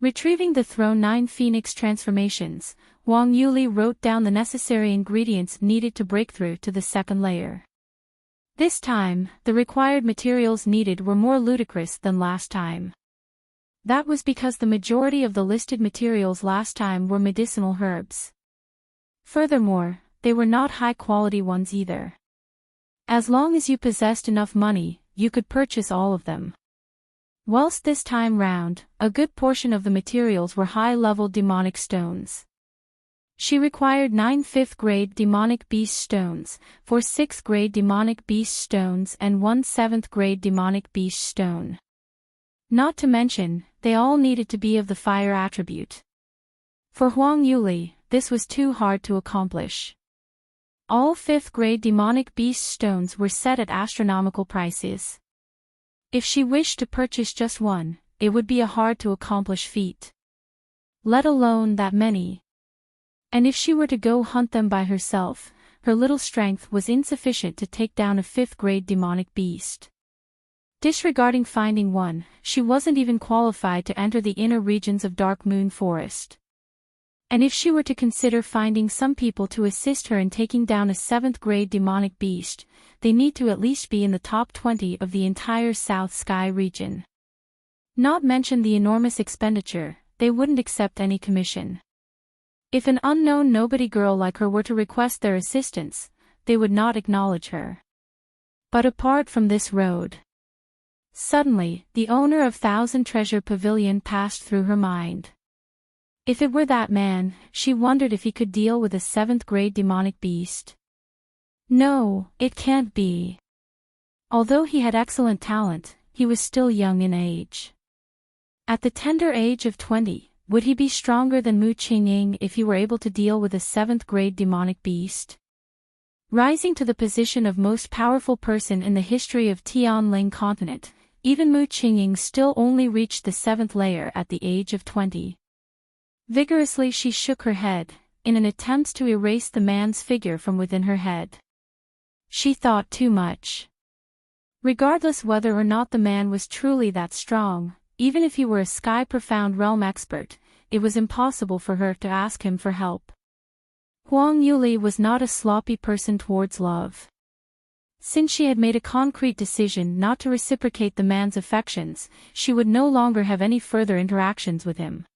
Retrieving the Throne 9 Phoenix transformations, Huang Yuli wrote down the necessary ingredients needed to break through to the second layer. This time, the required materials needed were more ludicrous than last time. That was because the majority of the listed materials last time were medicinal herbs. Furthermore, they were not high-quality ones either. As long as you possessed enough money, you could purchase all of them. Whilst this time round, a good portion of the materials were high-level demonic stones. She required 9 5th-grade demonic beast stones, 4 6th-grade demonic beast stones and 1 7th-grade demonic beast stone. Not to mention, they all needed to be of the fire attribute. For Huang Yuli, this was too hard to accomplish. All 5th-grade demonic beast stones were set at astronomical prices. If she wished to purchase just one, it would be a hard-to-accomplish feat. Let alone that many. And if she were to go hunt them by herself, her little strength was insufficient to take down a 5th-grade demonic beast. Disregarding finding one, she wasn't even qualified to enter the inner regions of Dark Moon Forest. And if she were to consider finding some people to assist her in taking down a 7th-grade demonic beast, they need to at least be in the top 20 of the entire South Sky region. Not mention the enormous expenditure, they wouldn't accept any commission. If an unknown nobody girl like her were to request their assistance, they would not acknowledge her. But apart from this road. Suddenly, the owner of Thousand Treasure Pavilion passed through her mind. If it were that man, she wondered if he could deal with a 7th-grade demonic beast. No, it can't be. Although he had excellent talent, he was still young in age. At the tender age of 20, would he be stronger than Mu Qingying if he were able to deal with a 7th-grade demonic beast? Rising to the position of most powerful person in the history of Tianling continent, even Mu Qingying still only reached the 7th layer at the age of 20. Vigorously she shook her head, in an attempt to erase the man's figure from within her head. She thought too much. Regardless whether or not the man was truly that strong, even if he were a sky-profound realm expert, it was impossible for her to ask him for help. Huang Yuli was not a sloppy person towards love. Since she had made a concrete decision not to reciprocate the man's affections, she would no longer have any further interactions with him.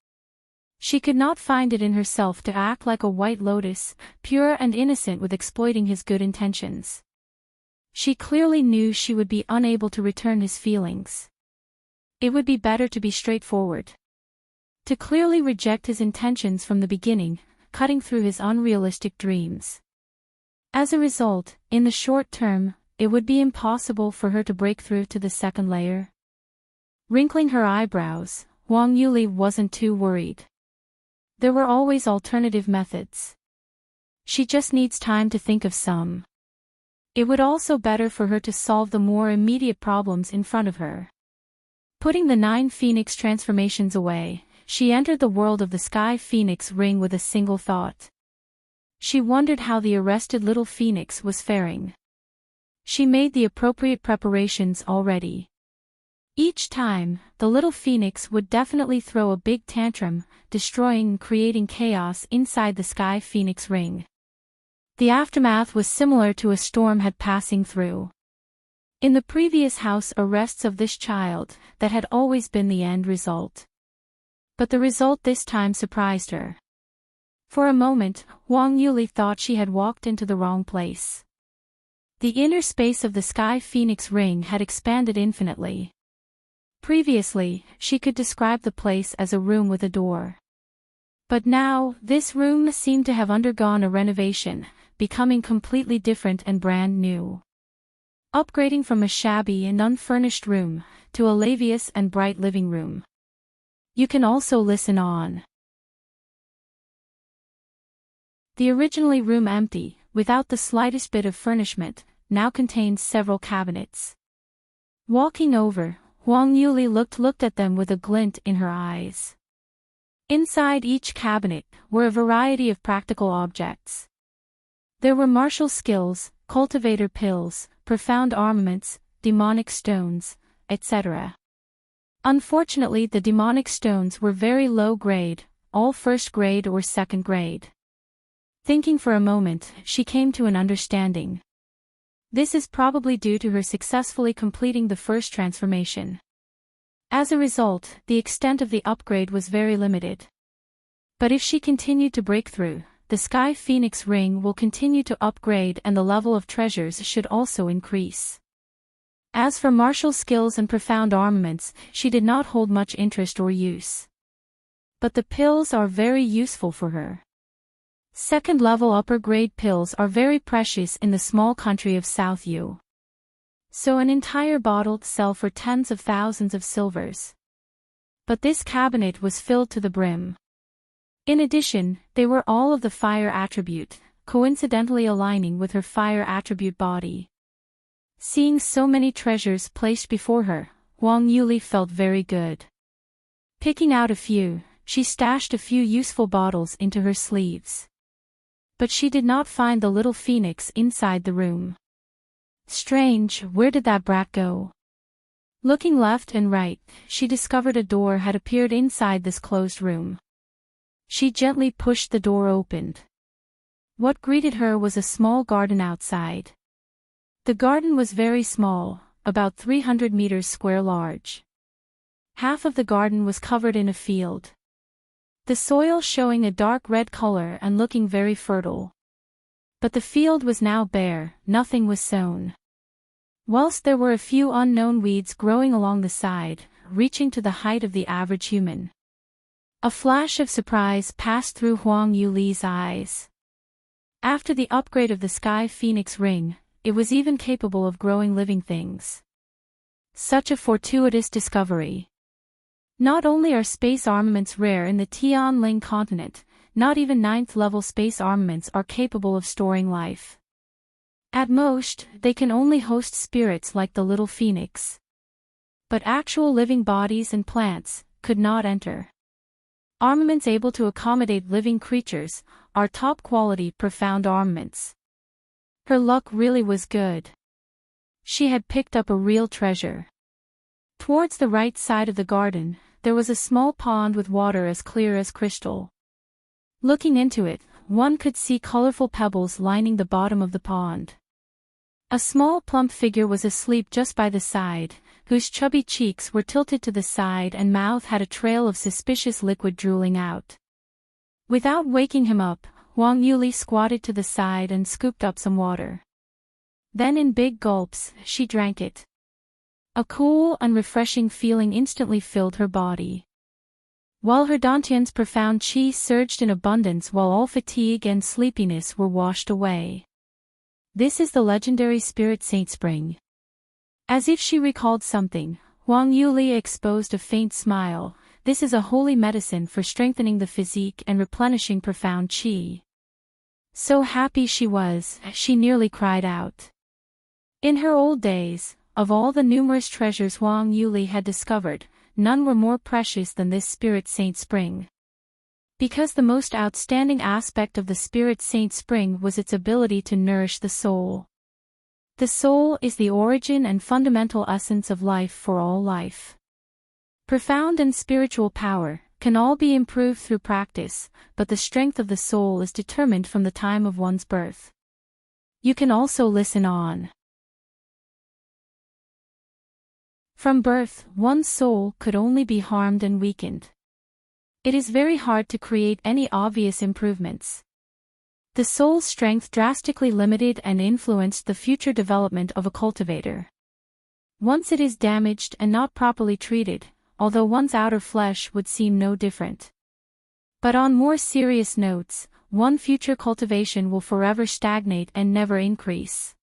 She could not find it in herself to act like a white lotus, pure and innocent with exploiting his good intentions. She clearly knew she would be unable to return his feelings. It would be better to be straightforward. To clearly reject his intentions from the beginning, cutting through his unrealistic dreams. As a result, in the short term, it would be impossible for her to break through to the second layer. Wrinkling her eyebrows, Huang Yuli wasn't too worried. There were always alternative methods. She just needs time to think of some. It would also be better for her to solve the more immediate problems in front of her. Putting the 9 Phoenix transformations away, she entered the world of the Sky Phoenix ring with a single thought. She wondered how the arrested little phoenix was faring. She made the appropriate preparations already. Each time, the little phoenix would definitely throw a big tantrum, destroying and creating chaos inside the Sky Phoenix ring. The aftermath was similar to a storm had passing through. In the previous house arrests of this child, that had always been the end result. But the result this time surprised her. For a moment, Huang Yuli thought she had walked into the wrong place. The inner space of the Sky Phoenix ring had expanded infinitely. Previously, she could describe the place as a room with a door. But now, this room seemed to have undergone a renovation, becoming completely different and brand new. Upgrading from a shabby and unfurnished room, to a lavious and bright living room. You can also listen on. The originally room empty, without the slightest bit of furnishment, now contained several cabinets. Walking over, Huang Yuli looked at them with a glint in her eyes. Inside each cabinet were a variety of practical objects. There were martial skills, cultivator pills, profound armaments, demonic stones, etc. Unfortunately, the demonic stones were very low grade, all first grade or second grade. Thinking for a moment, she came to an understanding. This is probably due to her successfully completing the first transformation. As a result, the extent of the upgrade was very limited. But if she continued to break through, the Sky Phoenix ring will continue to upgrade and the level of treasures should also increase. As for martial skills and profound armaments, she did not hold much interest or use. But the pills are very useful for her. Second-level upper-grade pills are very precious in the small country of South Yu. So an entire bottle sell for tens of thousands of silvers. But this cabinet was filled to the brim. In addition, they were all of the fire attribute, coincidentally aligning with her fire attribute body. Seeing so many treasures placed before her, Wang Yuli felt very good. Picking out a few, she stashed a few useful bottles into her sleeves. But she did not find the little phoenix inside the room. Strange, where did that brat go? Looking left and right, she discovered a door had appeared inside this closed room. She gently pushed the door open. What greeted her was a small garden outside. The garden was very small, about 300 meters square large. Half of the garden was covered in a field. The soil showing a dark red color and looking very fertile. But the field was now bare, nothing was sown. Whilst there were a few unknown weeds growing along the side, reaching to the height of the average human. A flash of surprise passed through Huang Yuli's eyes. After the upgrade of the Sky Phoenix ring, it was even capable of growing living things. Such a fortuitous discovery. Not only are space armaments rare in the Tianling continent, not even 9th-level space armaments are capable of storing life. At most, they can only host spirits like the little phoenix. But actual living bodies and plants could not enter. Armaments able to accommodate living creatures are top-quality profound armaments. Her luck really was good. She had picked up a real treasure. Towards the right side of the garden, there was a small pond with water as clear as crystal. Looking into it, one could see colorful pebbles lining the bottom of the pond. A small plump figure was asleep just by the side, whose chubby cheeks were tilted to the side and mouth had a trail of suspicious liquid drooling out. Without waking him up, Wang Yuli squatted to the side and scooped up some water. Then in big gulps, she drank it. A cool and refreshing feeling instantly filled her body. While her dantian's profound qi surged in abundance while all fatigue and sleepiness were washed away. This is the legendary Spirit Saint Spring. As if she recalled something, Wang Yuli exposed a faint smile. This is a holy medicine for strengthening the physique and replenishing profound qi. So happy she was, she nearly cried out. In her old days, of all the numerous treasures Wang Yuli had discovered, none were more precious than this Spirit Saint Spring. Because the most outstanding aspect of the Spirit Saint Spring was its ability to nourish the soul. The soul is the origin and fundamental essence of life for all life. Profound and spiritual power can all be improved through practice, but the strength of the soul is determined from the time of one's birth. You can also listen on. From birth, one's soul could only be harmed and weakened. It is very hard to create any obvious improvements. The soul's strength drastically limited and influenced the future development of a cultivator. Once it is damaged and not properly treated, although one's outer flesh would seem no different. But on more serious notes, one future cultivation will forever stagnate and never increase.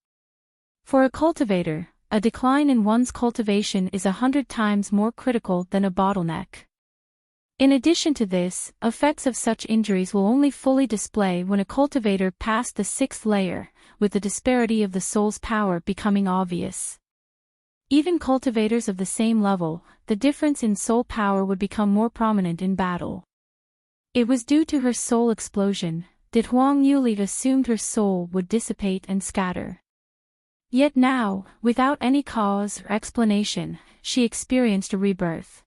For a cultivator, a decline in one's cultivation is 100 times more critical than a bottleneck. In addition to this, effects of such injuries will only fully display when a cultivator passed the 6th layer, with the disparity of the soul's power becoming obvious. Even cultivators of the same level, the difference in soul power would become more prominent in battle. It was due to her soul explosion that Huang Yuli assumed her soul would dissipate and scatter. Yet now, without any cause or explanation, she experienced a rebirth.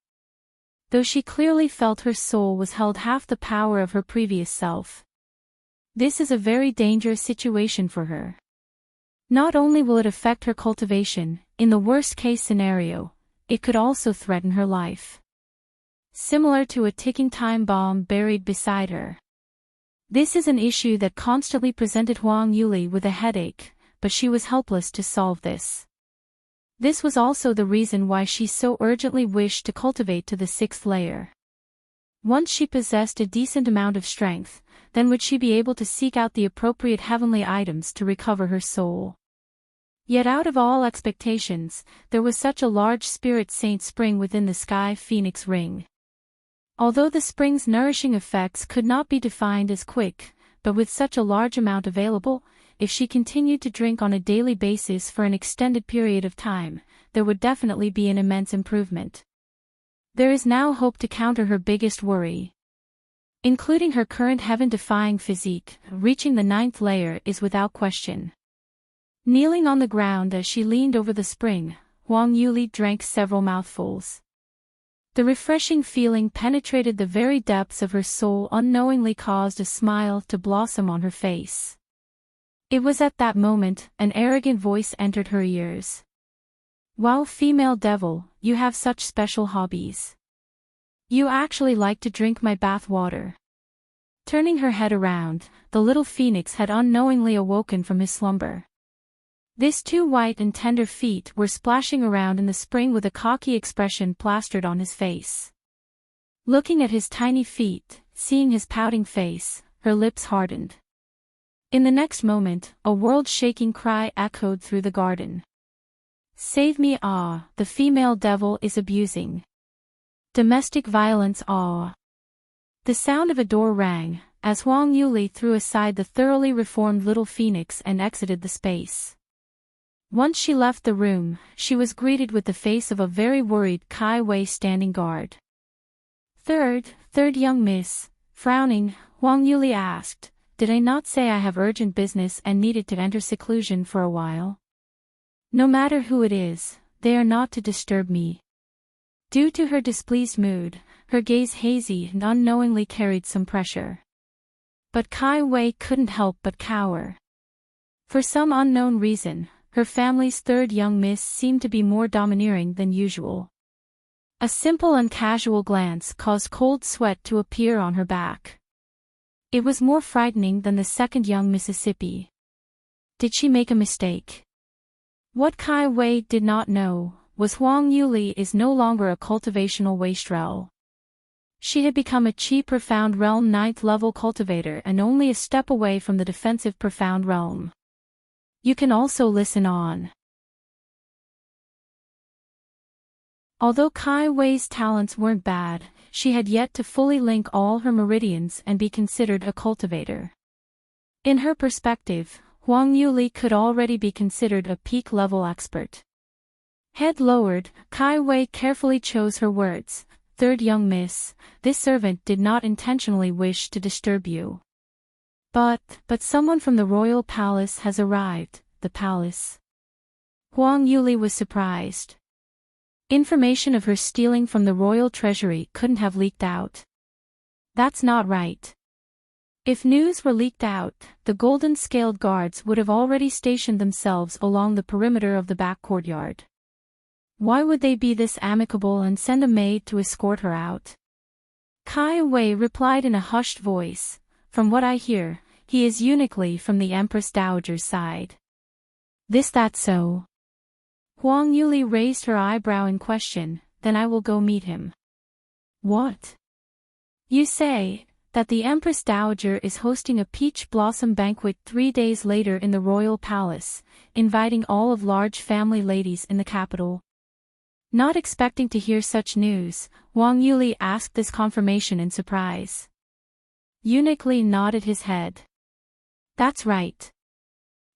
though she clearly felt her soul was held half the power of her previous self. This is a very dangerous situation for her. Not only will it affect her cultivation, in the worst-case scenario, it could also threaten her life. Similar to a ticking time bomb buried beside her. This is an issue that constantly presented Huang Yuli with a headache, but she was helpless to solve this. This was also the reason why she so urgently wished to cultivate to the 6th layer. Once she possessed a decent amount of strength, then would she be able to seek out the appropriate heavenly items to recover her soul. Yet out of all expectations, there was such a large spirit saint spring within the sky phoenix ring. Although the spring's nourishing effects could not be defined as quick, but with such a large amount available, if she continued to drink on a daily basis for an extended period of time, there would definitely be an immense improvement. There is now hope to counter her biggest worry. Including her current heaven-defying physique, reaching the 9th layer is without question. Kneeling on the ground as she leaned over the spring, Huang Yuli drank several mouthfuls. The refreshing feeling penetrated the very depths of her soul, unknowingly caused a smile to blossom on her face. It was at that moment, an arrogant voice entered her ears. "Wow, female devil, you have such special hobbies. You actually like to drink my bath water." Turning her head around, the little phoenix had unknowingly awoken from his slumber. His 2 white and tender feet were splashing around in the spring with a cocky expression plastered on his face. Looking at his tiny feet, seeing his pouting face, her lips hardened. In the next moment, a world-shaking cry echoed through the garden. "Save me, ah, the female devil is abusing. Domestic violence, ah." The sound of a door rang, as Huang Yuli threw aside the thoroughly reformed little phoenix and exited the space. Once she left the room, she was greeted with the face of a very worried Kai Wei standing guard. Third young miss," frowning, Huang Yuli asked, "Did I not say I have urgent business and needed to enter seclusion for a while? No matter who it is, they are not to disturb me." Due to her displeased mood, her gaze hazy and unknowingly carried some pressure. But Kai Wei couldn't help but cower. For some unknown reason, her family's 3rd young miss seemed to be more domineering than usual. A simple and casual glance caused cold sweat to appear on her back. It was more frightening than the 2nd young Mississippi. Did she make a mistake? What Kai Wei did not know was Huang Yuli is no longer a cultivational wastrel. She had become a cheap profound realm 9th level cultivator and only a step away from the defensive profound realm. You can also listen on. Although Kai Wei's talents weren't bad, she had yet to fully link all her meridians and be considered a cultivator. In her perspective, Huang Yuli could already be considered a peak-level expert. Head lowered, Kai Wei carefully chose her words. "Third young miss, this servant did not intentionally wish to disturb you. But someone from the royal palace has arrived." The palace? Huang Yuli was surprised. Information of her stealing from the royal treasury couldn't have leaked out. That's not right. If news were leaked out, the golden-scaled guards would have already stationed themselves along the perimeter of the back courtyard. Why would they be this amicable and send a maid to escort her out? Kai Wei replied in a hushed voice, "From what I hear, he is uniquely from the Empress Dowager's side." That so? Huang Yuli raised her eyebrow in question. "Then I will go meet him." "What? You say that the Empress Dowager is hosting a peach blossom banquet 3 days later in the royal palace, inviting all of large family ladies in the capital?" Not expecting to hear such news, Huang Yuli asked this confirmation in surprise. Eunuch Li nodded his head. "That's right.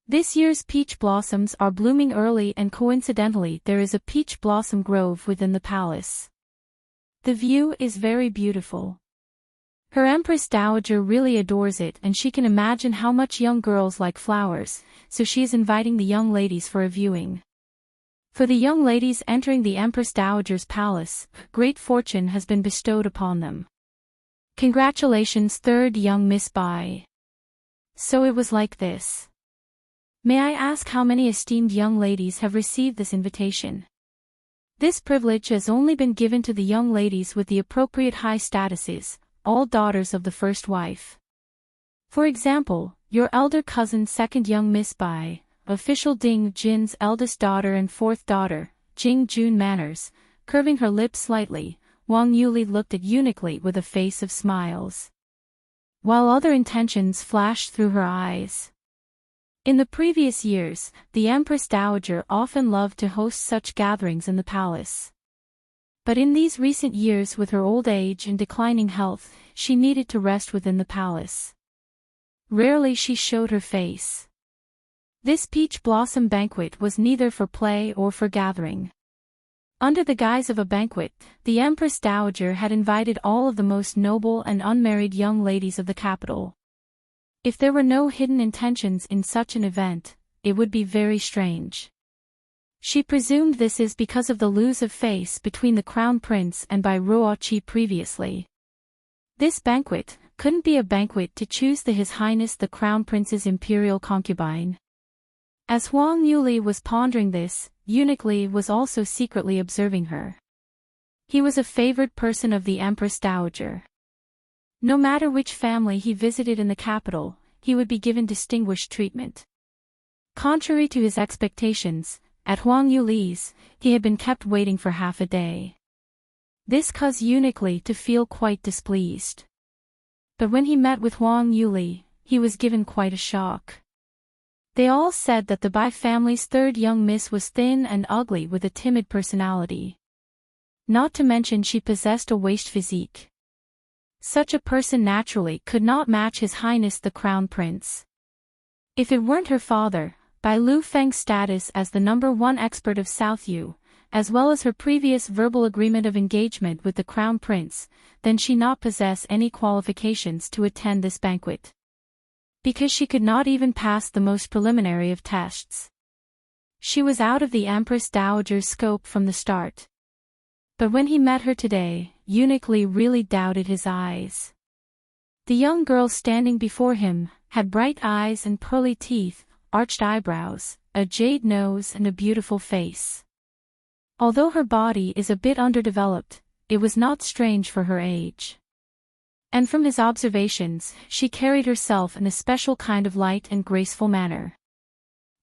This year's peach blossoms are blooming early and coincidentally there is a peach blossom grove within the palace. The view is very beautiful. Her Empress Dowager really adores it and she can imagine how much young girls like flowers, so she is inviting the young ladies for a viewing." For the young ladies entering the Empress Dowager's palace, great fortune has been bestowed upon them. Congratulations, third young Miss Bai. So it was like this. May I ask how many esteemed young ladies have received this invitation? This privilege has only been given to the young ladies with the appropriate high statuses, all daughters of the first wife. For example, your elder cousin, second young Miss Bai, official Ding Jin's eldest daughter and fourth daughter, Jing Jun manners. Curving her lips slightly, Wang Yuli looked at Uniquely with a face of smiles, while other intentions flashed through her eyes. In the previous years, the Empress Dowager often loved to host such gatherings in the palace. But in these recent years, with her old age and declining health, she needed to rest within the palace. Rarely she showed her face. This peach blossom banquet was neither for play or for gathering. Under the guise of a banquet, the Empress Dowager had invited all of the most noble and unmarried young ladies of the capital. If there were no hidden intentions in such an event, it would be very strange. She presumed this is because of the lose of face between the Crown Prince and Bai Ruoqi previously. This banquet couldn't be a banquet to choose His Highness the Crown Prince's imperial concubine. As Huang Yuli was pondering this, Uniquely was also secretly observing her. He was a favored person of the Empress Dowager. No matter which family he visited in the capital, he would be given distinguished treatment. Contrary to his expectations, at Huang Yuli's, he had been kept waiting for half a day. This caused Uniquely to feel quite displeased. But when he met with Huang Yuli, he was given quite a shock. They all said that the Bai family's third young miss was thin and ugly with a timid personality. Not to mention she possessed a waste physique. Such a person naturally could not match His Highness the Crown Prince. If it weren't her father, Bai Lu Feng's status as the #1 expert of South Yu, as well as her previous verbal agreement of engagement with the Crown Prince, then she not possess any qualifications to attend this banquet. Because she could not even pass the most preliminary of tests. She was out of the Empress Dowager's scope from the start. But when he met her today, Uniquely really doubted his eyes. The young girl standing before him had bright eyes and pearly teeth, arched eyebrows, a jade nose and a beautiful face. Although her body is a bit underdeveloped, it was not strange for her age. And from his observations, she carried herself in a special kind of light and graceful manner.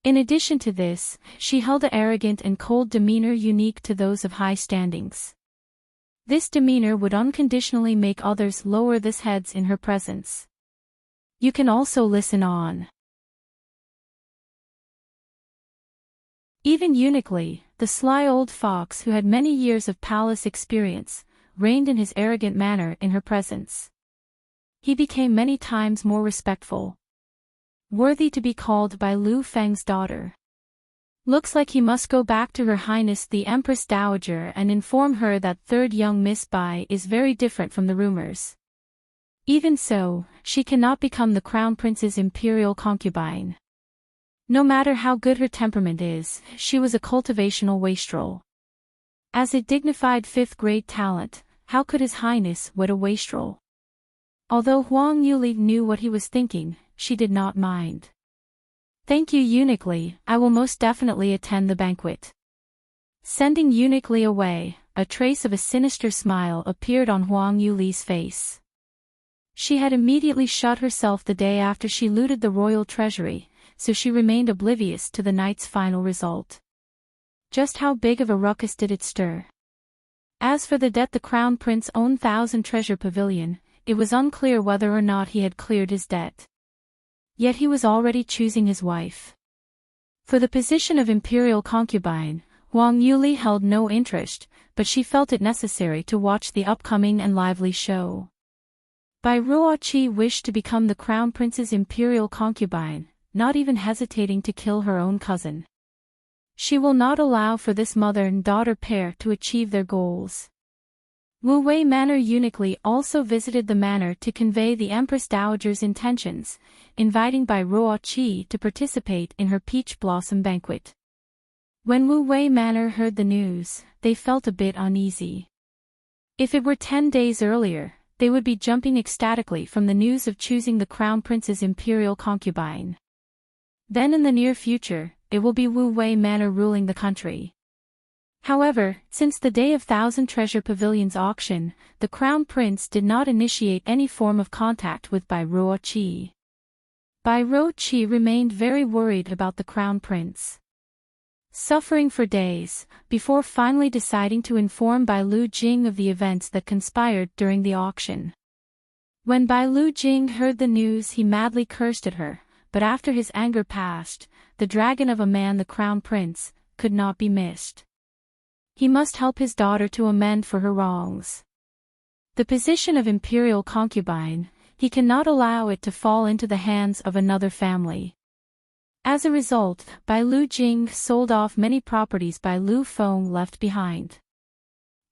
In addition to this, she held an arrogant and cold demeanor unique to those of high standings. This demeanor would unconditionally make others lower their heads in her presence. You can also listen on. Even Uniquely, the sly old fox who had many years of palace experience, reigned in his arrogant manner in her presence. He became many times more respectful. Worthy to be called Bai Lu Feng's daughter. Looks like he must go back to Her Highness the Empress Dowager and inform her that third young Miss Bai is very different from the rumors. Even so, she cannot become the Crown Prince's imperial concubine. No matter how good her temperament is, she was a cultivational wastrel. As a dignified fifth-grade talent, how could His Highness wed a wastrel? Although Huang Yuli knew what he was thinking, she did not mind. Thank you Uniquely, I will most definitely attend the banquet. Sending Uniquely away, a trace of a sinister smile appeared on Huang Yuli's face. She had immediately shut herself the day after she looted the royal treasury, so she remained oblivious to the night's final result. Just how big of a ruckus did it stir? As for the debt the Crown Prince owned 1,000 Treasure Pavilion, it was unclear whether or not he had cleared his debt. Yet he was already choosing his wife. For the position of imperial concubine, Huang Yuli held no interest, but she felt it necessary to watch the upcoming and lively show. Bai Ruoqi wished to become the Crown Prince's imperial concubine, not even hesitating to kill her own cousin. She will not allow for this mother and daughter pair to achieve their goals. Wu Wei Manor Uniquely also visited the manor to convey the Empress Dowager's intentions, inviting Bai Ruoqi to participate in her peach blossom banquet. When Wu Wei Manor heard the news, they felt a bit uneasy. If it were 10 days earlier, they would be jumping ecstatically from the news of choosing the Crown Prince's imperial concubine. Then in the near future, it will be Wu Wei Manor ruling the country. However, since the day of Thousand Treasure Pavilion's auction, the Crown Prince did not initiate any form of contact with Bai Ruoqi. Bai Ruoqi remained very worried about the Crown Prince, suffering for days, before finally deciding to inform Bai Lu Jing of the events that conspired during the auction. When Bai Lu Jing heard the news, he madly cursed at her, but after his anger passed, the dragon of a man, the Crown Prince, could not be missed. He must help his daughter to amend for her wrongs. The position of imperial concubine, he cannot allow it to fall into the hands of another family. As a result, Bai Lu Jing sold off many properties Bai Lu Feng left behind.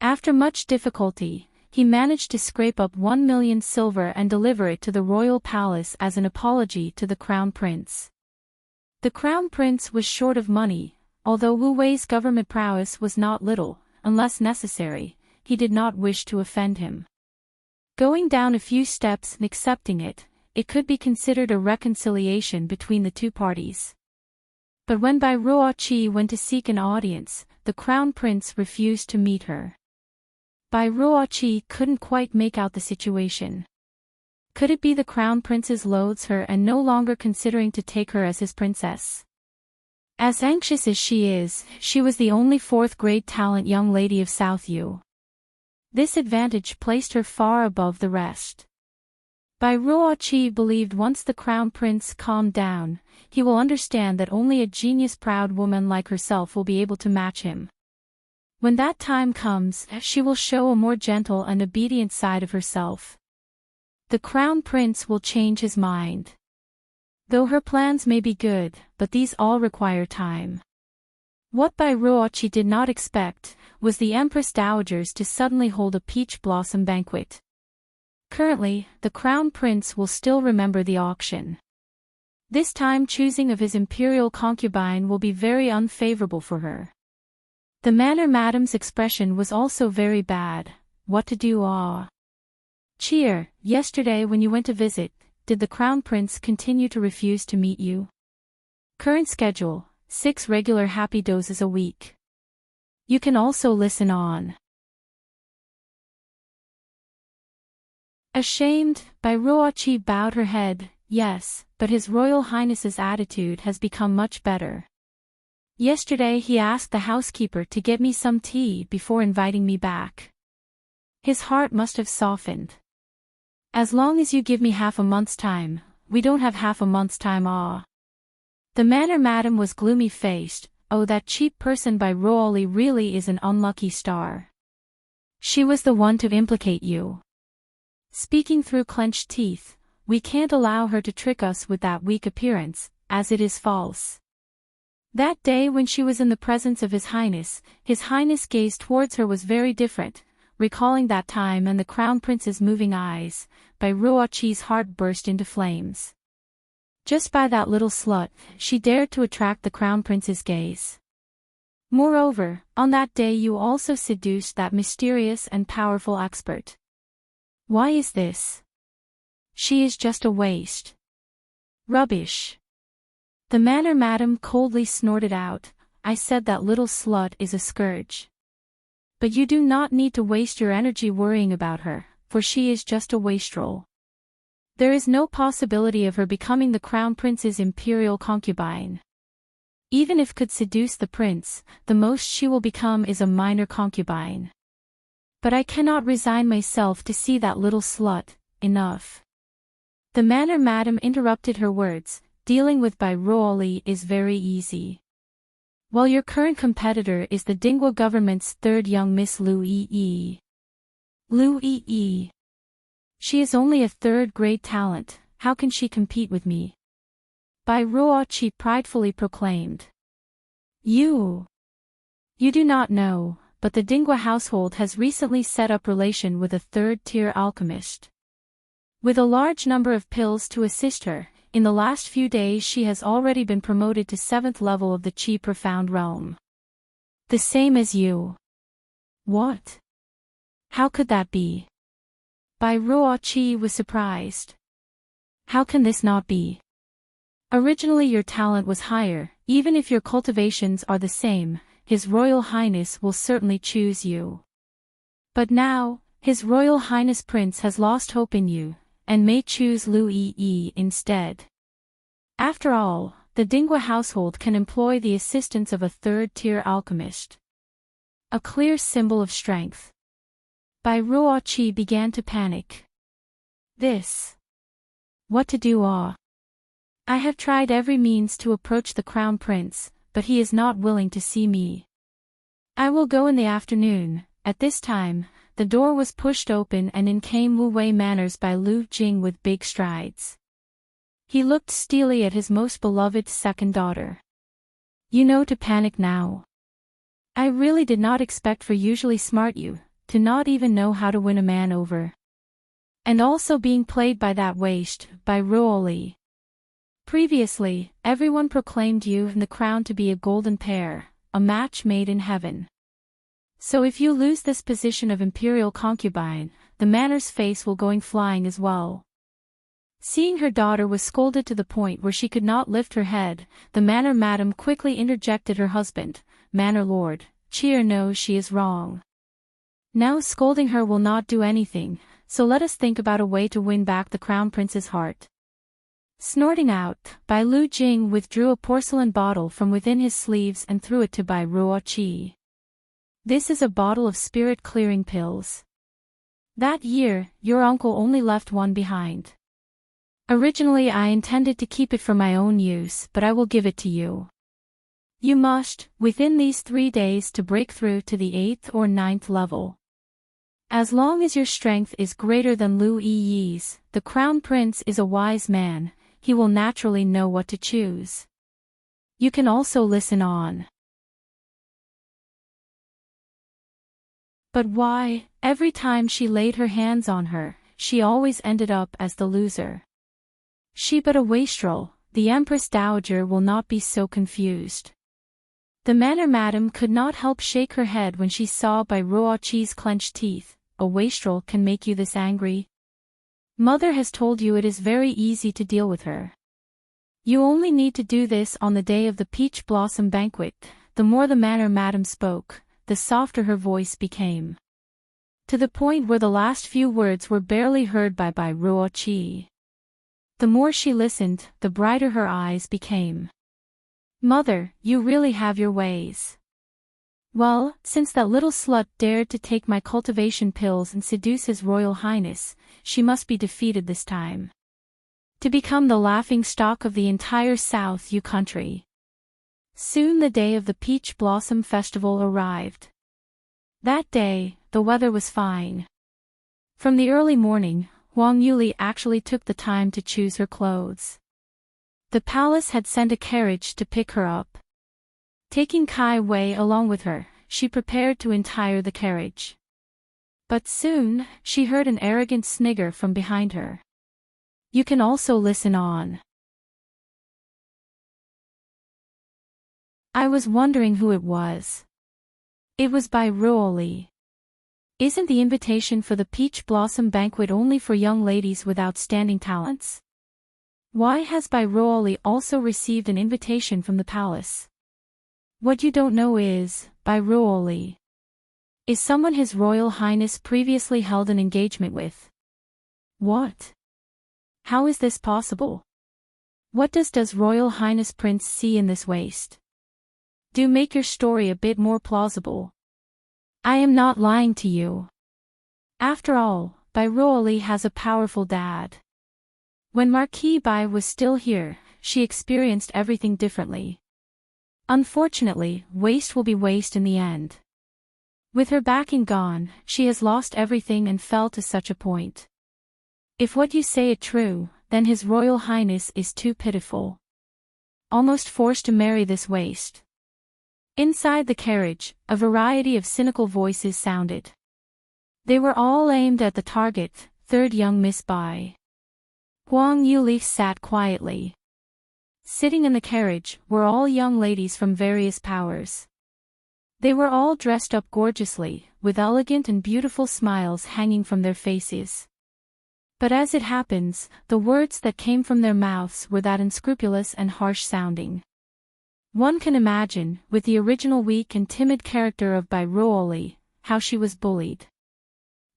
After much difficulty, he managed to scrape up 1 million silver and deliver it to the royal palace as an apology to the Crown Prince. The Crown Prince was short of money, although Wu Wei's government prowess was not little. Unless necessary, he did not wish to offend him. Going down a few steps and accepting it, it could be considered a reconciliation between the two parties. But when Bai Ruoqi went to seek an audience, the Crown Prince refused to meet her. Bai Ruoqi couldn't quite make out the situation. Could it be the Crown Prince loathes her and no longer considering to take her as his princess? As anxious as she is, she was the only fourth-grade talent young lady of South Yu. This advantage placed her far above the rest. Bai Ruoqi believed once the Crown Prince calmed down, he will understand that only a genius-proud woman like herself will be able to match him. When that time comes, she will show a more gentle and obedient side of herself. The Crown Prince will change his mind. Though her plans may be good, but these all require time. What Bai Ruoqi did not expect was the Empress Dowagers to suddenly hold a peach blossom banquet. Currently, the Crown Prince will still remember the auction. This time choosing of his imperial concubine will be very unfavorable for her. The Manor Madam's expression was also very bad. What to do? Cheer, yesterday when you went to visit, did the Crown Prince continue to refuse to meet you? Current schedule, 6 regular happy doses a week. You can also listen on. Ashamed, Bai Ruoqi bowed her head. Yes, but His Royal Highness's attitude has become much better. Yesterday he asked the housekeeper to get me some tea before inviting me back. His heart must have softened. As long as you give me half a month's time. We don't have half a month's time. The Manor Madam was gloomy-faced. Oh, that cheap person Bai Ruoqi really is an unlucky star. She was the one to implicate you. Speaking through clenched teeth, we can't allow her to trick us with that weak appearance, as it is false. That day when she was in the presence of His Highness' gaze towards her was very different. Recalling that time and the Crown Prince's moving eyes, Bai Ruoqi's heart burst into flames. Just by that little slut, she dared to attract the Crown Prince's gaze. Moreover, on that day you also seduced that mysterious and powerful expert. Why is this? She is just a waste. Rubbish. The Manor Madam coldly snorted out. I said that little slut is a scourge. But you do not need to waste your energy worrying about her, for she is just a wastrel. There is no possibility of her becoming the Crown Prince's imperial concubine. Even if could seduce the prince, the most she will become is a minor concubine. But I cannot resign myself to see that little slut. Enough. The Manor Madam interrupted her words. Dealing with Bai Ruoqi is very easy. While your current competitor is the Dingwa government's third young Miss Lu Yi. Lu Yi. She is only a third-grade talent, how can she compete with me? Bai Ruoqi pridefully proclaimed. You do not know, but the Dingwa household has recently set up relation with a third-tier alchemist. With a large number of pills to assist her, in the last few days she has already been promoted to 7th level of the Qi Profound realm. The same as you. What? How could that be? Bai Ruoqi was surprised. How can this not be? Originally your talent was higher, even if your cultivations are the same, His Royal Highness will certainly choose you. But now, His Royal Highness Prince has lost hope in you, and may choose Lu Yi instead. After all, the Dingwa household can employ the assistance of a third-tier alchemist. A clear symbol of strength. Bai Ruoqi began to panic. This. What to do? I have tried every means to approach the Crown Prince, but he is not willing to see me. I will go in the afternoon. At this time, the door was pushed open and in came Wu Wei Manners by Lu Jing with big strides. He looked steely at his most beloved second daughter. You know to panic now. I really did not expect for usually smart you, to not even know how to win a man over. And also being played by that waste, by Ruoli. Previously, everyone proclaimed you and the crown to be a golden pair, a match made in heaven. So if you lose this position of imperial concubine, the Manners' face will going flying as well. Seeing her daughter was scolded to the point where she could not lift her head, the Manor Madam quickly interjected her husband, Manor Lord, Cheer knows she is wrong. Now scolding her will not do anything, so let us think about a way to win back the Crown Prince's heart. Snorting out, Bai Lu Jing withdrew a porcelain bottle from within his sleeves and threw it to Bai Ruoqi. This is a bottle of spirit-clearing pills. That year, your uncle only left one behind. Originally I intended to keep it for my own use, but I will give it to you. You must, within these 3 days to break through to the 8th or 9th level. As long as your strength is greater than Lu Yi's, the Crown Prince is a wise man, he will naturally know what to choose. You can also listen on. But why, every time she laid her hands on her, she always ended up as the loser? She but a wastrel, the Empress Dowager will not be so confused. The Manor Madam could not help shake her head when she saw Bai Ruoqi's clenched teeth. A wastrel can make you this angry? Mother has told you it is very easy to deal with her. You only need to do this on the day of the Peach Blossom Banquet. The more the Manor Madam spoke, the softer her voice became. To the point where the last few words were barely heard by Bai Ruoqi. The more she listened, the brighter her eyes became. Mother, you really have your ways. Well, since that little slut dared to take my cultivation pills and seduce His Royal Highness, she must be defeated this time. To become the laughing stock of the entire South U country. Soon the day of the Peach Blossom Festival arrived. That day, the weather was fine. From the early morning, Huang Yuli actually took the time to choose her clothes. The palace had sent a carriage to pick her up. Taking Kai Wei along with her, she prepared to entire the carriage. But soon, she heard an arrogant snigger from behind her. You can also listen on. I was wondering who it was. It was Bai Ruoli. Isn't the invitation for the Peach Blossom Banquet only for young ladies with outstanding talents? Why has Bai Ruoli also received an invitation from the palace? What you don't know is, Bai Ruoli is someone His Royal Highness previously held an engagement with. What? How is this possible? What does Royal Highness Prince see in this waste? Do make your story a bit more plausible. I am not lying to you. After all, Bai Ruoli has a powerful dad. When Marquis Bai was still here, she experienced everything differently. Unfortunately, waste will be waste in the end. With her backing gone, she has lost everything and fell to such a point. If what you say is true, then His Royal Highness is too pitiful. Almost forced to marry this waste. Inside the carriage, a variety of cynical voices sounded. They were all aimed at the target, third young Miss Bai. Huang Yuli sat quietly. Sitting in the carriage were all young ladies from various powers. They were all dressed up gorgeously, with elegant and beautiful smiles hanging from their faces. But as it happens, the words that came from their mouths were that unscrupulous and harsh sounding. One can imagine, with the original weak and timid character of Rollercoasters, how she was bullied.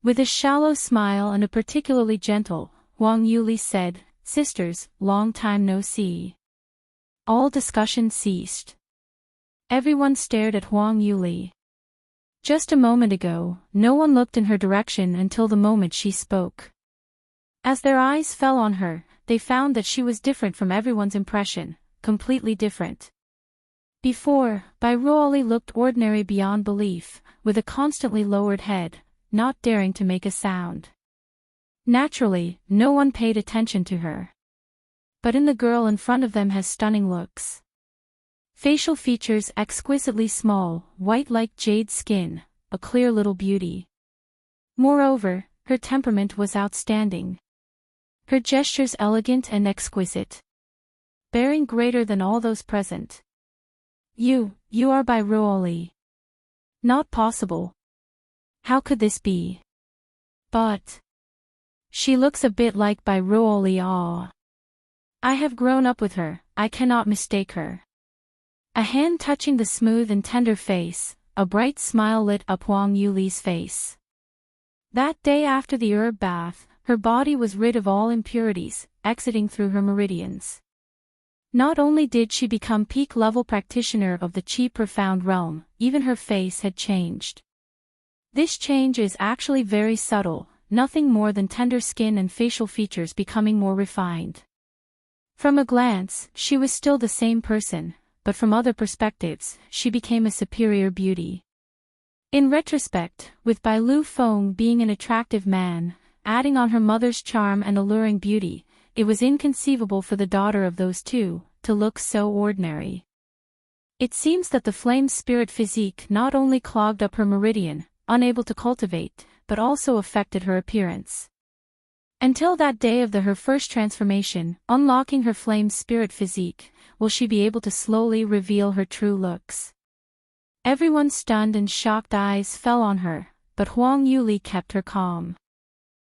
With a shallow smile and a particularly gentle, Huang Yuli said, "Sisters, long time no see." All discussion ceased. Everyone stared at Huang Yuli. Just a moment ago, no one looked in her direction until the moment she spoke. As their eyes fell on her, they found that she was different from everyone's impression, completely different. Before, Rollercoasters looked ordinary beyond belief, with a constantly lowered head, not daring to make a sound. Naturally, no one paid attention to her. But the girl in front of them has stunning looks. Facial features exquisitely small, white like jade skin, a clear little beauty. Moreover, her temperament was outstanding. Her gestures elegant and exquisite. Bearing greater than all those present. You are Rollercoasters. Not possible. How could this be? But she looks a bit like Rollercoasters. I have grown up with her, I cannot mistake her. A hand touching the smooth and tender face, a bright smile lit up Huang Yuli's face. That day after the herb bath, her body was rid of all impurities, exiting through her meridians. Not only did she become peak-level practitioner of the Qi profound realm, even her face had changed. This change is actually very subtle, nothing more than tender skin and facial features becoming more refined. From a glance, she was still the same person, but from other perspectives, she became a superior beauty. In retrospect, with Bai Lu Feng being an attractive man, adding on her mother's charm and alluring beauty, it was inconceivable for the daughter of those two to look so ordinary. It seems that the flame spirit physique not only clogged up her meridian, unable to cultivate, but also affected her appearance. Until that day of her first transformation, unlocking her flame spirit physique, will she be able to slowly reveal her true looks. Everyone's stunned and shocked eyes fell on her, but Huang Yuli kept her calm.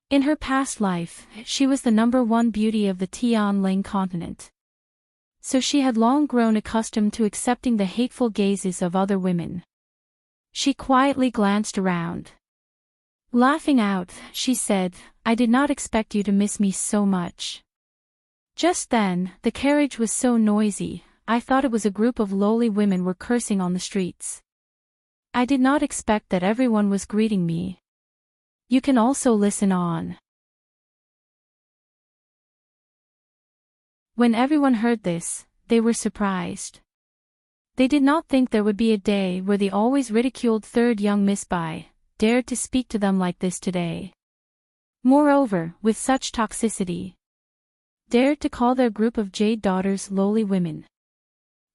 In her past life, she was the #1 beauty of the Tianling continent. So she had long grown accustomed to accepting the hateful gazes of other women. She quietly glanced around. Laughing out, she said, "I did not expect you to miss me so much." Just then, the carriage was so noisy, I thought it was a group of lowly women were cursing on the streets. I did not expect that everyone was greeting me. You can also listen on. When everyone heard this, they were surprised. They did not think there would be a day where the always ridiculed third young Miss Bai dared to speak to them like this today. Moreover, with such toxicity. Dared to call their group of jade daughters lowly women.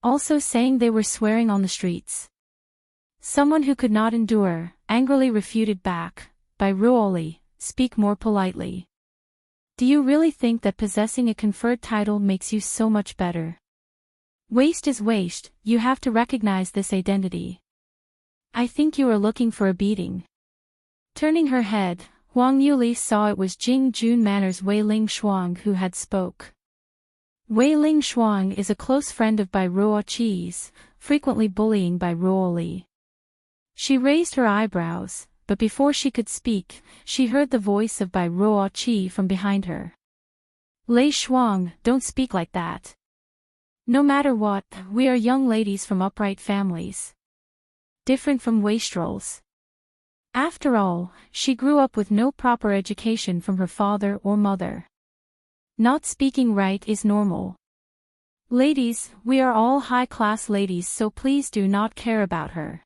Also saying they were swearing on the streets. Someone who could not endure, angrily refuted back, Rollercoasters, speak more politely. Do you really think that possessing a conferred title makes you so much better? Waste is waste, you have to recognize this identity. I think you are looking for a beating. Turning her head, Huang Yuli saw it was Jing Jun Manor's Wei Ling Shuang who had spoke. Wei Ling Shuang is a close friend of Rollercoasters, frequently bullying Rollercoasters. She raised her eyebrows, but before she could speak, she heard the voice of Rollercoasters from behind her. Lei Shuang, don't speak like that. No matter what, we are young ladies from upright families. Different from wastrels. After all, she grew up with no proper education from her father or mother. Not speaking right is normal. Ladies, we are all high-class ladies, so please do not care about her.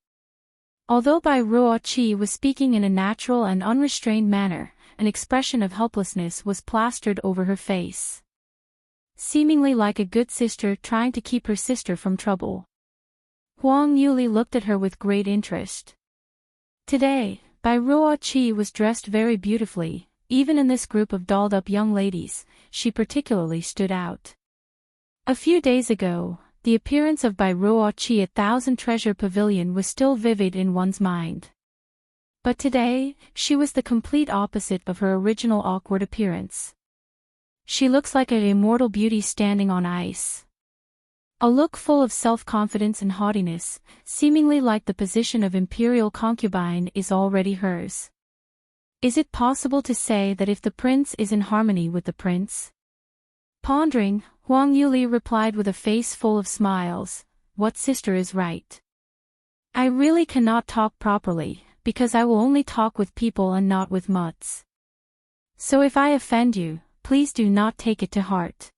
Although Rollercoasters was speaking in a natural and unrestrained manner, an expression of helplessness was plastered over her face. Seemingly like a good sister trying to keep her sister from trouble. Huang Yuli looked at her with great interest. Today, Rollercoasters was dressed very beautifully, even in this group of dolled-up young ladies, she particularly stood out. A few days ago, the appearance of Bai Ruoqi at Thousand Treasure Pavilion was still vivid in one's mind. But today, she was the complete opposite of her original awkward appearance. She looks like an immortal beauty standing on ice. A look full of self-confidence and haughtiness, seemingly like the position of imperial concubine, is already hers. Is it possible to say that if the prince is in harmony with the prince? Pondering, Huang Yuli replied with a face full of smiles, "What sister is right? I really cannot talk properly, because I will only talk with people and not with mutts. So if I offend you, please do not take it to heart."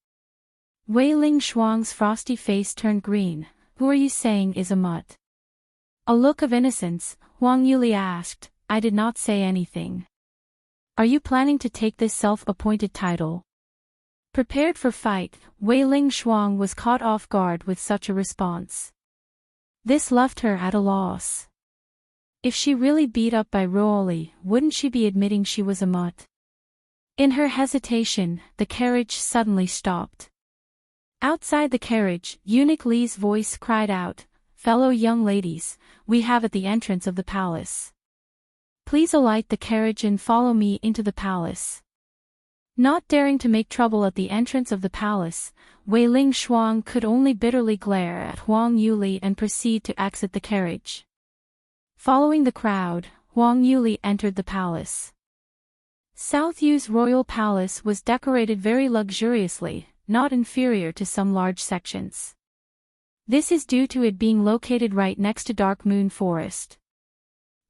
Wei Ling Shuang's frosty face turned green. "Who are you saying is a mutt?" A look of innocence, Huang Yuli asked, "I did not say anything. Are you planning to take this self-appointed title?" Prepared for fight, Wei Ling Shuang was caught off guard with such a response. This left her at a loss. If she really beat up by Ruoli, wouldn't she be admitting she was a mutt? In her hesitation, the carriage suddenly stopped. Outside the carriage, Eunuch Li's voice cried out, "Fellow young ladies, we have at the entrance of the palace. Please alight the carriage and follow me into the palace." Not daring to make trouble at the entrance of the palace, Wei Ling Shuang could only bitterly glare at Huang Yuli and proceed to exit the carriage. Following the crowd, Huang Yuli entered the palace. South Yu's royal palace was decorated very luxuriously, not inferior to some large sections. This is due to it being located right next to Dark Moon Forest.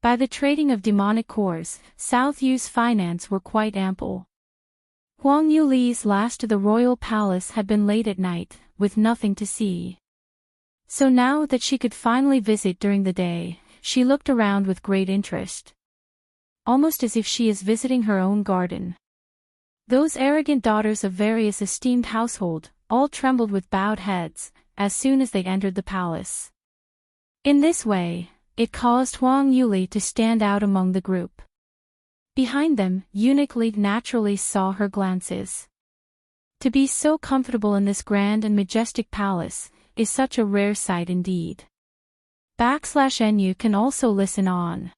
By the trading of demonic cores, South Yu's finance were quite ample. Huang Yuli's last to the royal palace had been late at night, with nothing to see. So now that she could finally visit during the day, she looked around with great interest. Almost as if she is visiting her own garden. Those arrogant daughters of various esteemed household, all trembled with bowed heads, as soon as they entered the palace. In this way, it caused Huang Yuli to stand out among the group. Behind them, Eunuch Li naturally saw her glances. To be so comfortable in this grand and majestic palace, is such a rare sight indeed. /NU can also listen on.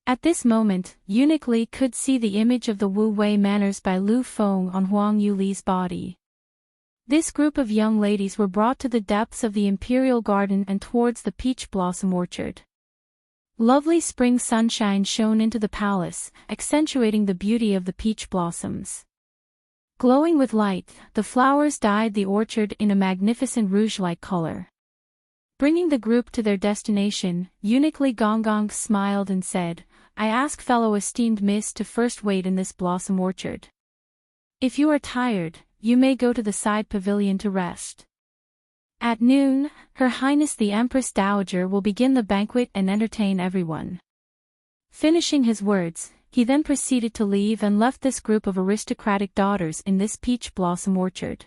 At this moment, Eunuch Li could see the image of the Wu Wei manners by Lu Feng on Huang Yuli's body. This group of young ladies were brought to the depths of the imperial garden and towards the peach blossom orchard. Lovely spring sunshine shone into the palace, accentuating the beauty of the peach blossoms. Glowing with light, the flowers dyed the orchard in a magnificent rouge-like color. Bringing the group to their destination, Eunuch Li Gonggong smiled and said, "I ask fellow esteemed miss to first wait in this blossom orchard. If you are tired, you may go to the side pavilion to rest. At noon, Her Highness the Empress Dowager will begin the banquet and entertain everyone." Finishing his words, he then proceeded to leave and left this group of aristocratic daughters in this peach blossom orchard.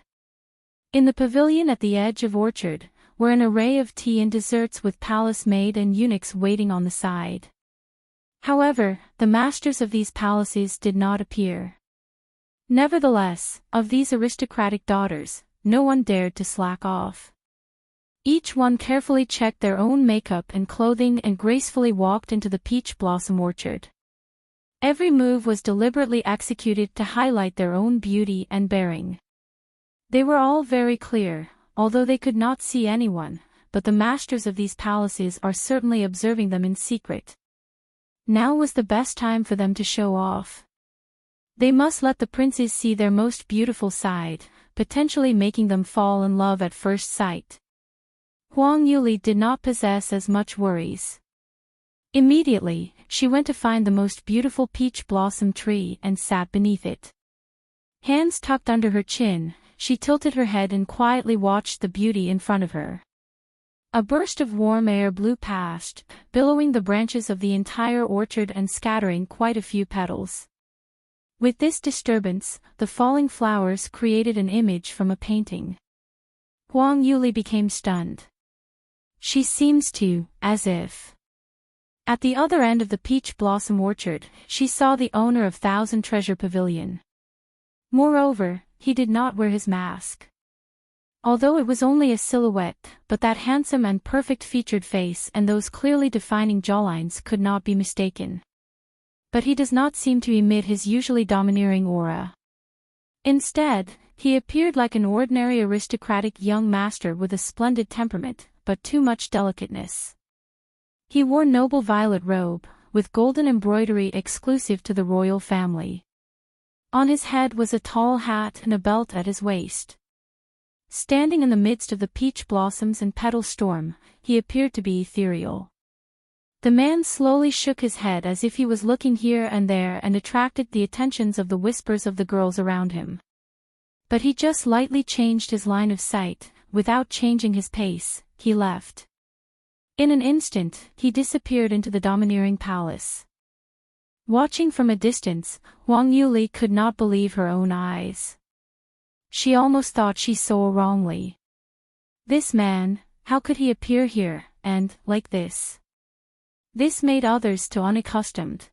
In the pavilion at the edge of orchard, were an array of tea and desserts with palace maid and eunuchs waiting on the side. However, the masters of these palaces did not appear. Nevertheless, of these aristocratic daughters, no one dared to slack off. Each one carefully checked their own makeup and clothing and gracefully walked into the peach blossom orchard. Every move was deliberately executed to highlight their own beauty and bearing. They were all very clear, although they could not see anyone, but the masters of these palaces are certainly observing them in secret. Now was the best time for them to show off. They must let the princes see their most beautiful side, potentially making them fall in love at first sight. Huang Yuli did not possess as much worries. Immediately, she went to find the most beautiful peach blossom tree and sat beneath it. Hands tucked under her chin, she tilted her head and quietly watched the beauty in front of her. A burst of warm air blew past, billowing the branches of the entire orchard and scattering quite a few petals. With this disturbance, the falling flowers created an image from a painting. Huang Yuli became stunned. She seems to, as if. At the other end of the peach blossom orchard, she saw the owner of Thousand Treasure Pavilion. Moreover, he did not wear his mask. Although it was only a silhouette, but that handsome and perfect-featured face and those clearly defining jawlines could not be mistaken. But he does not seem to emit his usually domineering aura. Instead, he appeared like an ordinary aristocratic young master with a splendid temperament, but too much delicateness. He wore noble violet robe, with golden embroidery exclusive to the royal family. On his head was a tall hat and a belt at his waist. Standing in the midst of the peach blossoms and petal storm, he appeared to be ethereal. The man slowly shook his head as if he was looking here and there and attracted the attentions of the whispers of the girls around him. But he just lightly changed his line of sight, without changing his pace, he left. In an instant, he disappeared into the domineering palace. Watching from a distance, Wang Yuli could not believe her own eyes. She almost thought she saw wrongly. This man, how could he appear here, and, like this? This made others too unaccustomed.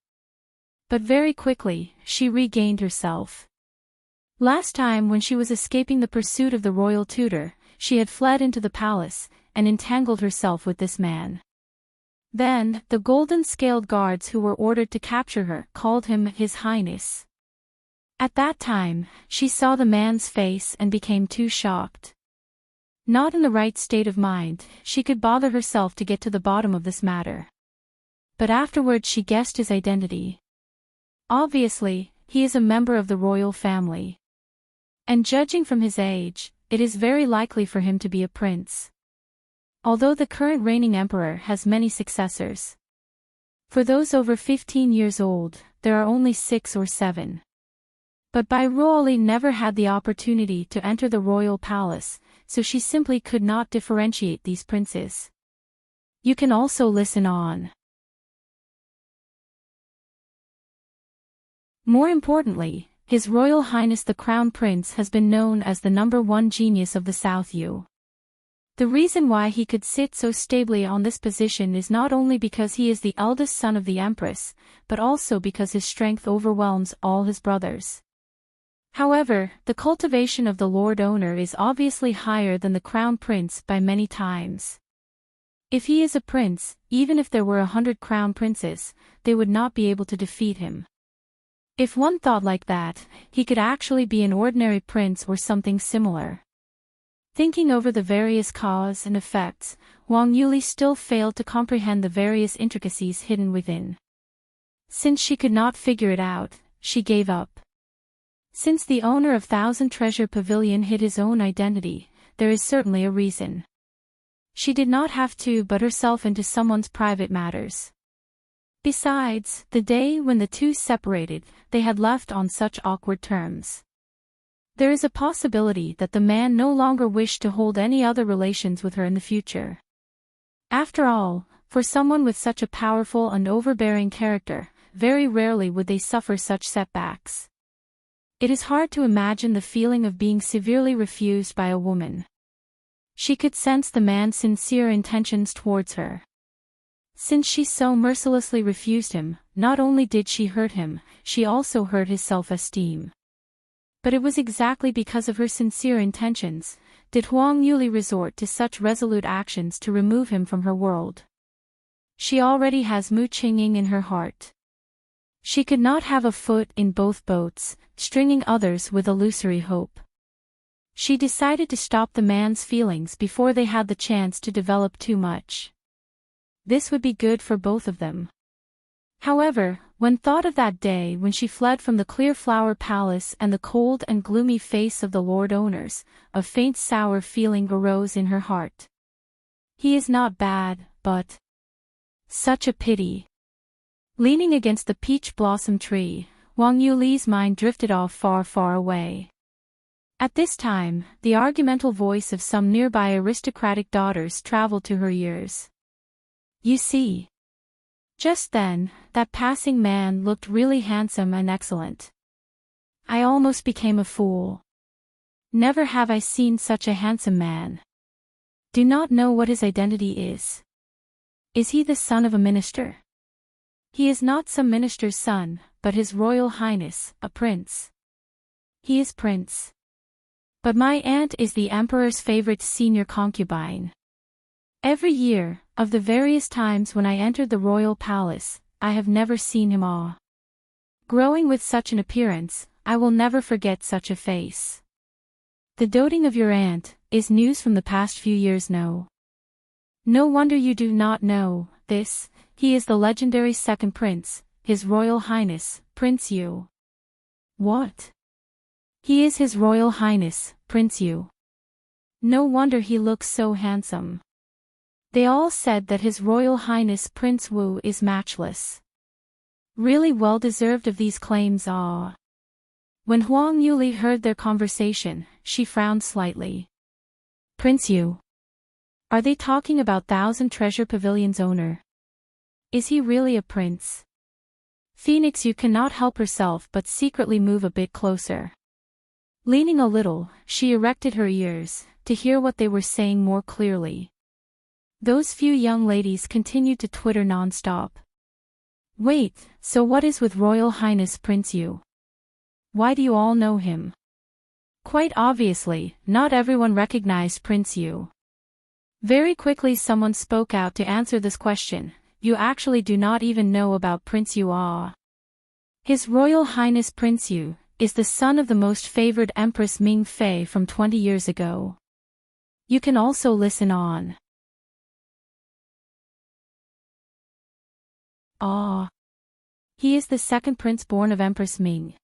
But very quickly, she regained herself. Last time when she was escaping the pursuit of the royal tutor, she had fled into the palace, and entangled herself with this man. Then, the golden-scaled guards who were ordered to capture her called him His Highness. At that time, she saw the man's face and became too shocked. Not in the right state of mind, she could bother herself to get to the bottom of this matter. But afterwards she guessed his identity. Obviously, he is a member of the royal family. And judging from his age, it is very likely for him to be a prince. Although the current reigning emperor has many successors. For those over 15 years old, there are only 6 or 7. But Bairuoli never had the opportunity to enter the royal palace, so she simply could not differentiate these princes. You can also listen on. More importantly, His Royal Highness the Crown Prince has been known as the #1 genius of the South Yu. The reason why he could sit so stably on this position is not only because he is the eldest son of the Empress, but also because his strength overwhelms all his brothers. However, the cultivation of the Lord Owner is obviously higher than the Crown Prince by many times. If he is a prince, even if there were 100 Crown Princes, they would not be able to defeat him. If one thought like that, he could actually be an ordinary prince or something similar. Thinking over the various cause and effects, Wang Yuli still failed to comprehend the various intricacies hidden within. Since she could not figure it out, she gave up. Since the owner of Thousand Treasure Pavilion hid his own identity, there is certainly a reason. She did not have to butt herself into someone's private matters. Besides, the day when the two separated, they had left on such awkward terms. There is a possibility that the man no longer wished to hold any other relations with her in the future. After all, for someone with such a powerful and overbearing character, very rarely would they suffer such setbacks. It is hard to imagine the feeling of being severely refused by a woman. She could sense the man's sincere intentions towards her. Since she so mercilessly refused him, not only did she hurt him, she also hurt his self-esteem. But it was exactly because of her sincere intentions, did Huang Yuli resort to such resolute actions to remove him from her world. She already has Mu Qingying in her heart. She could not have a foot in both boats, stringing others with illusory hope. She decided to stop the man's feelings before they had the chance to develop too much. This would be good for both of them. However, when thought of that day when she fled from the Clear Flower Palace and the cold and gloomy face of the Lord Owners, a faint sour feeling arose in her heart. He is not bad, but such a pity. Leaning against the peach blossom tree, Wang Yuli's mind drifted off far, far away. At this time, the argumental voice of some nearby aristocratic daughters traveled to her ears. You see. Just then, that passing man looked really handsome and excellent. I almost became a fool. Never have I seen such a handsome man. Do not know what his identity is. Is he the son of a minister? He is not some minister's son, but His Royal Highness, a prince. He is prince. But my aunt is the emperor's favorite senior concubine. Every year, of the various times when I entered the royal palace, I have never seen him awe. Growing with such an appearance, I will never forget such a face. The doting of your aunt is news from the past few years. No wonder you do not know this. He is the legendary second prince, His Royal Highness, Prince Yu. What? He is His Royal Highness, Prince Yu. No wonder he looks so handsome. They all said that His Royal Highness Prince Wu is matchless. Really well deserved of these claims. Ah. When Huang Yuli heard their conversation, she frowned slightly. Prince Yu. Are they talking about Thousand Treasure Pavilion's owner? Is he really a prince? Phoenix Yu cannot help herself but secretly move a bit closer. Leaning a little, she erected her ears, to hear what they were saying more clearly. Those few young ladies continued to twitter non-stop. Wait, so what is with Royal Highness Prince Yu? Why do you all know him? Quite obviously, not everyone recognized Prince Yu. Very quickly someone spoke out to answer this question. You actually do not even know about Prince Yu. Ah. His Royal Highness Prince Yu is the son of the most favored Empress Ming Fei from 20 years ago. You can also listen on. Ah. He is the second prince born of Empress Ming.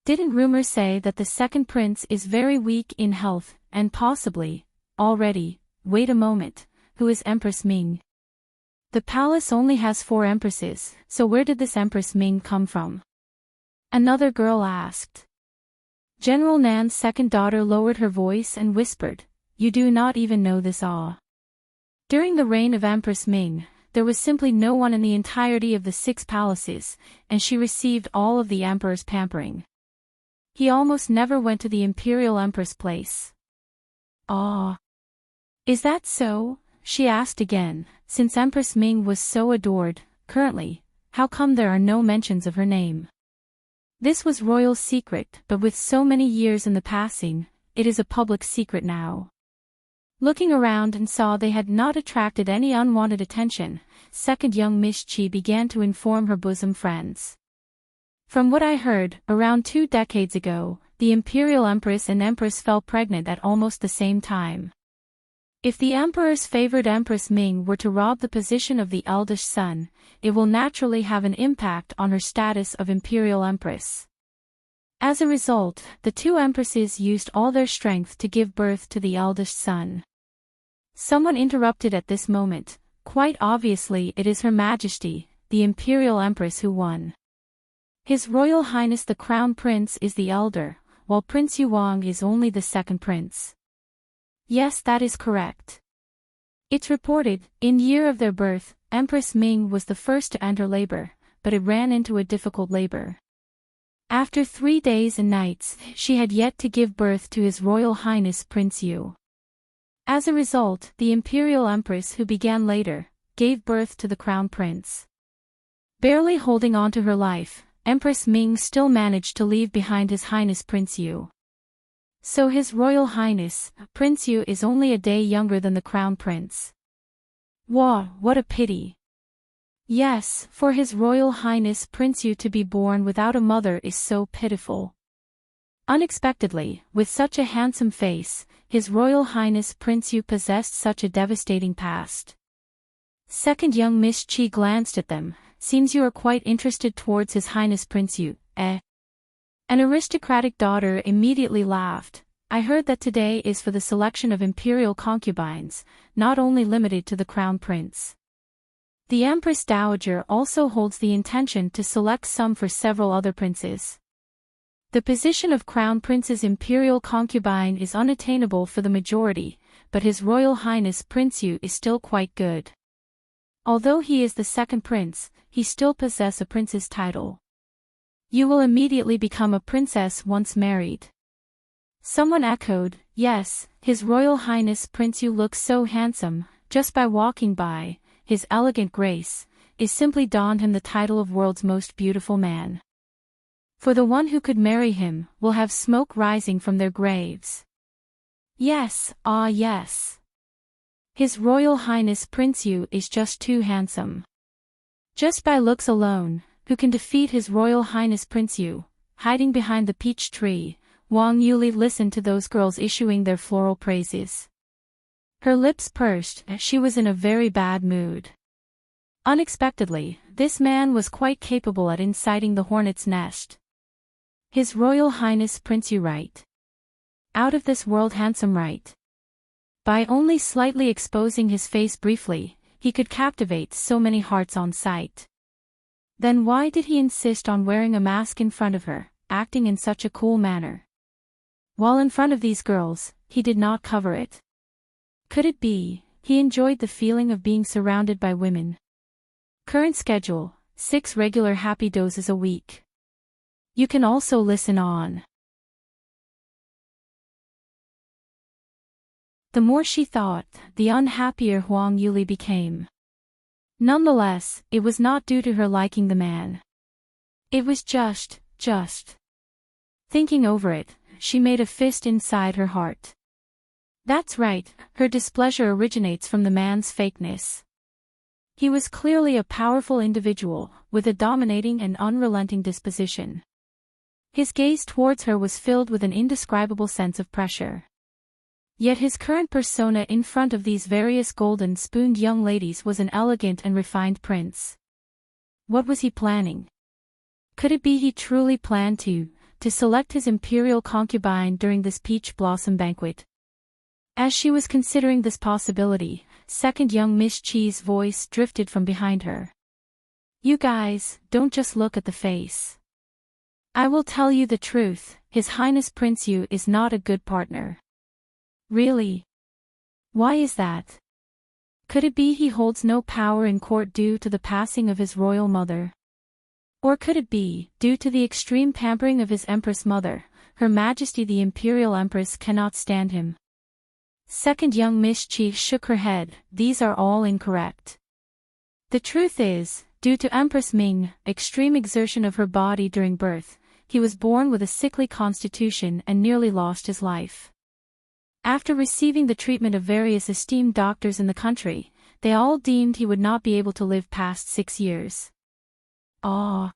Didn't rumors say that the second prince is very weak in health, and possibly, already, wait a moment, who is Empress Ming? The palace only has 4 empresses, so where did this Empress Ming come from? Another girl asked. General Nan's second daughter lowered her voice and whispered, You do not even know this. Ah. During the reign of Empress Ming, there was simply no one in the entirety of the 6 palaces, and she received all of the emperor's pampering. He almost never went to the imperial empress place. Ah. Is that so? She asked again. Since Empress Ming was so adored, currently, how come there are no mentions of her name? This was royal secret, but with so many years in the passing, it is a public secret now. Looking around and saw they had not attracted any unwanted attention, second young Miss Chi began to inform her bosom friends. From what I heard, around 2 decades ago, the imperial empress and empress fell pregnant at almost the same time. If the emperor's favored Empress Ming were to rob the position of the eldest son, it will naturally have an impact on her status of imperial empress. As a result, the 2 empresses used all their strength to give birth to the eldest son. Someone interrupted at this moment. Quite obviously it is Her Majesty, the imperial empress who won. His Royal Highness the Crown Prince is the elder, while Prince Yuang is only the second prince. Yes, that is correct. It's reported, in year of their birth, Empress Ming was the first to enter labor, but it ran into a difficult labor. After 3 days and nights, she had yet to give birth to His Royal Highness Prince Yu. As a result, the imperial empress who began later, gave birth to the crown prince. Barely holding on to her life, Empress Ming still managed to leave behind His Highness Prince Yu. So His Royal Highness, Prince Yu is only a day younger than the crown prince. Wah, what a pity. Yes, for His Royal Highness Prince Yu to be born without a mother is so pitiful. Unexpectedly, with such a handsome face, His Royal Highness Prince Yu possessed such a devastating past. Second young Miss Chi glanced at them. Seems you are quite interested towards His Highness Prince Yu, eh? An aristocratic daughter immediately laughed. I heard that today is for the selection of imperial concubines, not only limited to the crown prince. The Empress Dowager also holds the intention to select some for several other princes. The position of crown prince's imperial concubine is unattainable for the majority, but His Royal Highness Prince Yu is still quite good. Although he is the second prince, he still possesses a prince's title. You will immediately become a princess once married. Someone echoed, yes, His Royal Highness Prince Yu looks so handsome, just by walking by, his elegant grace, is simply donned him the title of world's most beautiful man. For the one who could marry him, will have smoke rising from their graves. Yes, ah yes. His Royal Highness Prince Yu is just too handsome. Just by looks alone, who can defeat His Royal Highness Prince Yu? Hiding behind the peach tree, Wang Yuli listened to those girls issuing their floral praises. Her lips pursed, she was in a very bad mood. Unexpectedly, this man was quite capable at inciting the hornet's nest. His Royal Highness Prince Yu, right? Out of this world handsome, right? By only slightly exposing his face briefly, he could captivate so many hearts on sight. Then why did he insist on wearing a mask in front of her, acting in such a cool manner? While in front of these girls, he did not cover it. Could it be, he enjoyed the feeling of being surrounded by women? Current schedule, 6 regular happy doses a week. You can also listen on. The more she thought, the unhappier Huang Yuli became. Nonetheless, it was not due to her liking the man. It was just. Thinking over it, she made a fist inside her heart. That's right, her displeasure originates from the man's fakeness. He was clearly a powerful individual, with a dominating and unrelenting disposition. His gaze towards her was filled with an indescribable sense of pressure. Yet his current persona in front of these various golden-spooned young ladies was an elegant and refined prince. What was he planning? Could it be he truly planned to select his imperial concubine during this peach blossom banquet? As she was considering this possibility, second young Miss Chi's voice drifted from behind her. You guys, don't just look at the face. I will tell you the truth, His Highness Prince Yu is not a good partner. Really? Why is that? Could it be he holds no power in court due to the passing of his royal mother? Or could it be, due to the extreme pampering of his Empress mother, Her Majesty the Imperial Empress cannot stand him? Second young Miss Chi shook her head, these are all incorrect. The truth is, due to Empress Ming, extreme exertion of her body during birth, he was born with a sickly constitution and nearly lost his life. After receiving the treatment of various esteemed doctors in the country, they all deemed he would not be able to live past 6 years. Ah!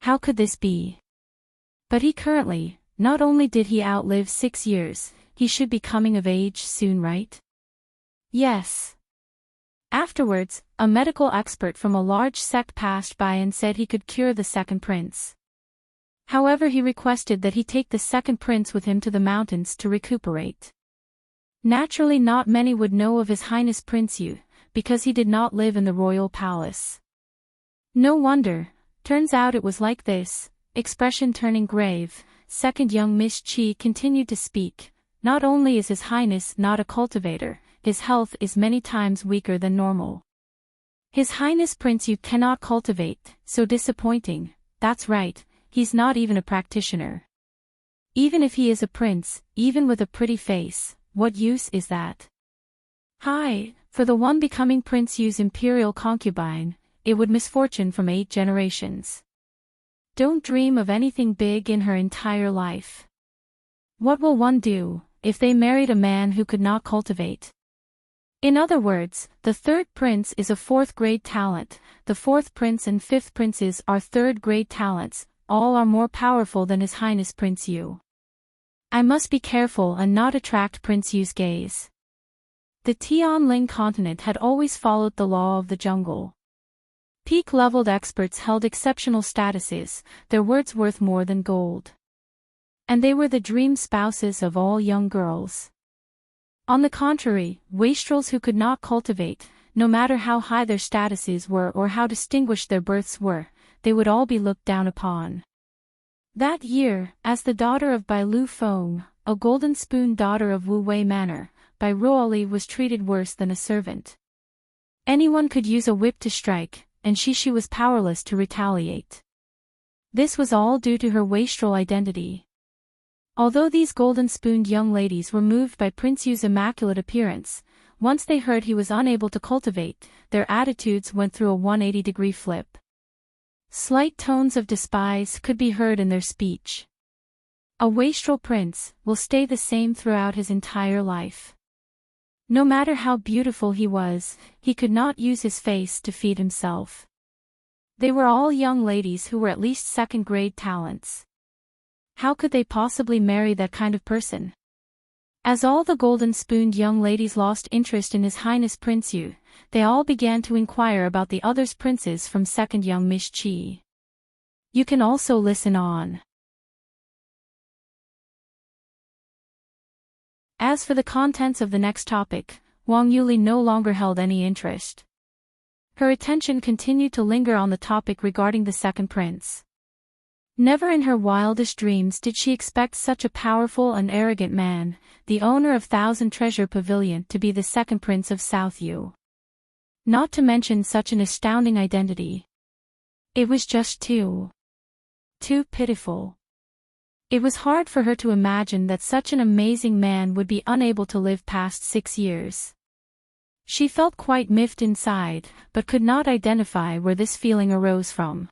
How could this be? But he currently, not only did he outlive 6 years, he should be coming of age soon, right? Yes. Afterwards, a medical expert from a large sect passed by and said he could cure the second prince. However, he requested that he take the second prince with him to the mountains to recuperate. Naturally, not many would know of His Highness Prince Yu, because he did not live in the royal palace. No wonder, turns out it was like this. Expression turning grave, second young Miss Chi continued to speak. Not only is His Highness not a cultivator, his health is many times weaker than normal. His Highness Prince Yu cannot cultivate, so disappointing. That's right, he's not even a practitioner. Even if he is a prince, even with a pretty face, what use is that? Hi, for the one becoming Prince Yu's imperial concubine, it would misfortune from 8 generations. Don't dream of anything big in her entire life. What will one do if they married a man who could not cultivate? In other words, the third prince is a 4th-grade talent, the 4th prince and 5th princes are 3rd-grade talents, all are more powerful than His Highness Prince Yu. I must be careful and not attract Prince Yu's gaze. The Tianling continent had always followed the law of the jungle. Peak-leveled experts held exceptional statuses, their words worth more than gold. And they were the dream spouses of all young girls. On the contrary, wastrels who could not cultivate, no matter how high their statuses were or how distinguished their births were, they would all be looked down upon. That year, as the daughter of Bai Lu Feng, a golden spoon daughter of Wu Wei Manor, Bai Ruoli was treated worse than a servant. Anyone could use a whip to strike, and she was powerless to retaliate. This was all due to her wastrel identity. Although these golden-spooned young ladies were moved by Prince Yu's immaculate appearance, once they heard he was unable to cultivate, their attitudes went through a 180-degree flip. Slight tones of despise could be heard in their speech. A wastrel prince will stay the same throughout his entire life. No matter how beautiful he was, he could not use his face to feed himself. They were all young ladies who were at least second-grade talents. How could they possibly marry that kind of person? As all the golden-spooned young ladies lost interest in His Highness Prince Yu, they all began to inquire about the other princes from second young Miss Chi. You can also listen on. As for the contents of the next topic, Wang Yuli no longer held any interest. Her attention continued to linger on the topic regarding the second prince. Never in her wildest dreams did she expect such a powerful and arrogant man, the owner of Thousand Treasure Pavilion, to be the second prince of South Yu. Not to mention such an astounding identity. It was just too pitiful. It was hard for her to imagine that such an amazing man would be unable to live past 6 years. She felt quite miffed inside, but could not identify where this feeling arose from.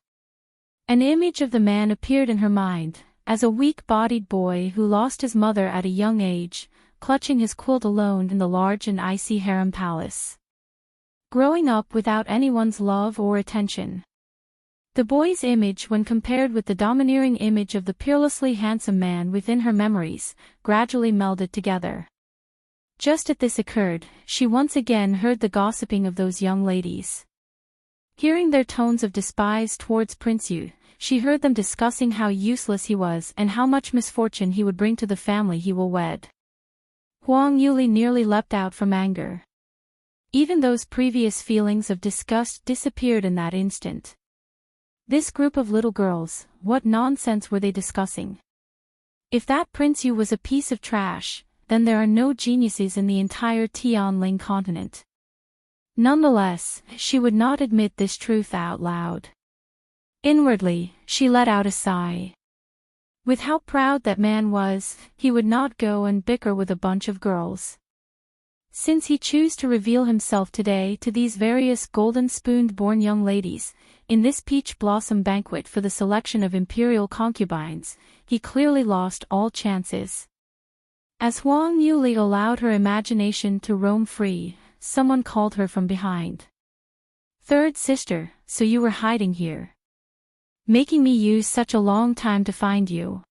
An image of the man appeared in her mind, as a weak-bodied boy who lost his mother at a young age, clutching his quilt alone in the large and icy harem palace. Growing up without anyone's love or attention. The boy's image, when compared with the domineering image of the peerlessly handsome man within her memories, gradually melded together. Just as this occurred, she once again heard the gossiping of those young ladies. Hearing their tones of despise towards Prince Yu, she heard them discussing how useless he was and how much misfortune he would bring to the family he will wed. Huang Yuli nearly leapt out from anger. Even those previous feelings of disgust disappeared in that instant. This group of little girls, what nonsense were they discussing? If that Prince Yu was a piece of trash, then there are no geniuses in the entire Tianling continent. Nonetheless, she would not admit this truth out loud. Inwardly, she let out a sigh. With how proud that man was, he would not go and bicker with a bunch of girls. Since he chose to reveal himself today to these various golden-spooned-born young ladies, in this peach blossom banquet for the selection of imperial concubines, he clearly lost all chances. As Huang Yuli allowed her imagination to roam free, someone called her from behind. "Third sister, so you were hiding here. Making me use such a long time to find you."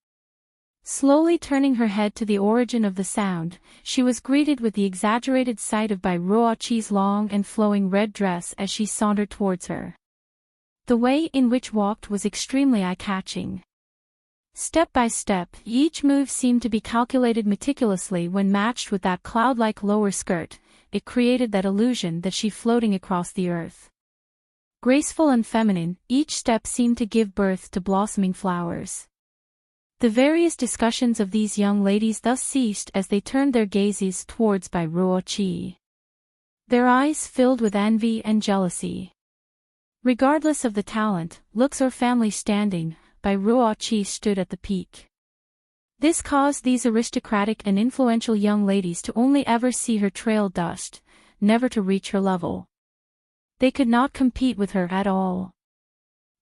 Slowly turning her head to the origin of the sound, she was greeted with the exaggerated sight of Bai Ruoqi's long and flowing red dress as she sauntered towards her. The way in which walked was extremely eye-catching. Step by step, each move seemed to be calculated meticulously. When matched with that cloud-like lower skirt, it created that illusion that she floating across the earth. Graceful and feminine, each step seemed to give birth to blossoming flowers. The various discussions of these young ladies thus ceased as they turned their gazes towards Bai Ruoqi. Their eyes filled with envy and jealousy. Regardless of the talent, looks or family standing, Bai Ruoqi stood at the peak. This caused these aristocratic and influential young ladies to only ever see her trail dust, never to reach her level. They could not compete with her at all.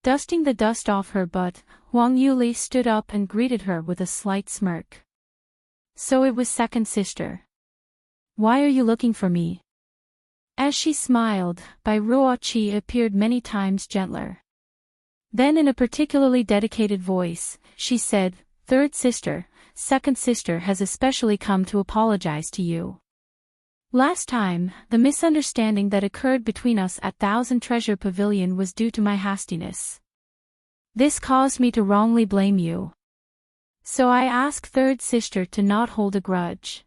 Dusting the dust off her butt, Huang Yuli stood up and greeted her with a slight smirk. "So it was second sister. Why are you looking for me?" As she smiled, Bai Ruoqi appeared many times gentler. Then in a particularly dedicated voice, she said, "Third sister, second sister has especially come to apologize to you. Last time, the misunderstanding that occurred between us at Thousand Treasure Pavilion was due to my hastiness. This caused me to wrongly blame you. So I ask third sister to not hold a grudge."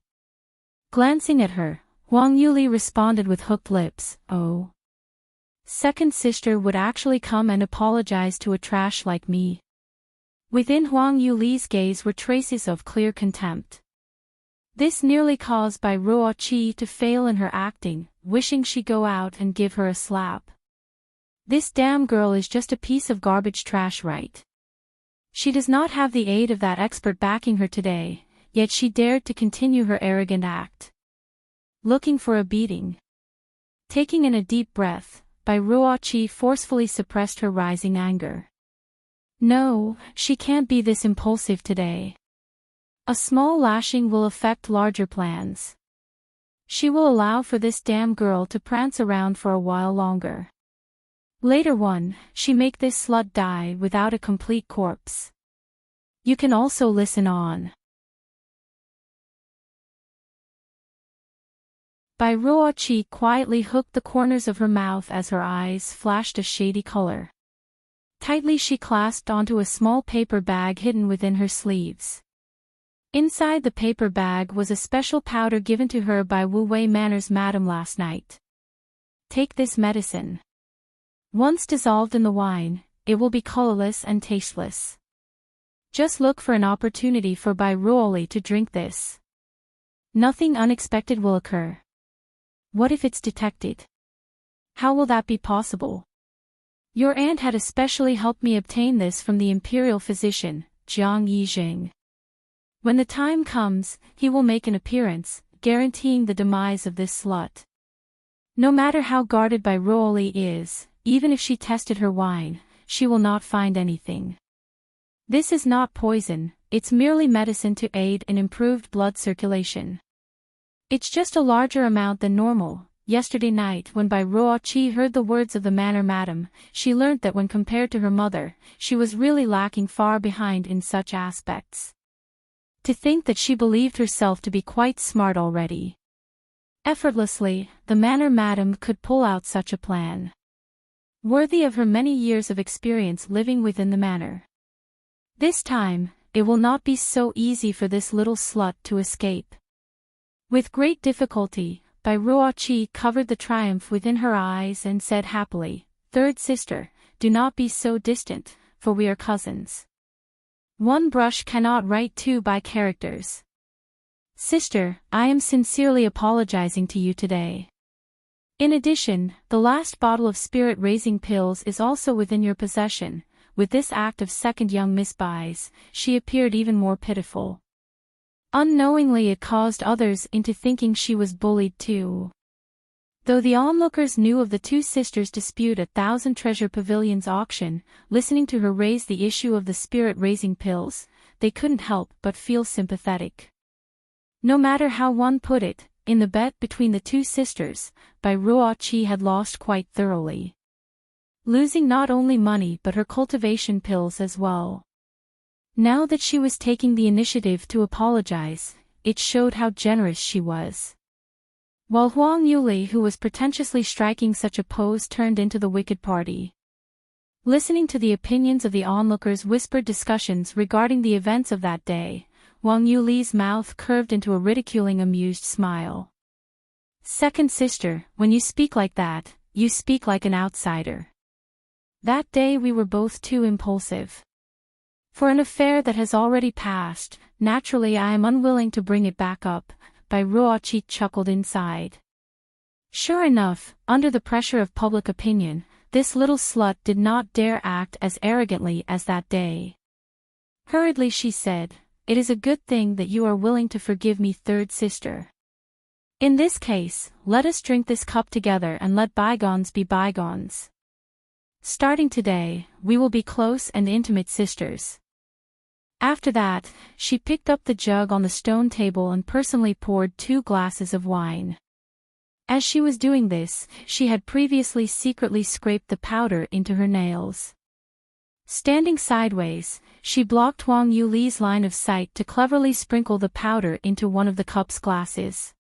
Glancing at her, Huang Yuli responded with hooked lips, "Oh. Second sister would actually come and apologize to a trash like me?" Within Huang Yuli's gaze were traces of clear contempt. This nearly caused Bai Ruoqi to fail in her acting, wishing she'd go out and give her a slap. This damn girl is just a piece of garbage trash, right? She does not have the aid of that expert backing her today, yet she dared to continue her arrogant act. Looking for a beating. Taking in a deep breath, Bai Ruoqi forcefully suppressed her rising anger. No, she can't be this impulsive today. A small lashing will affect larger plans. She will allow for this damn girl to prance around for a while longer. Later one, she make this slut die without a complete corpse. You can also listen on. By Ruochi quietly hooked the corners of her mouth as her eyes flashed a shady color. Tightly she clasped onto a small paper bag hidden within her sleeves. Inside the paper bag was a special powder given to her by Wu Wei Manor's madam last night. Take this medicine. Once dissolved in the wine, it will be colorless and tasteless. Just look for an opportunity for Bai Ruoli to drink this. Nothing unexpected will occur. What if it's detected? How will that be possible? Your aunt had especially helped me obtain this from the imperial physician, Jiang Yijing. When the time comes, he will make an appearance, guaranteeing the demise of this slut. No matter how guarded Bai Ruoli is, even if she tested her wine, she will not find anything. This is not poison, it's merely medicine to aid in improved blood circulation. It's just a larger amount than normal. Yesterday night when Bai Ruochi heard the words of the manor madam, she learnt that when compared to her mother, she was really lacking far behind in such aspects. To think that she believed herself to be quite smart already. Effortlessly, the manor madam could pull out such a plan. Worthy of her many years of experience living within the manor. This time, it will not be so easy for this little slut to escape. With great difficulty, Bai Ruochi covered the triumph within her eyes and said happily, "Third sister, do not be so distant, for we are cousins. One brush cannot write two by characters. Sister, I am sincerely apologizing to you today. In addition, the last bottle of spirit-raising pills is also within your possession." With this act of second young Miss Bai's, she appeared even more pitiful. Unknowingly it caused others into thinking she was bullied too. Though the onlookers knew of the two sisters' dispute at Thousand Treasure Pavilion's auction, listening to her raise the issue of the spirit-raising pills, they couldn't help but feel sympathetic. No matter how one put it, in the bet between the two sisters, Bai Ruochi had lost quite thoroughly. Losing not only money but her cultivation pills as well. Now that she was taking the initiative to apologize, it showed how generous she was. While Huang Yuli, who was pretentiously striking such a pose, turned into the wicked party. Listening to the opinions of the onlookers' whispered discussions regarding the events of that day, Huang Yuli's mouth curved into a ridiculing amused smile. Second sister, when you speak like that, you speak like an outsider. That day we were both too impulsive. For an affair that has already passed, naturally I am unwilling to bring it back up, Bai Ruochi chuckled inside. Sure enough, under the pressure of public opinion, this little slut did not dare act as arrogantly as that day. Hurriedly she said, "It is a good thing that you are willing to forgive me, third sister. In this case, let us drink this cup together and let bygones be bygones. Starting today, we will be close and intimate sisters." After that, she picked up the jug on the stone table and personally poured 2 glasses of wine. As she was doing this, she had previously secretly scraped the powder into her nails. Standing sideways, she blocked Huang Yuli's line of sight to cleverly sprinkle the powder into one of the cup's glasses.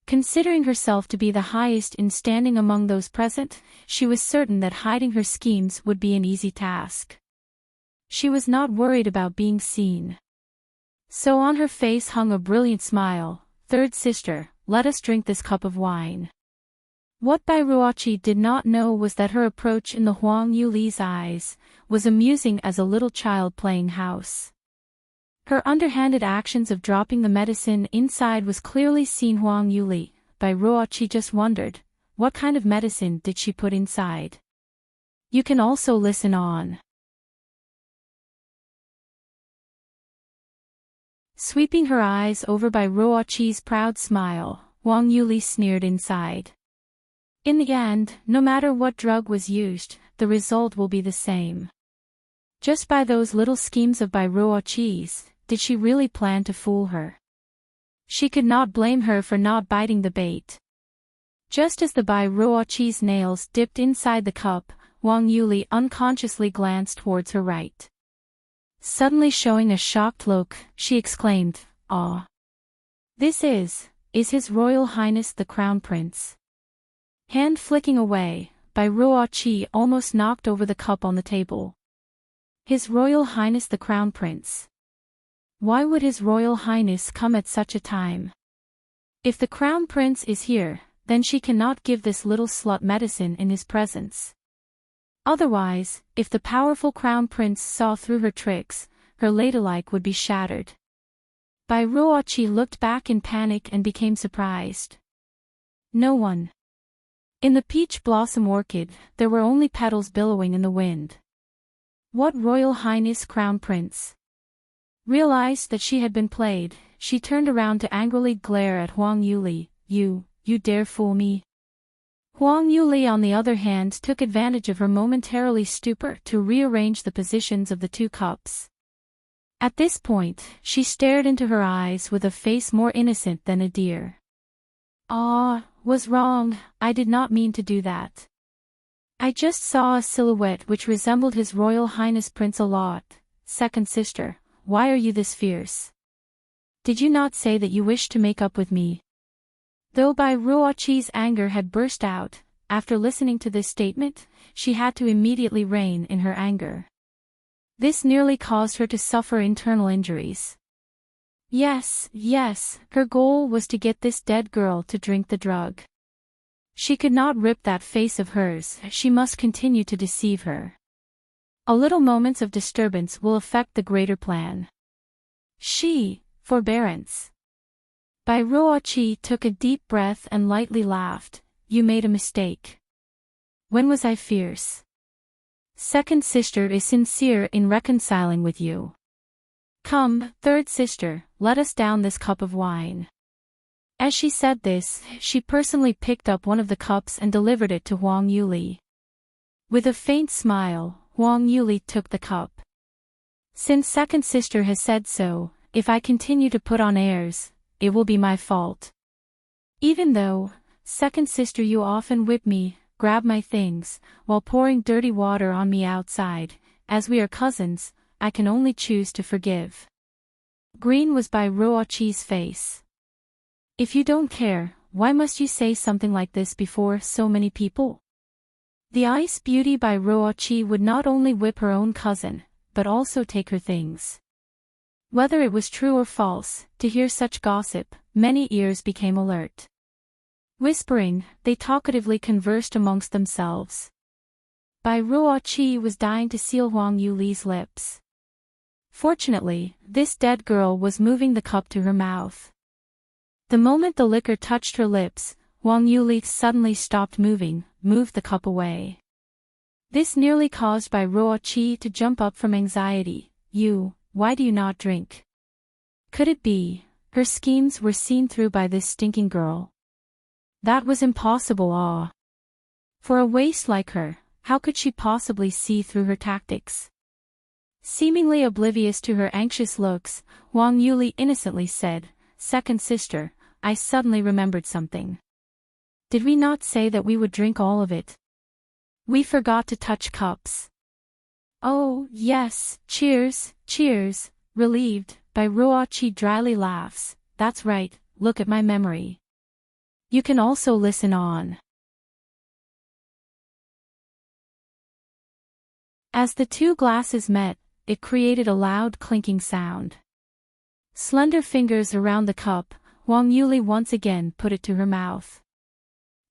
Considering herself to be the highest in standing among those present, she was certain that hiding her schemes would be an easy task. She was not worried about being seen. So on her face hung a brilliant smile. "Third sister, let us drink this cup of wine." What Bai Ruochi did not know was that her approach in the Huang Yuli's eyes was amusing as a little child playing house. Her underhanded actions of dropping the medicine inside was clearly seen. Huang Yuli, Bai Ruochi just wondered, what kind of medicine did she put inside? You can also listen on. Sweeping her eyes over Bai Ruochi's proud smile, Huang Yuli sneered inside. In the end, no matter what drug was used, the result will be the same. Just by those little schemes of Bai Ruochi's, did she really plan to fool her? She could not blame her for not biting the bait. Just as the Bai Ruoqi's nails dipped inside the cup, Wang Yuli unconsciously glanced towards her right. Suddenly showing a shocked look, she exclaimed, "Ah! This is His Royal Highness the Crown Prince." Hand flicking away, Bai Ruoqi almost knocked over the cup on the table. His Royal Highness the Crown Prince. Why would His Royal Highness come at such a time? If the Crown Prince is here, then she cannot give this little slut medicine in his presence. Otherwise, if the powerful Crown Prince saw through her tricks, her ladylike would be shattered. Bai Ruoqi looked back in panic and became surprised. No one. In the peach blossom orchid, there were only petals billowing in the wind. What Royal Highness Crown Prince? Realized that she had been played, she turned around to angrily glare at Huang Yuli. You dare fool me? Huang Yuli on the other hand took advantage of her momentarily stupor to rearrange the positions of the two cups. At this point, she stared into her eyes with a face more innocent than a deer. "Ah, was wrong, I did not mean to do that. I just saw a silhouette which resembled His Royal Highness Prince a lot. Second sister, why are you this fierce? Did you not say that you wished to make up with me?" Though Bai Ruoqi's anger had burst out, after listening to this statement, she had to immediately rein in her anger. This nearly caused her to suffer internal injuries. Yes, her goal was to get this dead girl to drink the drug. She could not rip that face of hers, she must continue to deceive her. A little moments of disturbance will affect the greater plan. Forbearance. Bai Ruoqi took a deep breath and lightly laughed. You made a mistake. When was I fierce? Second sister is sincere in reconciling with you. Come, third sister, let us down this cup of wine. As she said this, she personally picked up one of the cups and delivered it to Huang Yuli. With a faint smile, Huang Yuli took the cup. Since second sister has said so, if I continue to put on airs, it will be my fault. Even though, second sister, you often whip me, grab my things, while pouring dirty water on me outside, as we are cousins, I can only choose to forgive. Green was Bai Ruoqi's face. If you don't care, why must you say something like this before so many people? The ice beauty Bai Ruoqi would not only whip her own cousin, but also take her things. Whether it was true or false, to hear such gossip, many ears became alert. Whispering, they talkatively conversed amongst themselves. Bai Ruoqi was dying to seal Huang Yuli's lips. Fortunately, this dead girl was moving the cup to her mouth. The moment the liquor touched her lips, Huang Yuli suddenly stopped moving, moved the cup away. This nearly caused Bai Ruoqi to jump up from anxiety. Why do you not drink? Could it be, her schemes were seen through by this stinking girl? That was impossible. For a waste like her, how could she possibly see through her tactics? Seemingly oblivious to her anxious looks, Huang Yuli innocently said, Second sister, I suddenly remembered something. Did we not say that we would drink all of it? We forgot to touch cups. Oh, yes, cheers, relieved, Bai Ruoqi dryly laughs. That's right, look at my memory. You can also listen on. As the two glasses met, it created a loud clinking sound. Slender fingers around the cup, Huang Yuli once again put it to her mouth.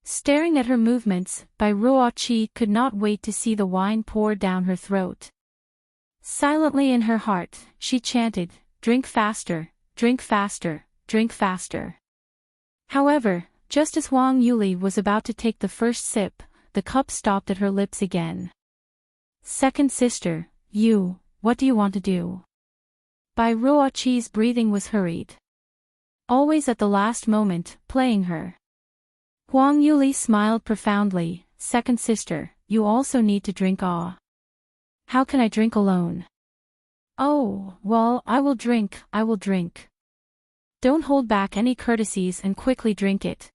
Staring at her movements, Bai Ruoqi could not wait to see the wine pour down her throat. Silently in her heart, she chanted, drink faster, drink faster, drink faster. However, just as Huang Yuli was about to take the first sip, the cup stopped at her lips again. Second sister, what do you want to do? Bai Ruoqi's breathing was hurried. Always at the last moment, playing her. Huang Yuli smiled profoundly. Second sister, you also need to drink. How can I drink alone? "Oh, well, I will drink, I will drink. Don't hold back any courtesies and quickly drink it."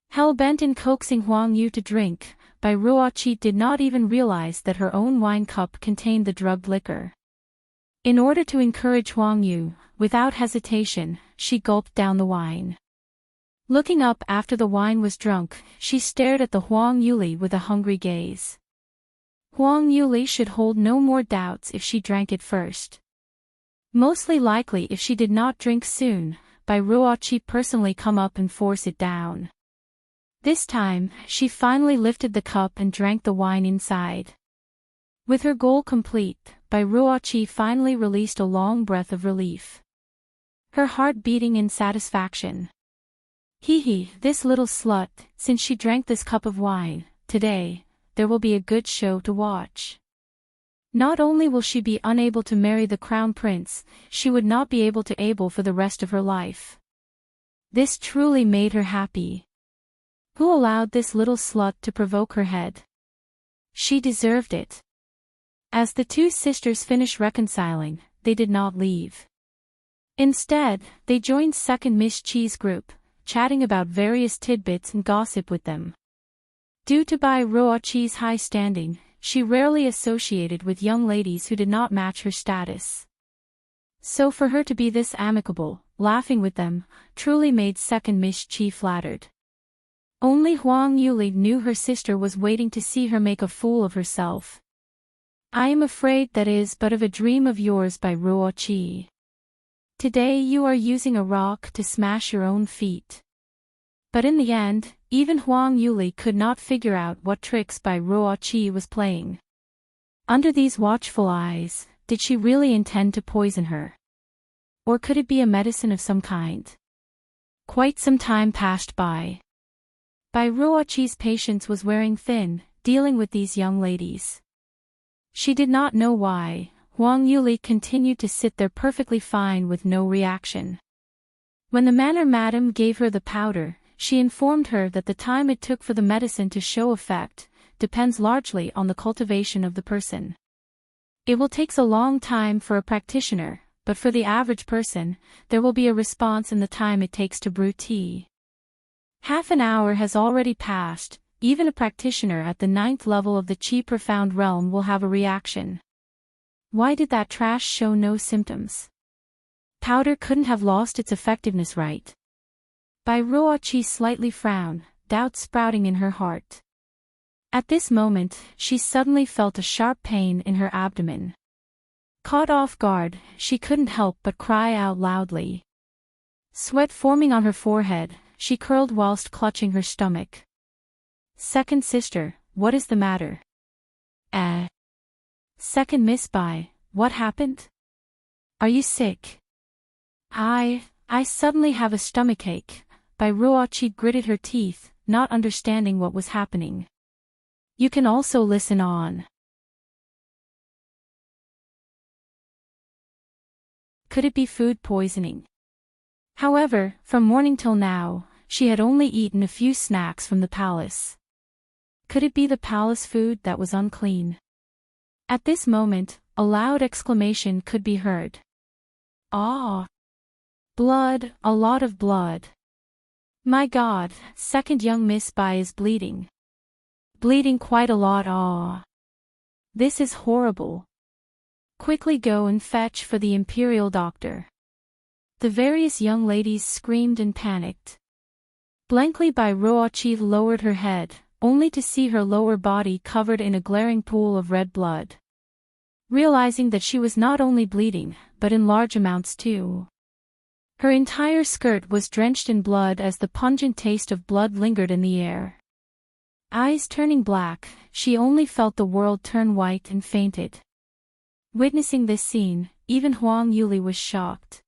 Hell-bent in coaxing Huang Yu to drink, Bai Ruoqi did not even realize that her own wine cup contained the drugged liquor. In order to encourage Huang Yu, without hesitation, she gulped down the wine. Looking up after the wine was drunk, she stared at the Huang Yuli with a hungry gaze. Huang Yuli should hold no more doubts if she drank it first. Mostly likely if she did not drink soon, Bai Ruoqi personally come up and force it down. This time, she finally lifted the cup and drank the wine inside. With her goal complete, Bai Ruoqi finally released a long breath of relief. Her heart beating in satisfaction. This little slut, since she drank this cup of wine, today, there will be a good show to watch. Not only will she be unable to marry the crown prince, she would not be able to able for the rest of her life. This truly made her happy. Who allowed this little slut to provoke her head? She deserved it. As the two sisters finished reconciling, they did not leave. Instead, they joined second Miss Chi's group, chatting about various tidbits and gossip with them. Due to Bai Ruoqi's high standing, she rarely associated with young ladies who did not match her status. So for her to be this amicable, laughing with them, truly made second Miss Chi flattered. Only Huang Yuli knew her sister was waiting to see her make a fool of herself. "I am afraid that is but of a dream of yours by Ruoqi. Today you are using a rock to smash your own feet." But in the end, even Huang Yuli could not figure out what tricks Bai Ruoqi was playing. Under these watchful eyes, did she really intend to poison her? Or could it be a medicine of some kind? Quite some time passed by. Bai Ruoqi's patience was wearing thin, dealing with these young ladies. She did not know why. Huang Yuli continued to sit there perfectly fine with no reaction. When the manner madam gave her the powder, she informed her that the time it took for the medicine to show effect depends largely on the cultivation of the person. It will take a long time for a practitioner, but for the average person, there will be a response in the time it takes to brew tea. Half an hour has already passed. Even a practitioner at the 9th level of the Qi Profound realm will have a reaction. Why did that trash show no symptoms? Powder couldn't have lost its effectiveness, right? Bai Ruoqi slightly frowned, doubt sprouting in her heart. At this moment, she suddenly felt a sharp pain in her abdomen. Caught off guard, she couldn't help but cry out loudly. Sweat forming on her forehead, she curled whilst clutching her stomach. "Second sister, what is the matter?" Second Miss Bai, what happened? Are you sick?" I suddenly have a stomachache." Bai Ruoqi gritted her teeth, not understanding what was happening. You can also listen on. Could it be food poisoning? However, from morning till now, she had only eaten a few snacks from the palace. Could it be the palace food that was unclean? At this moment, a loud exclamation could be heard. "Ah! Blood, a lot of blood. My God, second young Miss Bai is bleeding. Bleeding quite a lot. Ah! This is horrible. Quickly go and fetch for the imperial doctor." The various young ladies screamed and panicked. Blankly Bai Ruoqi lowered her head, only to see her lower body covered in a glaring pool of red blood. Realizing that she was not only bleeding, but in large amounts too. Her entire skirt was drenched in blood as the pungent taste of blood lingered in the air. Eyes turning black, she only felt the world turn white and fainted. Witnessing this scene, even Huang Yuli was shocked.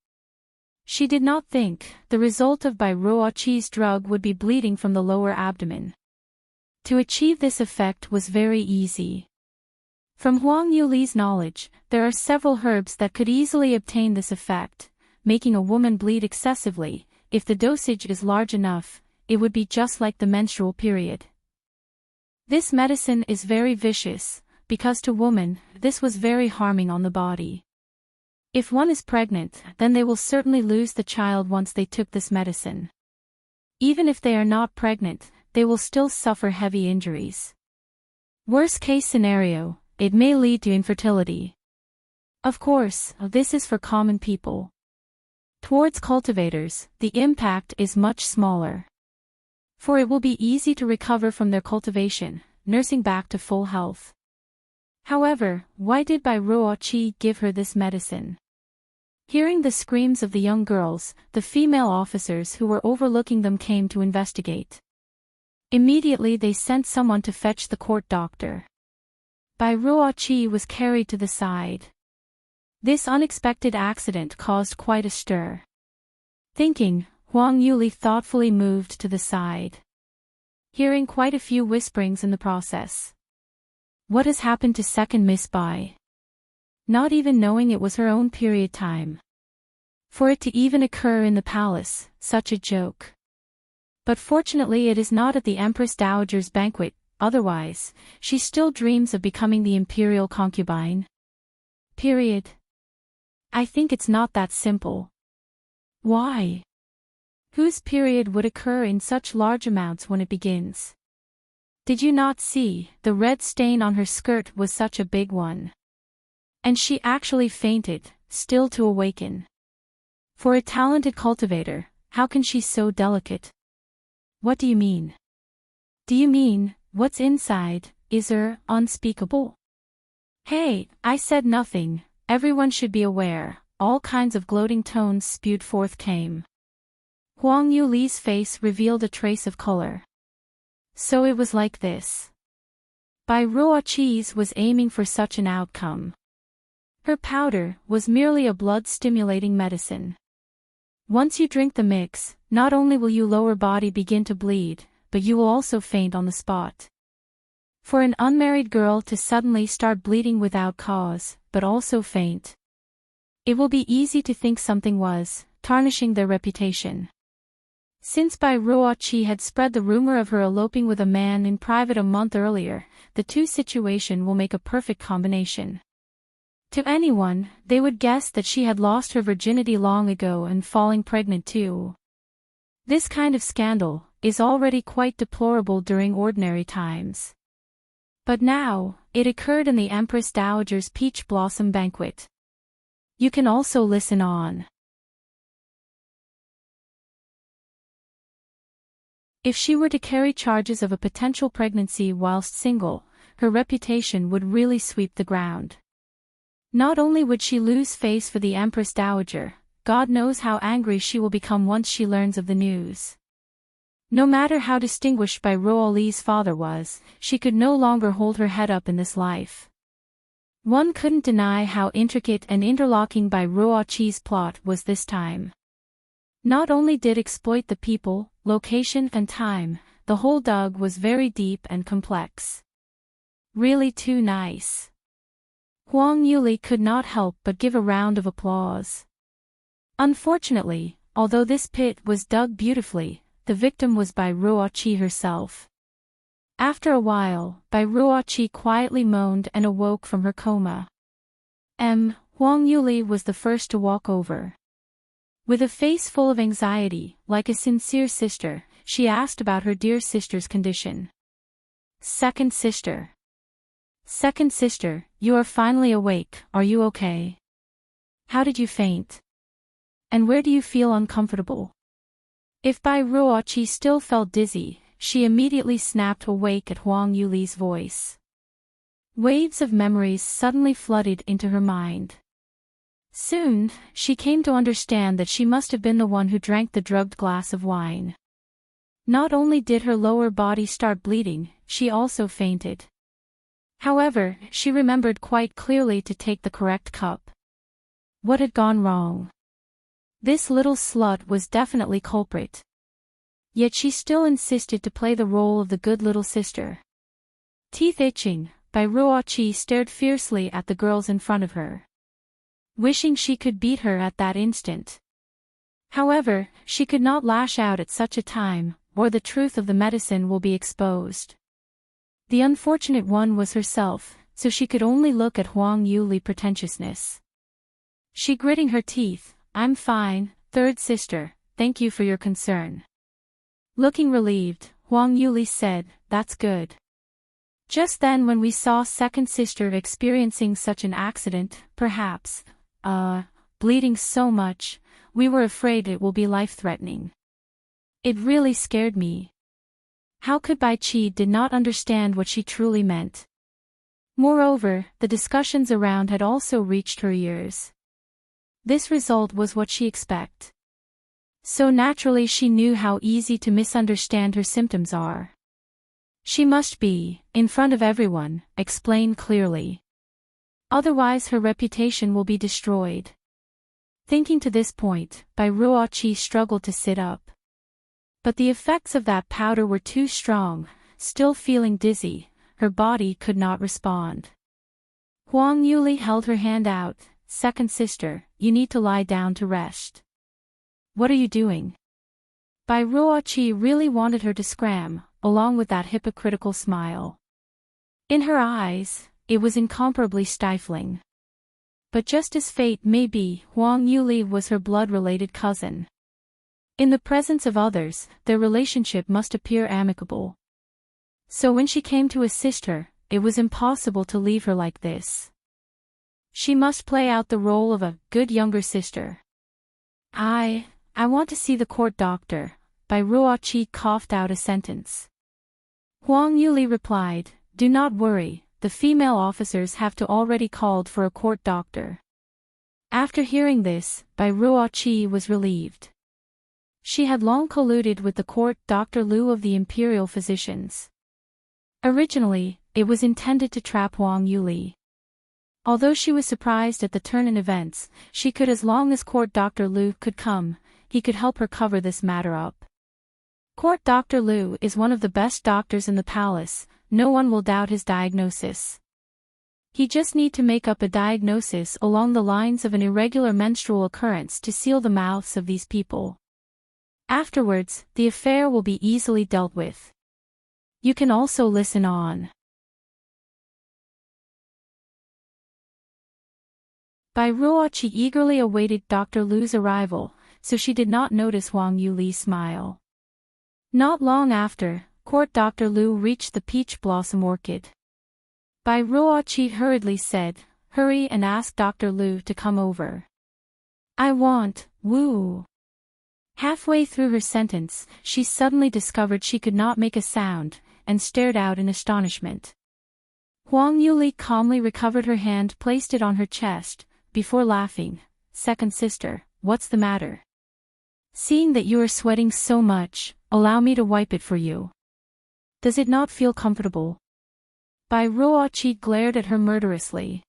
She did not think the result of Bai Ruoqi's drug would be bleeding from the lower abdomen. To achieve this effect was very easy. From Huang Yuli's knowledge, there are several herbs that could easily obtain this effect, making a woman bleed excessively. If the dosage is large enough, it would be just like the menstrual period. This medicine is very vicious, because to woman, this was very harming on the body. If one is pregnant, then they will certainly lose the child once they took this medicine. Even if they are not pregnant, they will still suffer heavy injuries. Worst case scenario, it may lead to infertility. Of course, this is for common people. Towards cultivators, the impact is much smaller. For it will be easy to recover from their cultivation, nursing back to full health. However, why did Bai Ruoqi give her this medicine? Hearing the screams of the young girls, the female officers who were overlooking them came to investigate. Immediately they sent someone to fetch the court doctor. Bai Ruoqi was carried to the side. This unexpected accident caused quite a stir. Thinking, Huang Yuli thoughtfully moved to the side. Hearing quite a few whisperings in the process. What has happened to second Miss Bai? Not even knowing it was her own period time. For it to even occur in the palace, such a joke. But fortunately it is not at the Empress Dowager's banquet, otherwise, she still dreams of becoming the imperial concubine. Period. I think it's not that simple. Why? Whose period would occur in such large amounts when it begins? Did you not see, the red stain on her skirt was such a big one. And she actually fainted, still to awaken. For a talented cultivator, how can she so delicate? What do you mean? Do you mean, what's inside, is unspeakable? Hey, I said nothing, everyone should be aware, all kinds of gloating tones spewed forth came. Huang Yuli's face revealed a trace of color. So it was like this. Bai Ruoqi's was aiming for such an outcome. Her powder was merely a blood-stimulating medicine. Once you drink the mix, not only will your lower body begin to bleed, but you will also faint on the spot. For an unmarried girl to suddenly start bleeding without cause, but also faint. It will be easy to think something was tarnishing their reputation. Since Bai Ruoqi had spread the rumor of her eloping with a man in private a month earlier, the two situation will make a perfect combination. To anyone, they would guess that she had lost her virginity long ago and falling pregnant too. This kind of scandal is already quite deplorable during ordinary times. But now, it occurred in the Empress Dowager's Peach Blossom Banquet. You can also listen on. If she were to carry charges of a potential pregnancy whilst single, her reputation would really sweep the ground. Not only would she lose face for the Empress Dowager, God knows how angry she will become once she learns of the news. No matter how distinguished Bai Ruoqi's father was, she could no longer hold her head up in this life. One couldn't deny how intricate and interlocking Bai Ruoqi's plot was this time. Not only did exploit the people, location and time, the whole dug was very deep and complex. Really too nice. Huang Yuli could not help but give a round of applause. Unfortunately, although this pit was dug beautifully, the victim was Bai Ruoqi herself. After a while, Bai Ruoqi quietly moaned and awoke from her coma. Huang Yuli was the first to walk over. With a face full of anxiety, like a sincere sister, she asked about her dear sister's condition. Second sister. Second sister, you are finally awake, are you okay? How did you faint? And where do you feel uncomfortable? If Bai Ruoqi still felt dizzy, she immediately snapped awake at Huang Yuli's voice. Waves of memories suddenly flooded into her mind. Soon, she came to understand that she must have been the one who drank the drugged glass of wine. Not only did her lower body start bleeding, she also fainted. However, she remembered quite clearly to take the correct cup. What had gone wrong? This little slut was definitely culprit. Yet she still insisted to play the role of the good little sister. Teeth itching, Bai Ruoqi stared fiercely at the girls in front of her. Wishing she could beat her at that instant. However, she could not lash out at such a time, or the truth of the medicine will be exposed. The unfortunate one was herself, so she could only look at Huang Yuli's pretentiousness. She gritting her teeth. I'm fine, third sister, thank you for your concern. Looking relieved, Huang Yuli said, that's good. Just then when we saw second sister experiencing such an accident, perhaps, bleeding so much, we were afraid it will be life-threatening. It really scared me. How could Bai Qi did not understand what she truly meant. Moreover, the discussions around had also reached her ears. This result was what she expected. So naturally she knew how easy to misunderstand her symptoms are. She must be, in front of everyone, explain clearly. Otherwise her reputation will be destroyed. Thinking to this point, Bai Ruoqi struggled to sit up. But the effects of that powder were too strong, still feeling dizzy, her body could not respond. Huang Yuli held her hand out, second sister, you need to lie down to rest. What are you doing? Bai Ruoqi really wanted her to scram, along with that hypocritical smile. In her eyes, it was incomparably stifling. But just as fate may be, Huang Yuli was her blood-related cousin. In the presence of others, their relationship must appear amicable. So when she came to assist her, it was impossible to leave her like this. She must play out the role of a good younger sister. I want to see the court doctor, Bai Ruoqi coughed out a sentence. Huang Yuli replied, do not worry, the female officers have already called for a court doctor. After hearing this, Bai Ruoqi was relieved. She had long colluded with the court Dr. Liu of the imperial physicians. Originally, it was intended to trap Huang Yuli. Although she was surprised at the turn in events, she could, as long as court Dr. Liu could come, he could help her cover this matter up. Court Dr. Liu is one of the best doctors in the palace, no one will doubt his diagnosis. He just need to make up a diagnosis along the lines of an irregular menstrual occurrence to seal the mouths of these people. Afterwards, the affair will be easily dealt with. You can also listen on. Bai Ruoqi eagerly awaited Dr. Liu's arrival, so she did not notice Huang Yuli's smile. Not long after, court Dr. Liu reached the peach blossom orchid. Bai Ruoqi hurriedly said, hurry and ask Dr. Liu to come over. I want, woo. Halfway through her sentence, she suddenly discovered she could not make a sound, and stared out in astonishment. Huang Yuli calmly recovered her hand, placed it on her chest, before laughing, second sister, what's the matter? Seeing that you are sweating so much, allow me to wipe it for you. Does it not feel comfortable? Bai Ruoqi glared at her murderously.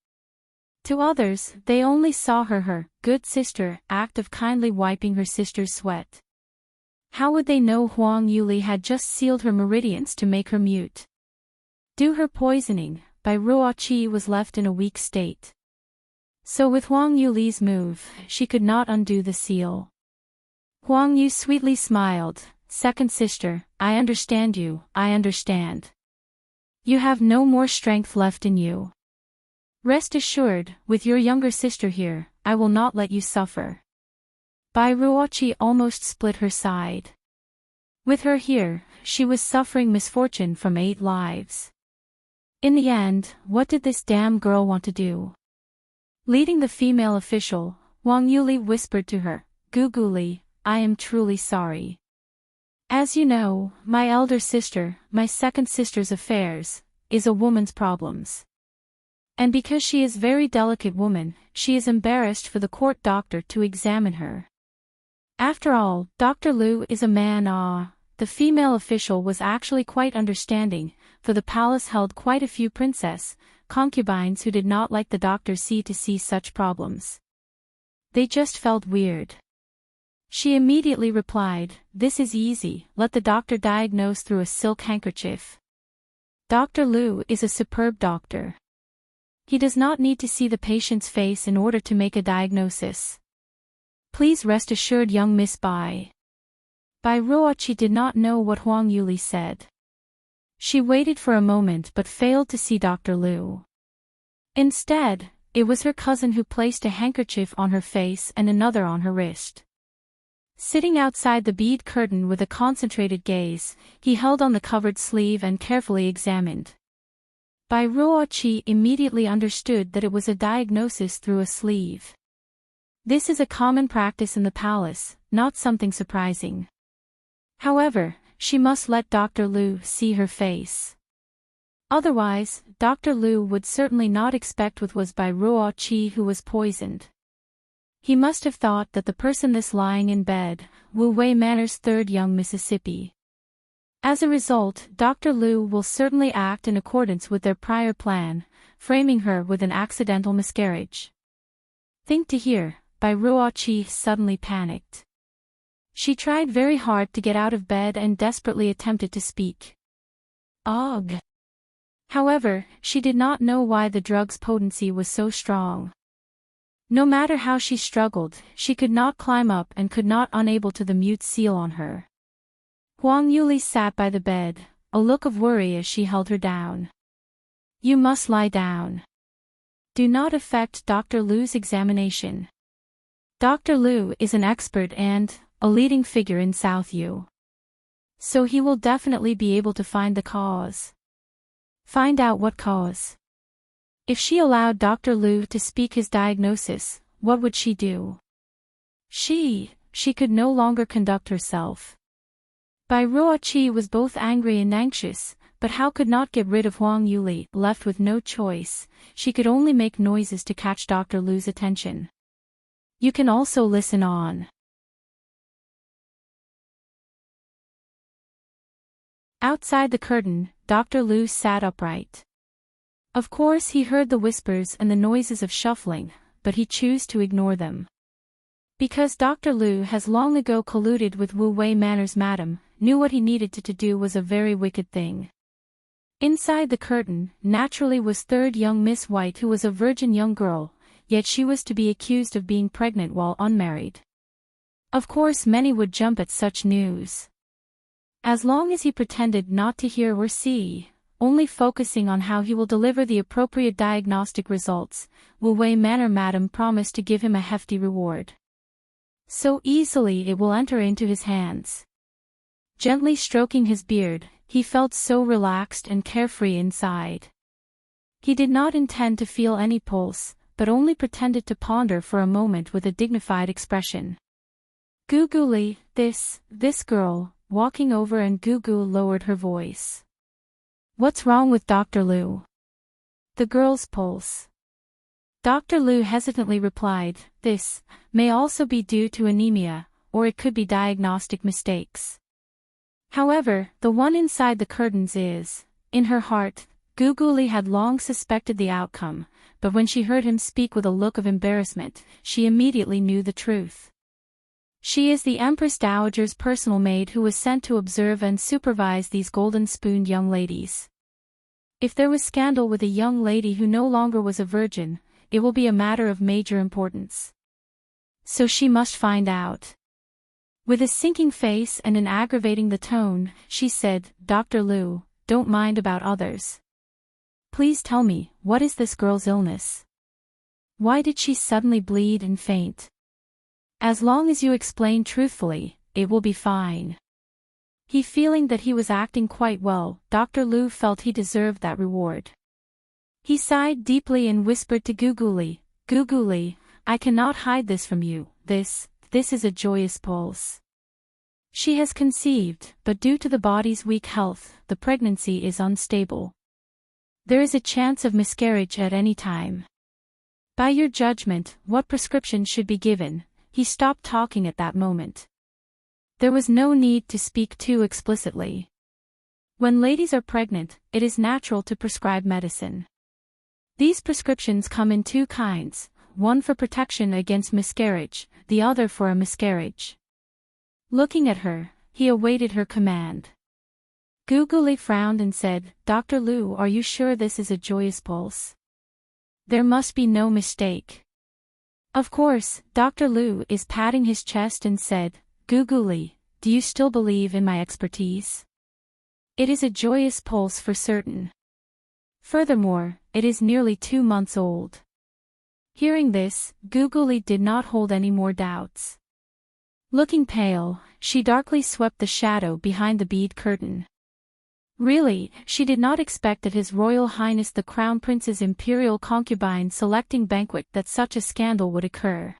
To others, they only saw her good sister, act of kindly wiping her sister's sweat. How would they know Huang Yuli had just sealed her meridians to make her mute? Due her poisoning, Bai Ruoqi was left in a weak state. So with Huang Yuli's move, she could not undo the seal. Huang Yu sweetly smiled, second sister, I understand you, I understand. You have no more strength left in you. Rest assured, with your younger sister here, I will not let you suffer. Bai Ruoqi almost split her side. With her here, she was suffering misfortune from 8 lives. In the end, what did this damn girl want to do? Leading the female official, Huang Yuli whispered to her, Guguli, I am truly sorry. As you know, my elder sister, my second sister's affairs, is a woman's problems. And because she is very delicate woman, she is embarrassed for the court doctor to examine her. After all, Dr. Liu is a man. The female official was actually quite understanding, for the palace held quite a few concubines who did not like the doctor see such problems. They just felt weird. She immediately replied, this is easy, let the doctor diagnose through a silk handkerchief. Dr. Liu is a superb doctor. He does not need to see the patient's face in order to make a diagnosis. Please rest assured, young Miss Bai. Bai Ruoqi did not know what Huang Yuli said. She waited for a moment but failed to see Dr. Liu. Instead, it was her cousin who placed a handkerchief on her face and another on her wrist. Sitting outside the bead curtain with a concentrated gaze, he held on the covered sleeve and carefully examined. Bai Ruoqi immediately understood that it was a diagnosis through a sleeve. This is a common practice in the palace, not something surprising. However, she must let Dr. Liu see her face. Otherwise, Dr. Liu would certainly not expect what was Bai Ruoqi who was poisoned. He must have thought that the person this lying in bed, Wu Wei Manor's third young Mississippi. As a result, Dr. Liu will certainly act in accordance with their prior plan, framing her with an accidental miscarriage. Think to hear, Bai Ruoqi suddenly panicked. She tried very hard to get out of bed and desperately attempted to speak. Ugh! However, she did not know why the drug's potency was so strong. No matter how she struggled, she could not climb up and could not unable to the mute seal on her. Huang Yuli sat by the bed, a look of worry as she held her down. You must lie down. Do not affect Dr. Liu's examination. Dr. Liu is an expert and a leading figure in South Yu. So he will definitely be able to find the cause. Find out what cause. If she allowed Dr. Liu to speak his diagnosis, what would she do? She could no longer conduct herself. Bai Ruoqi was both angry and anxious, but how could not get rid of Huang Yuli? Left with no choice, she could only make noises to catch Dr. Liu's attention. You can also listen on. Outside the curtain, Dr. Liu sat upright. Of course he heard the whispers and the noises of shuffling, but he chose to ignore them. Because Dr. Liu has long ago colluded with Wu Wei Manor's madam, knew what he needed to do was a very wicked thing. Inside the curtain, naturally was third young Miss White, who was a virgin young girl, yet she was to be accused of being pregnant while unmarried. Of course many would jump at such news. As long as he pretended not to hear or see, only focusing on how he will deliver the appropriate diagnostic results, Wu Wei Manor Madam promised to give him a hefty reward. So easily it will enter into his hands. Gently stroking his beard, he felt so relaxed and carefree inside. He did not intend to feel any pulse, but only pretended to ponder for a moment with a dignified expression. Gugu Li, this girl, walking over, and Gugu lowered her voice. What's wrong with Dr. Liu? The girl's pulse. Dr. Liu hesitantly replied, this may also be due to anemia, or it could be diagnostic mistakes. However, the one inside the curtains is, in her heart, Gugu Li had long suspected the outcome, but when she heard him speak with a look of embarrassment, she immediately knew the truth. She is the Empress Dowager's personal maid who was sent to observe and supervise these golden-spooned young ladies. If there was scandal with a young lady who no longer was a virgin, it will be a matter of major importance. So she must find out. With a sinking face and an aggravating the tone, she said, Dr. Liu, don't mind about others. Please tell me, what is this girl's illness? Why did she suddenly bleed and faint? As long as you explain truthfully, it will be fine. He feeling that he was acting quite well, Dr. Liu felt he deserved that reward. He sighed deeply and whispered to Gugu Li, Gugu Li, I cannot hide this from you, this is a joyous pulse. She has conceived, but due to the body's weak health, the pregnancy is unstable. There is a chance of miscarriage at any time. By your judgment, what prescription should be given? He stopped talking at that moment. There was no need to speak too explicitly. When ladies are pregnant, it is natural to prescribe medicine. These prescriptions come in two kinds, one for protection against miscarriage, the other for a miscarriage. Looking at her, he awaited her command. Gugu Li frowned and said, Dr. Liu, are you sure this is a joyous pulse? There must be no mistake. Of course, Dr. Liu is patting his chest and said, Gugu Li, do you still believe in my expertise? It is a joyous pulse for certain. Furthermore, it is nearly 2 months old. Hearing this, Googly did not hold any more doubts. Looking pale, she darkly swept the shadow behind the bead curtain. Really, she did not expect at His Royal Highness the Crown Prince's imperial concubine selecting banquet that such a scandal would occur.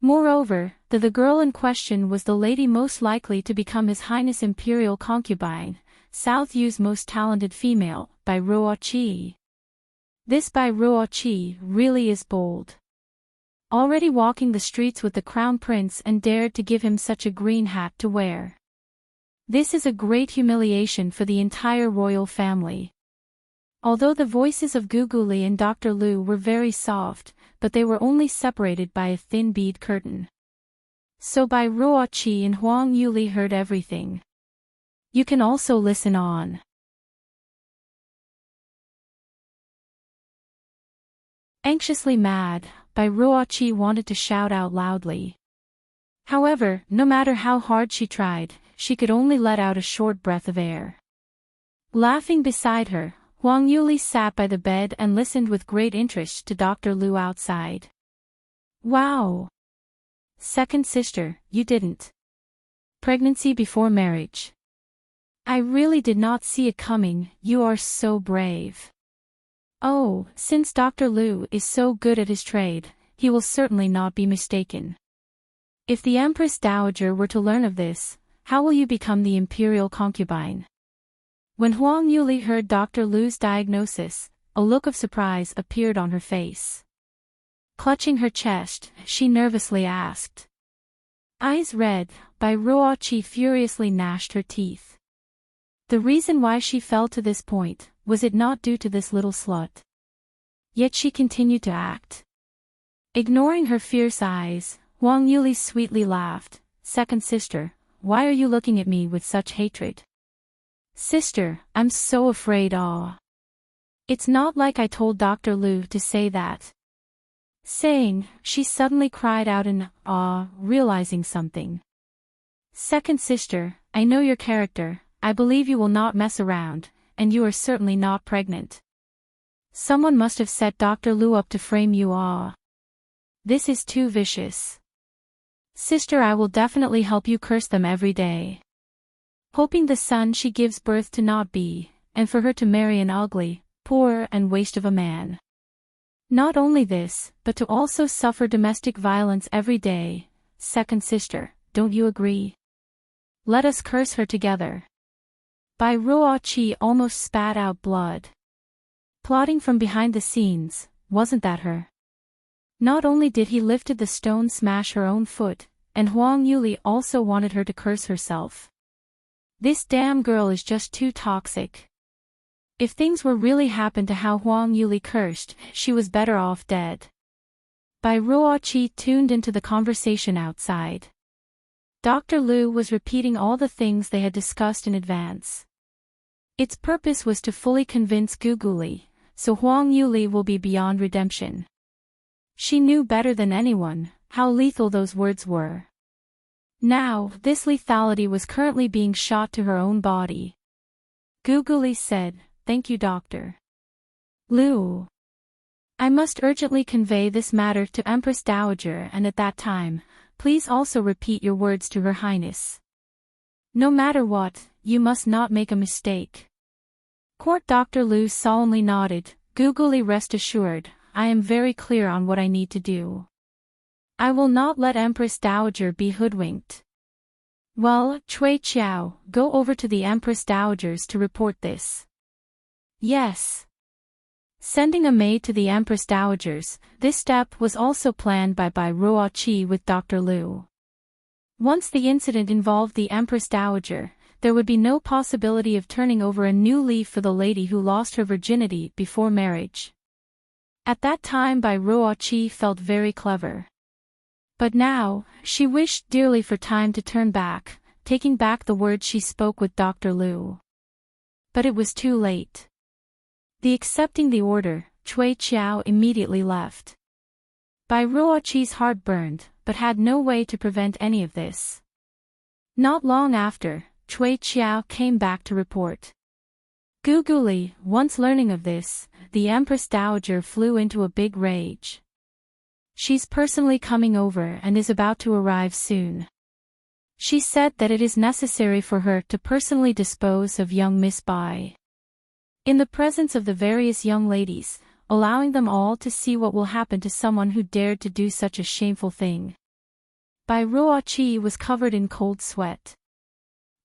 Moreover, the girl in question was the lady most likely to become His Highness imperial concubine, South Yu's most talented female, Bai Ruoqi. This Bai Ruoqi really is bold. Already walking the streets with the Crown Prince and dared to give him such a green hat to wear. This is a great humiliation for the entire royal family. Although the voices of Googly and Dr. Lu were very soft, but they were only separated by a thin bead curtain. So Bai Ruoqi and Huang Yuli heard everything. You can also listen on. Anxiously mad, Bai Ruoqi wanted to shout out loudly. However, no matter how hard she tried, she could only let out a short breath of air. Laughing beside her, Huang Yuli sat by the bed and listened with great interest to Dr. Lu outside. Wow! Second sister, you didn't. Pregnancy before marriage. I really did not see it coming, you are so brave. Oh, since Dr. Lu is so good at his trade, he will certainly not be mistaken. If the Empress Dowager were to learn of this, how will you become the imperial concubine? When Huang Yuli heard Dr. Lu's diagnosis, a look of surprise appeared on her face. Clutching her chest, she nervously asked. Eyes red, Bai Ruoqi furiously gnashed her teeth. The reason why she fell to this point, was it not due to this little slut? Yet she continued to act. Ignoring her fierce eyes, Huang Yuli sweetly laughed. Second sister, why are you looking at me with such hatred? Sister, I'm so afraid. It's not like I told Dr. Lu to say that. Saying, she suddenly cried out in awe, realizing something. Second sister, I know your character, I believe you will not mess around, and you are certainly not pregnant. Someone must have set Dr. Lu up to frame you. This is too vicious. Sister, I will definitely help you curse them every day. Hoping the son she gives birth to not be, and for her to marry an ugly, poor and waste of a man. Not only this, but to also suffer domestic violence every day. Second sister, don't you agree? Let us curse her together. Bai Ruoqi almost spat out blood. Plotting from behind the scenes, wasn't that her? Not only did he lifted the stone smash her own foot, and Huang Yuli also wanted her to curse herself. This damn girl is just too toxic. If things were really happened to how Huang Yuli cursed, she was better off dead. Bai Ruoqi tuned into the conversation outside. Dr. Lu was repeating all the things they had discussed in advance. Its purpose was to fully convince Googly, so Huang Yuli will be beyond redemption. She knew better than anyone how lethal those words were. Now, this lethality was currently being shot to her own body. Googly said, "Thank you, Dr. Lu. I must urgently convey this matter to Empress Dowager, and at that time, please also repeat your words to Her Highness. No matter what, you must not make a mistake." Court Dr. Lu solemnly nodded. Googly, rest assured, I am very clear on what I need to do. I will not let Empress Dowager be hoodwinked. Well, Cui Qiao, go over to the Empress Dowagers to report this. Yes. Sending a maid to the Empress Dowagers, this step was also planned by Bai Ruoqi with Dr. Lu. Once the incident involved the Empress Dowager, there would be no possibility of turning over a new leaf for the lady who lost her virginity before marriage. At that time Bai Ruoqi felt very clever. But now, she wished dearly for time to turn back, taking back the words she spoke with Dr. Lu. But it was too late. Accepting the order, Cui Qiao immediately left. Bai Ruoqi's heart burned, but had no way to prevent any of this. Not long after, Cui Qiao came back to report. Googly, once learning of this, the Empress Dowager flew into a big rage. She's personally coming over and is about to arrive soon. She said that it is necessary for her to personally dispose of young Miss Bai. In the presence of the various young ladies, allowing them all to see what will happen to someone who dared to do such a shameful thing. Bai Ruoqi was covered in cold sweat.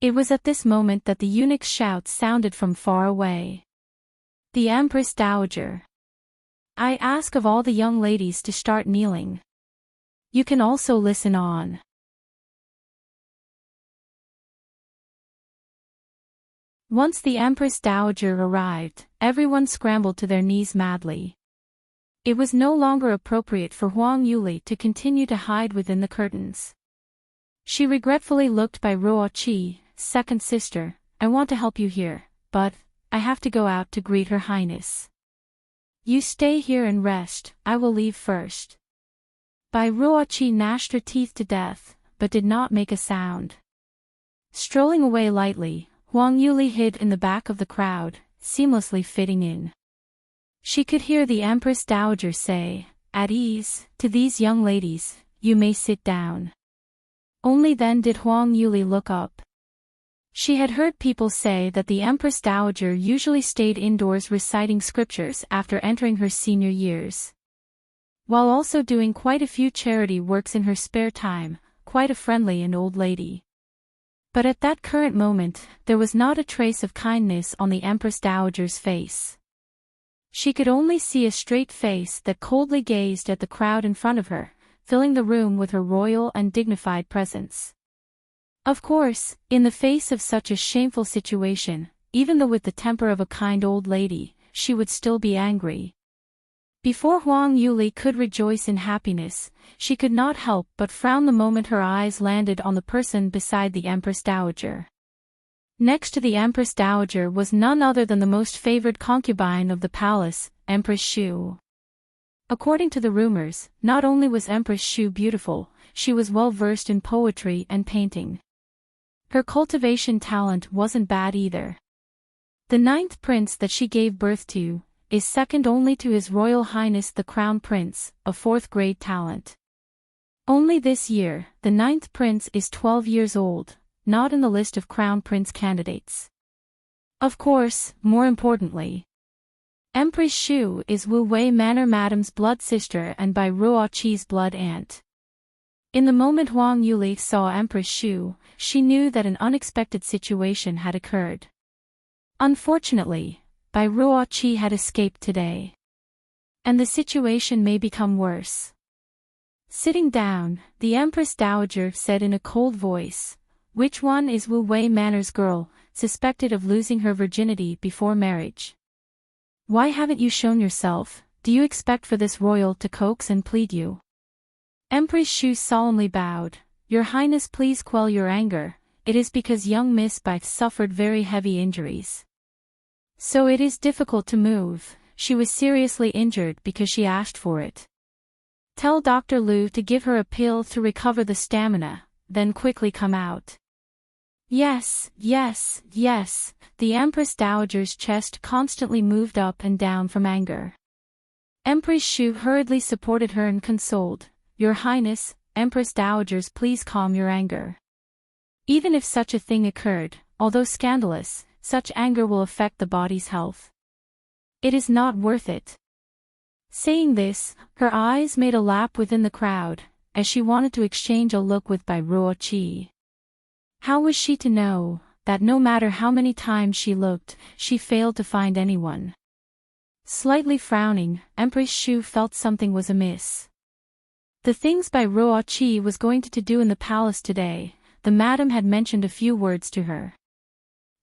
It was at this moment that the eunuch's shout sounded from far away. The Empress Dowager. I ask of all the young ladies to start kneeling. You can also listen on. Once the Empress Dowager arrived, everyone scrambled to their knees madly. It was no longer appropriate for Huang Yuli to continue to hide within the curtains. She regretfully looked by Ruoqi, second sister. I want to help you here, but I have to go out to greet Her Highness. You stay here and rest, I will leave first. Bai Ruoqi gnashed her teeth to death, but did not make a sound. Strolling away lightly, Huang Yuli hid in the back of the crowd, seamlessly fitting in. She could hear the Empress Dowager say, at ease, to these young ladies, you may sit down. Only then did Huang Yuli look up. She had heard people say that the Empress Dowager usually stayed indoors reciting scriptures after entering her senior years, while also doing quite a few charity works in her spare time, quite a friendly and old lady. But at that current moment, there was not a trace of kindness on the Empress Dowager's face. She could only see a straight face that coldly gazed at the crowd in front of her, filling the room with her royal and dignified presence. Of course, in the face of such a shameful situation, even though with the temper of a kind old lady, she would still be angry. Before Huang Yuli could rejoice in happiness, she could not help but frown the moment her eyes landed on the person beside the Empress Dowager. Next to the Empress Dowager was none other than the most favored concubine of the palace, Empress Shu. According to the rumors, not only was Empress Shu beautiful, she was well versed in poetry and painting. Her cultivation talent wasn't bad either. The 9th prince that she gave birth to is second only to His Royal Highness the Crown Prince, a 4th-grade talent. Only this year, the 9th prince is 12 years old, not in the list of Crown Prince candidates. Of course, more importantly, Empress Shu is Wu Wei Manor Madam's blood sister and Bai Ruoqi's blood aunt. In the moment Huang Yuli saw Empress Shu, she knew that an unexpected situation had occurred. Unfortunately, Bai Ruoqi had escaped today. And the situation may become worse. Sitting down, the Empress Dowager said in a cold voice, which one is Wu Wei Manor's girl, suspected of losing her virginity before marriage? Why haven't you shown yourself? Do you expect for this royal to coax and plead you? Empress Shu solemnly bowed. Your Highness, please quell your anger. It is because young Miss Bai suffered very heavy injuries. So it is difficult to move. She was seriously injured because she asked for it. Tell Dr. Liu to give her a pill to recover the stamina, then quickly come out. Yes, yes, yes. The Empress Dowager's chest constantly moved up and down from anger. Empress Shu hurriedly supported her and consoled. Your Highness, Empress Dowagers, please calm your anger. Even if such a thing occurred, although scandalous, such anger will affect the body's health. It is not worth it. Saying this, her eyes made a lap within the crowd, as she wanted to exchange a look with Bai Ruoqi. How was she to know that no matter how many times she looked, she failed to find anyone? Slightly frowning, Empress Shu felt something was amiss. The things Bai Ruoqi was going to do in the palace today, the madam had mentioned a few words to her,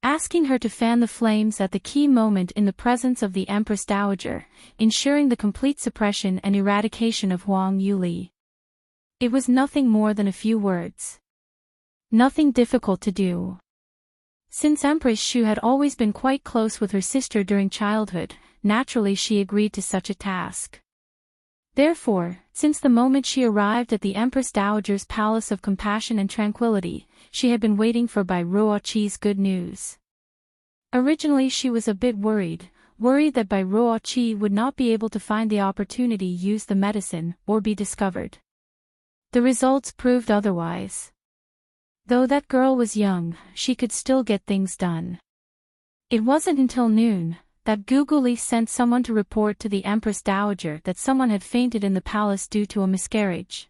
asking her to fan the flames at the key moment in the presence of the Empress Dowager, ensuring the complete suppression and eradication of Huang Yuli. It was nothing more than a few words. Nothing difficult to do. Since Empress Shu had always been quite close with her sister during childhood, naturally she agreed to such a task. Therefore, since the moment she arrived at the Empress Dowager's Palace of Compassion and Tranquility, she had been waiting for Bai Ruoqi's good news. Originally she was a bit worried, worried that Bai Ruoqi would not be able to find the opportunity to use the medicine or be discovered. The results proved otherwise. Though that girl was young, she could still get things done. It wasn't until noon that Guguli sent someone to report to the Empress Dowager that someone had fainted in the palace due to a miscarriage.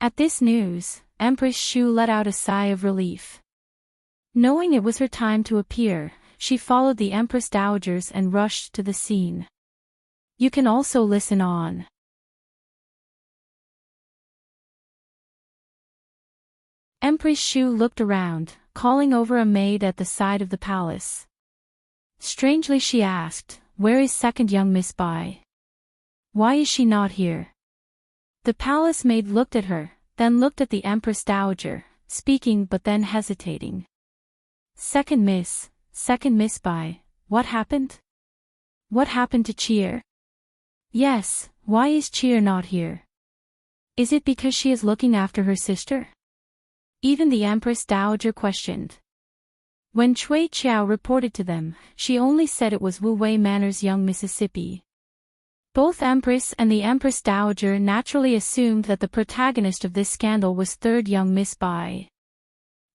At this news, Empress Shu let out a sigh of relief. Knowing it was her time to appear, she followed the Empress Dowagers and rushed to the scene. You can also listen on. Empress Shu looked around, calling over a maid at the side of the palace. Strangely she asked, "Where is second young Miss Bai? Why is she not here?" The palace maid looked at her, then looked at the Empress Dowager, speaking but then hesitating. Second Miss Bai, what happened? What happened to Cheer? Yes, why is Cheer not here? Is it because she is looking after her sister? Even the Empress Dowager questioned. When Cui Chiao reported to them, she only said it was Wu Wei Manor's young Mississippi. Both Empress and the Empress Dowager naturally assumed that the protagonist of this scandal was third young Miss Bai.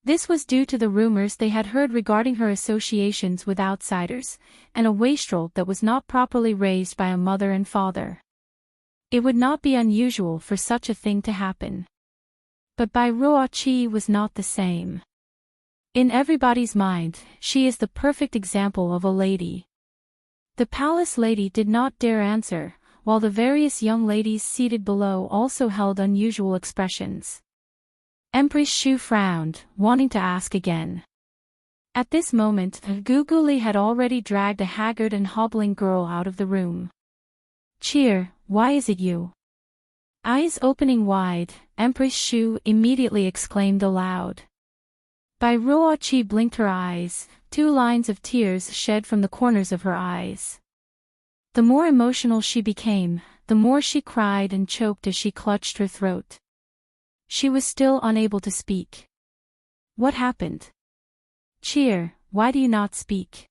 This was due to the rumors they had heard regarding her associations with outsiders, and a wastrel that was not properly raised by a mother and father. It would not be unusual for such a thing to happen. But Bai Ruoqi was not the same. In everybody's mind, she is the perfect example of a lady. The palace lady did not dare answer, while the various young ladies seated below also held unusual expressions. Empress Shu frowned, wanting to ask again. At this moment, Guguli had already dragged a haggard and hobbling girl out of the room. Cheer, why is it you? Eyes opening wide, Empress Shu immediately exclaimed aloud. Bai Ruoqi blinked her eyes, 2 lines of tears shed from the corners of her eyes. The more emotional she became, the more she cried and choked as she clutched her throat. She was still unable to speak. What happened? Cheer, why do you not speak?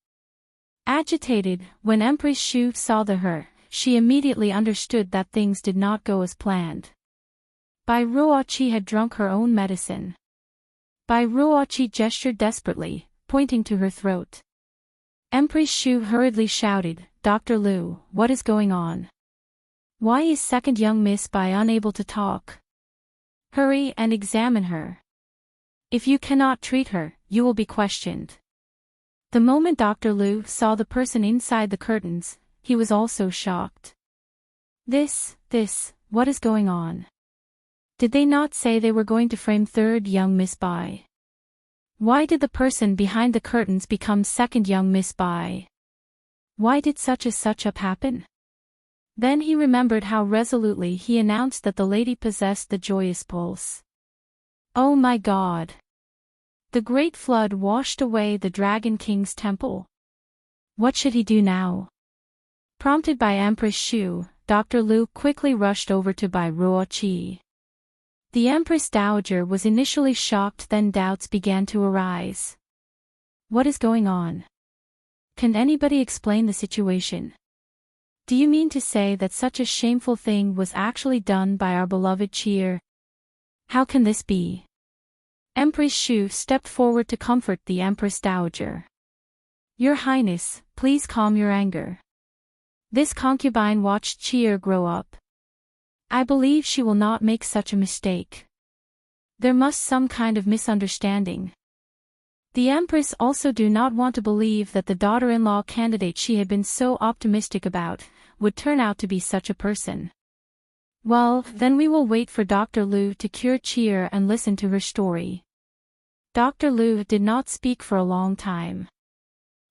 Agitated, when Empress Shu saw her, she immediately understood that things did not go as planned. Bai Ruoqi had drunk her own medicine. Bai Ruoqi gestured desperately, pointing to her throat. Empress Shu hurriedly shouted, Dr. Liu, what is going on? Why is second young Miss Bai unable to talk? Hurry and examine her. If you cannot treat her, you will be questioned. The moment Dr. Liu saw the person inside the curtains, he was also shocked. What is going on? Did they not say they were going to frame third young Miss Bai? Why did the person behind the curtains become second young Miss Bai? Why did such up happen? Then he remembered how resolutely he announced that the lady possessed the joyous pulse. Oh my God! The great flood washed away the Dragon King's temple. What should he do now? Prompted by Empress Shu, Dr. Liu quickly rushed over to Bai Ruoqi. The Empress Dowager was initially shocked, then doubts began to arise. What is going on? Can anybody explain the situation? Do you mean to say that such a shameful thing was actually done by our beloved Cheer? How can this be? Empress Shu stepped forward to comfort the Empress Dowager. Your Highness, please calm your anger. This concubine watched Cheer grow up. I believe she will not make such a mistake. There must some kind of misunderstanding. The Empress also do not want to believe that the daughter-in-law candidate she had been so optimistic about would turn out to be such a person. Well, then we will wait for Dr. Liu to cure Cheer and listen to her story. Dr. Liu did not speak for a long time.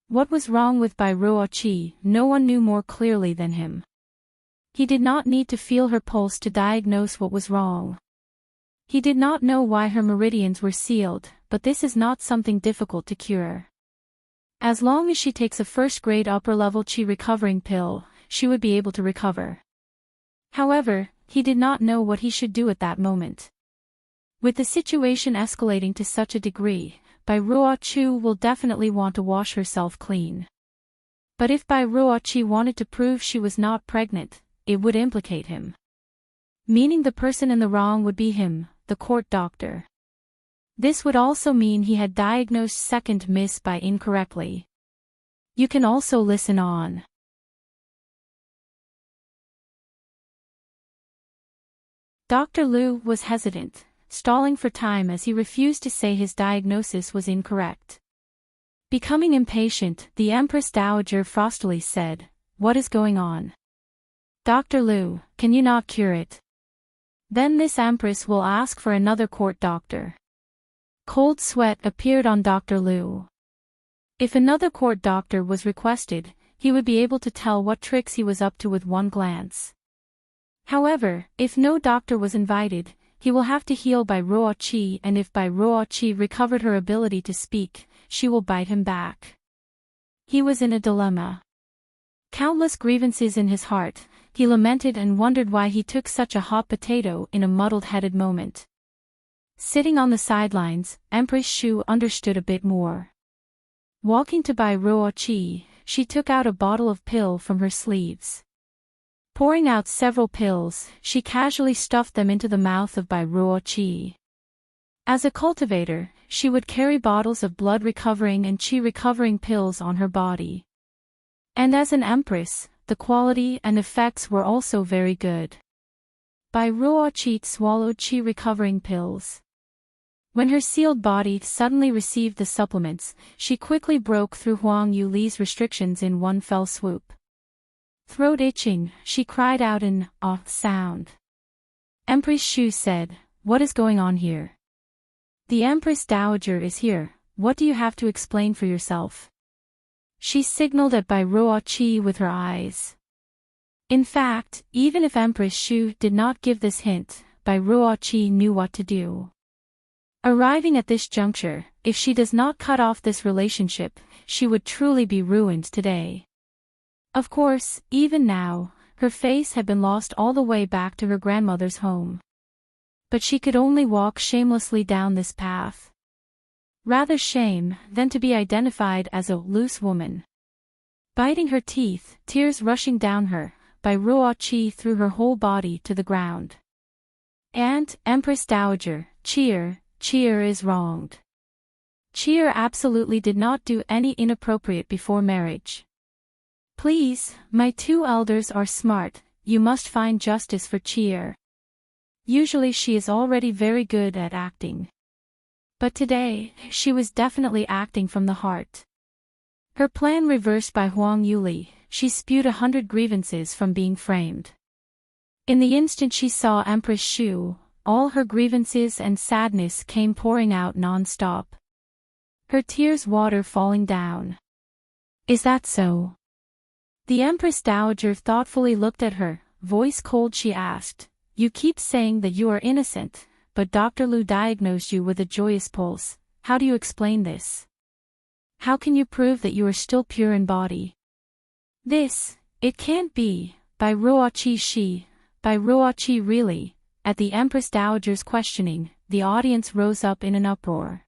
What was wrong with Bai Ruoqi, no one knew more clearly than him. He did not need to feel her pulse to diagnose what was wrong. He did not know why her meridians were sealed, but this is not something difficult to cure. As long as she takes a first-grade upper-level qi recovering pill, she would be able to recover. However, he did not know what he should do at that moment. With the situation escalating to such a degree, Bai Ruoqi will definitely want to wash herself clean. But if Bai Ruoqi wanted to prove she was not pregnant, it would implicate him. Meaning the person in the wrong would be him, the court doctor. This would also mean he had diagnosed second miss Bai incorrectly. You can also listen on. Dr. Liu was hesitant, stalling for time as he refused to say his diagnosis was incorrect. Becoming impatient, the Empress Dowager frostily said, "What is going on? Dr. Liu, can you not cure it? Then this Empress will ask for another court doctor." Cold sweat appeared on Dr. Liu. If another court doctor was requested, he would be able to tell what tricks he was up to with one glance. However, if no doctor was invited, he will have to heal Bai Ruoqi, and if Bai Ruoqi recovered her ability to speak, she will bite him back. He was in a dilemma. Countless grievances in his heart, he lamented and wondered why he took such a hot potato in a muddled-headed moment. Sitting on the sidelines, Empress Shu understood a bit more. Walking to Bai Ruoqi, she took out a bottle of pill from her sleeves. Pouring out several pills, she casually stuffed them into the mouth of Bai Ruoqi. As a cultivator, she would carry bottles of blood-recovering and qi-recovering pills on her body. And as an empress, the quality and effects were also very good. Bai Ruoqi swallowed qi-recovering pills. When her sealed body suddenly received the supplements, she quickly broke through Huang Yuli's restrictions in one fell swoop. Throat itching, she cried out an "ah" sound. Empress Shu said, "What is going on here? The Empress Dowager is here, what do you have to explain for yourself?" She signaled at Bai Ruoqi with her eyes. In fact, even if Empress Shu did not give this hint, Bai Ruoqi knew what to do. Arriving at this juncture, if she does not cut off this relationship, she would truly be ruined today. Of course, even now, her face had been lost all the way back to her grandmother's home. But she could only walk shamelessly down this path. Rather shame than to be identified as a loose woman. Biting her teeth, tears rushing down her, Bai Ruoqi threw her whole body to the ground. And, Empress Dowager, cheer is wronged. Cheer absolutely did not do any inappropriate before marriage. Please, my two elders are smart, you must find justice for cheer. Usually she is already very good at acting. But today, she was definitely acting from the heart. Her plan reversed by Huang Yuli, she spewed 100 grievances from being framed. In the instant she saw Empress Shu, all her grievances and sadness came pouring out non-stop. Her tears water falling down. Is that so? The Empress Dowager thoughtfully looked at her, voice cold she asked, "You keep saying that you are innocent, but Dr. Liu diagnosed you with a joyous pulse, how do you explain this? How can you prove that you are still pure in body?" It can't be, Bai Ruoqi really. At the Empress Dowager's questioning, the audience rose up in an uproar.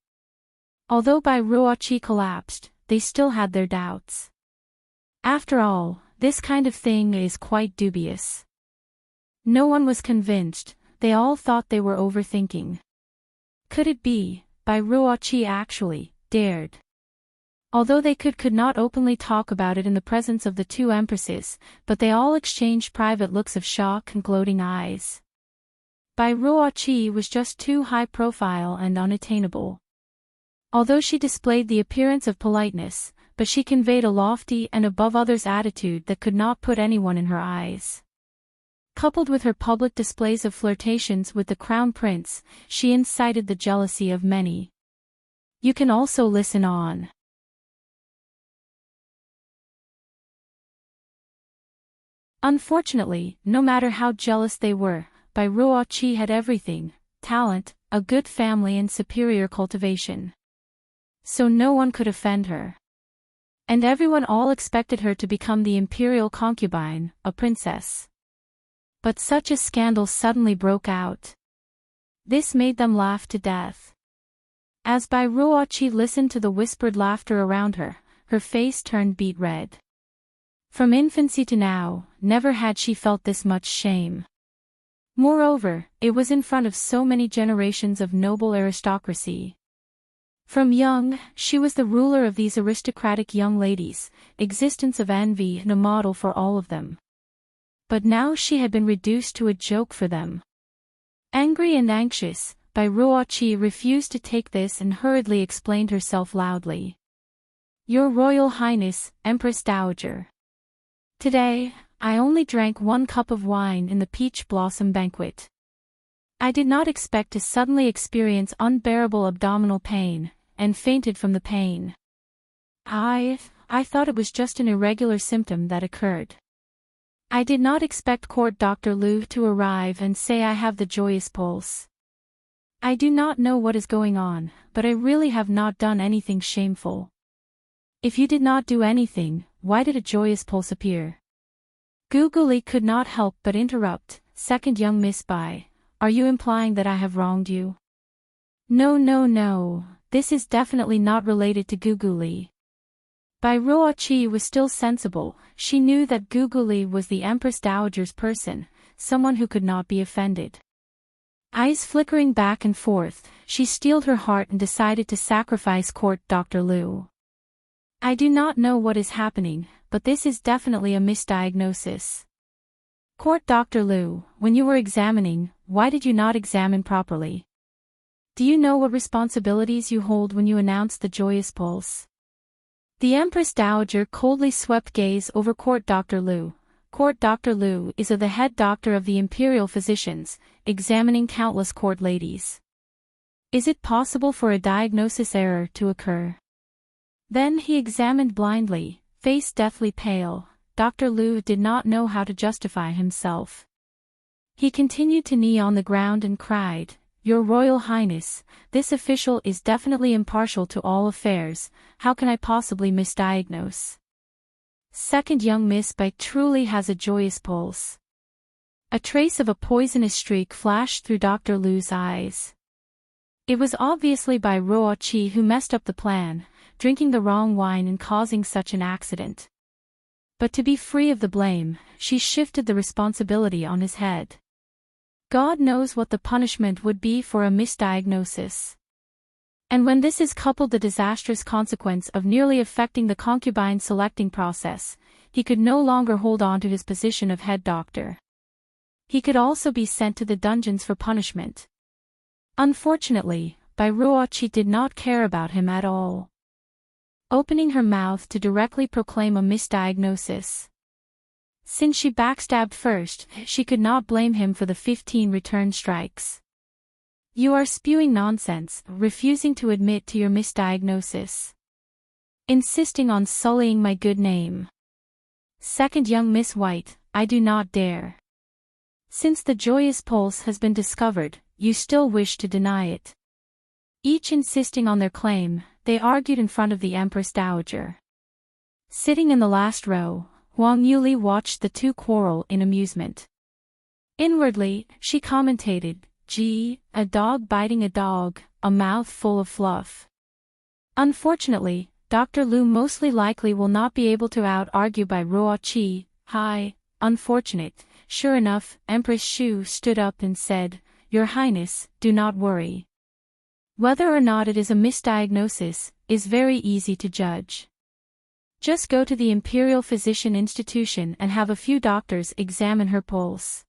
Although Bai Ruoqi collapsed, they still had their doubts. After all, this kind of thing is quite dubious. No one was convinced, they all thought they were overthinking. Could it be, Bai Ruoqi actually dared? Although they could not openly talk about it in the presence of the two empresses, but they all exchanged private looks of shock and gloating eyes. Bai Ruoqi was just too high profile and unattainable. Although she displayed the appearance of politeness, but she conveyed a lofty and above others attitude that could not put anyone in her eyes. Coupled with her public displays of flirtations with the crown prince, she incited the jealousy of many. You can also listen on. Unfortunately, no matter how jealous they were, Bai Ruoqi had everything: talent, a good family and superior cultivation. So no one could offend her. And everyone all expected her to become the imperial concubine, a princess. But such a scandal suddenly broke out. This made them laugh to death. As Bai Ruoqi listened to the whispered laughter around her, her face turned beet red. From infancy to now, never had she felt this much shame. Moreover, it was in front of so many generations of noble aristocracy. From young, she was the ruler of these aristocratic young ladies, existence of envy and a model for all of them. But now she had been reduced to a joke for them. Angry and anxious, Bai Ruoqi refused to take this and hurriedly explained herself loudly. Your Royal Highness, Empress Dowager. Today, I only drank 1 cup of wine in the peach blossom banquet. I did not expect to suddenly experience unbearable abdominal pain, and fainted from the pain. I thought it was just an irregular symptom that occurred. I did not expect Court Dr. Lu to arrive and say I have the joyous pulse. I do not know what is going on, but I really have not done anything shameful. If you did not do anything, why did a joyous pulse appear? Guguli could not help but interrupt. Second young Miss Bai, are you implying that I have wronged you? No, this is definitely not related to Guguli. Bai Ruoqi was still sensible. She knew that Guguli was the Empress Dowager's person, someone who could not be offended. Eyes flickering back and forth, she steeled her heart and decided to sacrifice Court Dr. Lu. I do not know what is happening, but this is definitely a misdiagnosis. Court Dr. Lu, when you were examining, why did you not examine properly? Do you know what responsibilities you hold when you announce the joyous pulse? The Empress Dowager coldly swept gaze over Court Dr. Lu. Court Dr. Lu is the head doctor of the imperial physicians, examining countless court ladies. Is it possible for a diagnosis error to occur? Then he examined blindly, face deathly pale. Dr. Lu did not know how to justify himself. He continued to knee on the ground and cried, Your Royal Highness, this official is definitely impartial to all affairs. How can I possibly misdiagnose? Second young Miss Bai truly has a joyous pulse. A trace of a poisonous streak flashed through Dr. Lu's eyes. It was obviously Bai Ruoqi who messed up the plan, drinking the wrong wine and causing such an accident. But to be free of the blame, she shifted the responsibility on his head. God knows what the punishment would be for a misdiagnosis. And when this is coupled the disastrous consequence of nearly affecting the concubine selecting process, he could no longer hold on to his position of head doctor. He could also be sent to the dungeons for punishment. Unfortunately, Bai Ruoqi did not care about him at all. Opening her mouth to directly proclaim a misdiagnosis. Since she backstabbed first, she could not blame him for the 15 return strikes. You are spewing nonsense, refusing to admit to your misdiagnosis. Insisting on sullying my good name. Second young Miss White, I do not dare. Since the joyous pulse has been discovered, you still wish to deny it. Each insisting on their claim, they argued in front of the Empress Dowager. Sitting in the last row, Huang Yuli watched the two quarrel in amusement. Inwardly, she commentated, Gee, a dog biting a dog, a mouth full of fluff. Unfortunately, Dr. Lu mostly likely will not be able to out-argue Bai Ruoqi. Hi, unfortunate. Sure enough, Empress Shu stood up and said, Your Highness, do not worry. Whether or not it is a misdiagnosis, is very easy to judge. Just go to the Imperial Physician Institution and have a few doctors examine her pulse.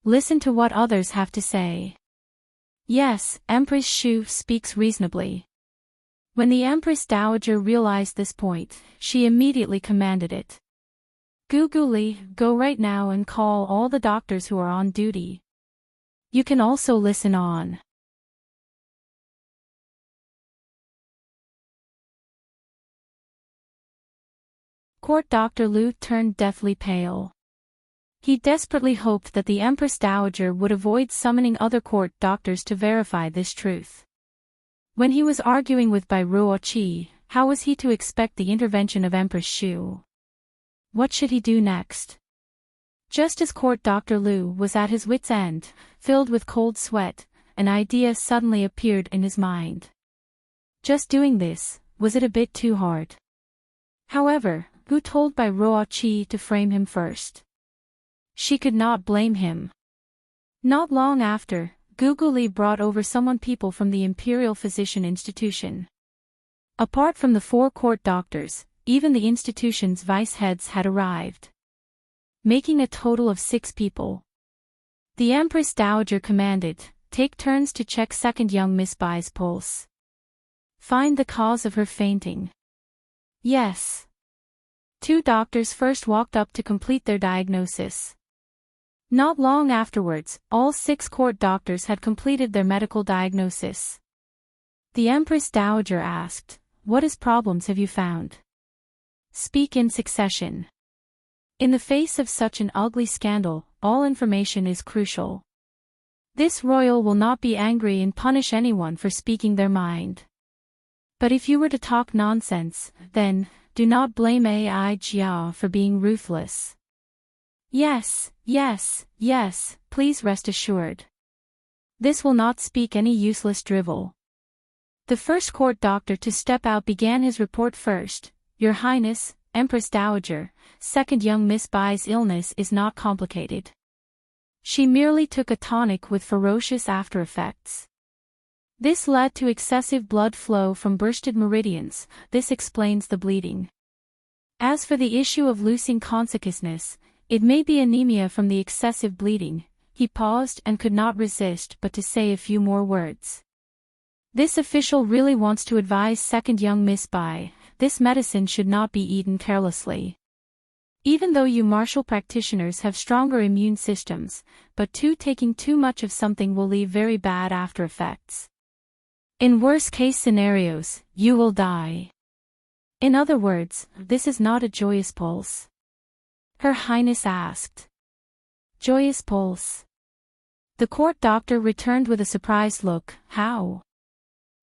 Listen to what others have to say. Yes, Empress Shu speaks reasonably. When the Empress Dowager realized this point, she immediately commanded it. Guguli, go right now and call all the doctors who are on duty. You can also listen on. Court Dr. Lu turned deathly pale. He desperately hoped that the Empress Dowager would avoid summoning other court doctors to verify this truth. When he was arguing with Bai Ruoqi, how was he to expect the intervention of Empress Shu? What should he do next? Just as Court Dr. Lu was at his wit's end, filled with cold sweat, an idea suddenly appeared in his mind. Just doing this, was it a bit too hard? However, who told by Ruoqi to frame him first. She could not blame him. Not long after, Guguli brought over someone people from the Imperial Physician Institution. Apart from the 4 court doctors, even the institution's vice heads had arrived, making a total of 6 people. The Empress Dowager commanded, "Take turns to check second young Miss Bai's pulse. Find the cause of her fainting." Yes. 2 doctors first walked up to complete their diagnosis. Not long afterwards, all 6 court doctors had completed their medical diagnosis. The Empress Dowager asked, "What problems have you found? Speak in succession." In the face of such an ugly scandal, all information is crucial. This royal will not be angry and punish anyone for speaking their mind. But if you were to talk nonsense, then, do not blame Ai Jia for being ruthless. Yes, yes, yes, please rest assured. This will not speak any useless drivel. The first court doctor to step out began his report first. "Your Highness, Empress Dowager, second young Miss Bai's illness is not complicated. She merely took a tonic with ferocious after effects. This led to excessive blood flow from bursted meridians. This explains the bleeding. As for the issue of losing consciousness, it may be anemia from the excessive bleeding." He paused and could not resist but to say a few more words. "This official really wants to advise second young Miss Bai, this medicine should not be eaten carelessly. Even though you martial practitioners have stronger immune systems, but taking too much of something will leave very bad after effects. In worst-case scenarios, you will die. In other words, this is not a joyous pulse." Her Highness asked. "Joyous pulse?" The court doctor returned with a surprised look. "How?